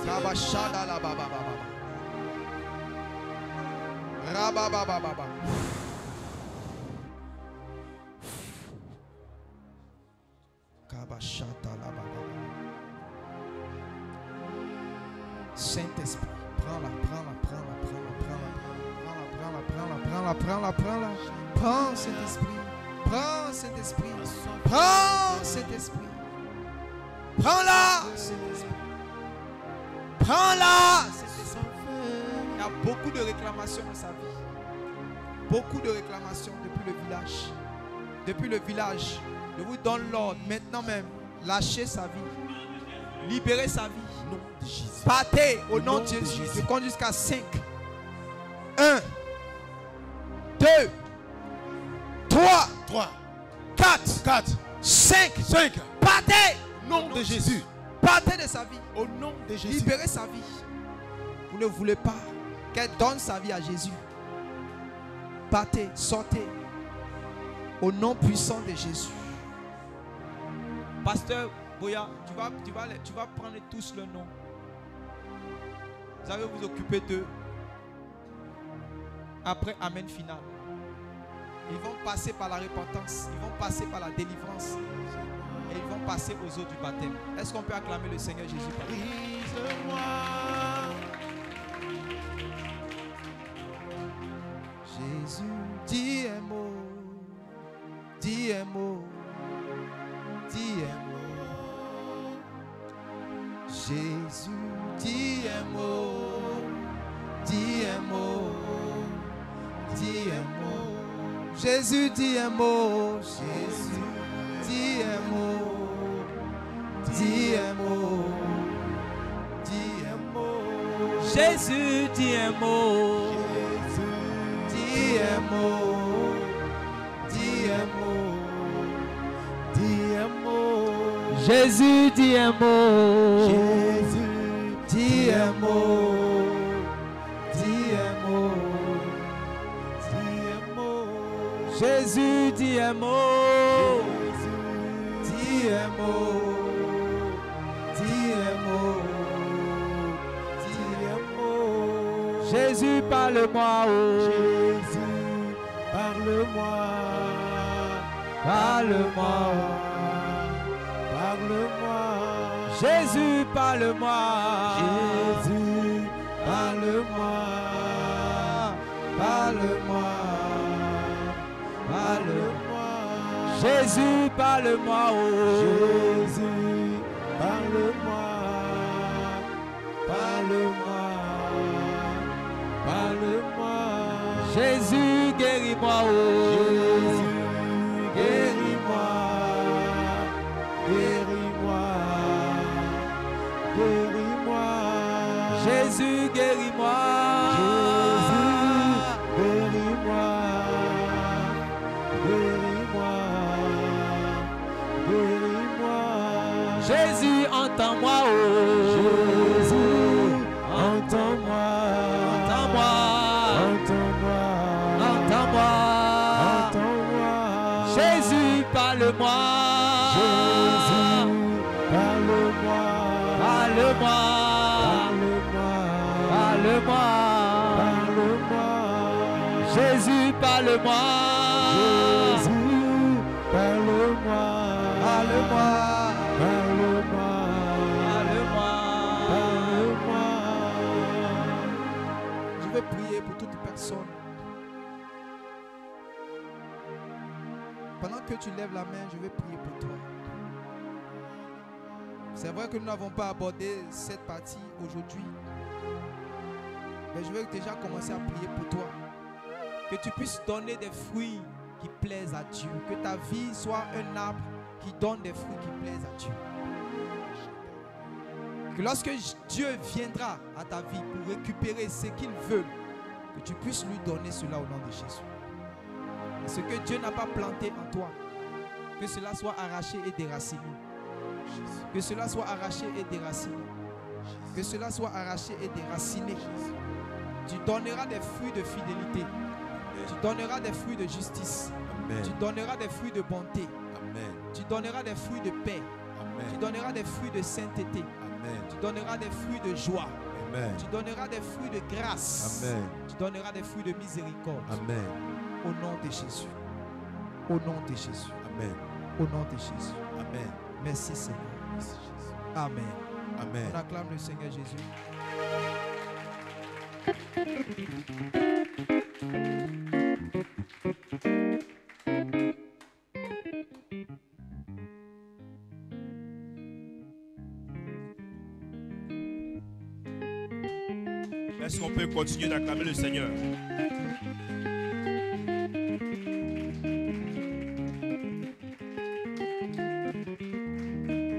Kabashada là baba baba. Raba baba baba. Saint-Esprit, prends-la. Prends Saint-Esprit. Prends Saint-Esprit. Prends Saint-Esprit. Prends-la, Saint-Esprit. Prends-la, Saint-Esprit. Il y a beaucoup de réclamations dans sa vie. Beaucoup de réclamations depuis le village. Depuis le village. Je vous donne l'ordre maintenant même. Lâchez sa vie. Libérez sa vie. Partez au nom de Jésus. Je compte jusqu'à 5. 1, 2, 3, 4, 5. Partez. Au nom de Jésus. Partez de sa vie. Au nom de Jésus. Libérez sa vie. Vous ne voulez pas qu'elle donne sa vie à Jésus. Partez, sortez. Au nom puissant de Jésus. Pasteur Boya, tu vas prendre tous le nom. Vous allez vous occuper d'eux. Après, amen final. Ils vont passer par la repentance. Ils vont passer par la délivrance. Et ils vont passer aux eaux du baptême. Est-ce qu'on peut acclamer le Seigneur Jésus? Brise-moi. Jésus, dis un mot. Dis un mot. Dis un mot. Jésus, dis un mot. Dis un mot. Dis un mot. Jésus, dis un mot. Jésus, dis un mot. Dis un mot. Dis un mot. Jésus, dis un mot. Dis un mot. Dis un mot. Dis un mot. Jésus, dis un mot. Jésus, dis un mot. Dis un mot. Dis un mot. Jésus, dis un mot. Dis un mot. Dis un mot. Dis un mot. Jésus, parle-moi, oh. Jésus, parle-moi. Parle-moi, Parle-moi. Jésus, parle-moi. Jésus, parle-moi. Parle-moi, Parle-moi. Jésus, parle-moi, oh. Jésus, parle-moi. Parle-moi. Parle-moi. Jésus, guéris-moi, oh. Jésus, guéris-moi. Guéris-moi. Guéris-moi. Jésus, guéris-moi. Jésus, guéris-moi. Guéris-moi. Guéris-moi. Jésus, entends-moi, oh. Jésus, entends-moi. Entends-moi. Entends-moi. Entends-moi. Entends-moi. Jésus, parle-moi. Jésus, parle-moi. Parle-moi. Parle-moi. Parle-moi. Parle-moi. Jésus, parle-moi. Jésus, parle-moi. Parle-moi. Parle-moi. Parle-moi. Parle-moi. Je veux prier pour toute personne. Pendant que tu lèves la main, je vais prier pour toi. C'est vrai que nous n'avons pas abordé cette partie aujourd'hui. Mais je vais déjà commencer à prier pour toi. Que tu puisses donner des fruits qui plaisent à Dieu. Que ta vie soit un arbre qui donne des fruits qui plaisent à Dieu. Que lorsque Dieu viendra à ta vie pour récupérer ce qu'il veut, que tu puisses lui donner cela au nom de Jésus. Et ce que Dieu n'a pas planté en toi, que cela soit arraché et déraciné. Que cela soit arraché et déraciné. Que cela soit arraché et déraciné. Tu donneras des fruits de fidélité. Tu donneras des fruits de justice. Amen. Tu donneras des fruits de bonté. Amen. Tu donneras des fruits de paix. Amen. Tu donneras des fruits de sainteté. Amen. Tu donneras des fruits de joie. Amen. Tu donneras des fruits de grâce. Amen. Tu donneras des fruits de miséricorde. Amen. Au nom de Jésus. Au nom de Jésus. Amen. Au nom de Jésus. Amen. Merci Seigneur. Merci, Jésus. Amen. Amen. On acclame le Seigneur Jésus. Est-ce qu'on peut continuer d'acclamer le Seigneur?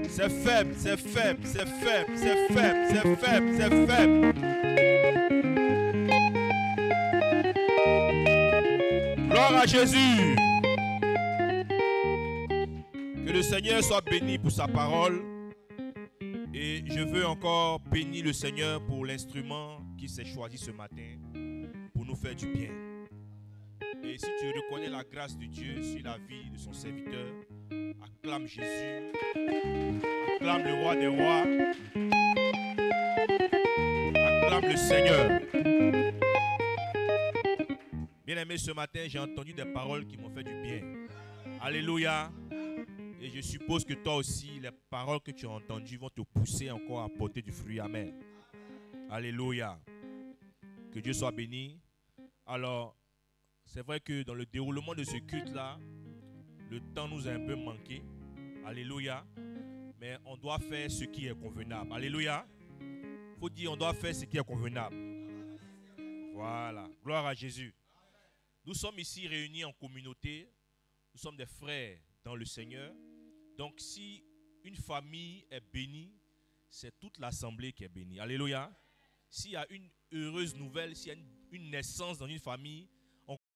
C'est faible, c'est faible, c'est faible, c'est faible, c'est faible, c'est faible. Gloire à Jésus. Que le Seigneur soit béni pour sa parole. Et je veux encore bénir le Seigneur pour l'instrument qui s'est choisi ce matin pour nous faire du bien. Et si tu reconnais la grâce de Dieu sur la vie de son serviteur, acclame Jésus, acclame le roi des rois, acclame le Seigneur. Bien-aimé, ce matin, j'ai entendu des paroles qui m'ont fait du bien. Alléluia. Et je suppose que toi aussi, les paroles que tu as entendues vont te pousser encore à porter du fruit. Amen. Alléluia. Que Dieu soit béni. Alors, c'est vrai que dans le déroulement de ce culte-là, le temps nous a un peu manqué. Alléluia. Mais on doit faire ce qui est convenable. Alléluia. Il faut dire on doit faire ce qui est convenable. Voilà. Gloire à Jésus. Nous sommes ici réunis en communauté. Nous sommes des frères dans le Seigneur. Donc si une famille est bénie, c'est toute l'assemblée qui est bénie. Alléluia. S'il y a une heureuse nouvelle, s'il y a une naissance dans une famille,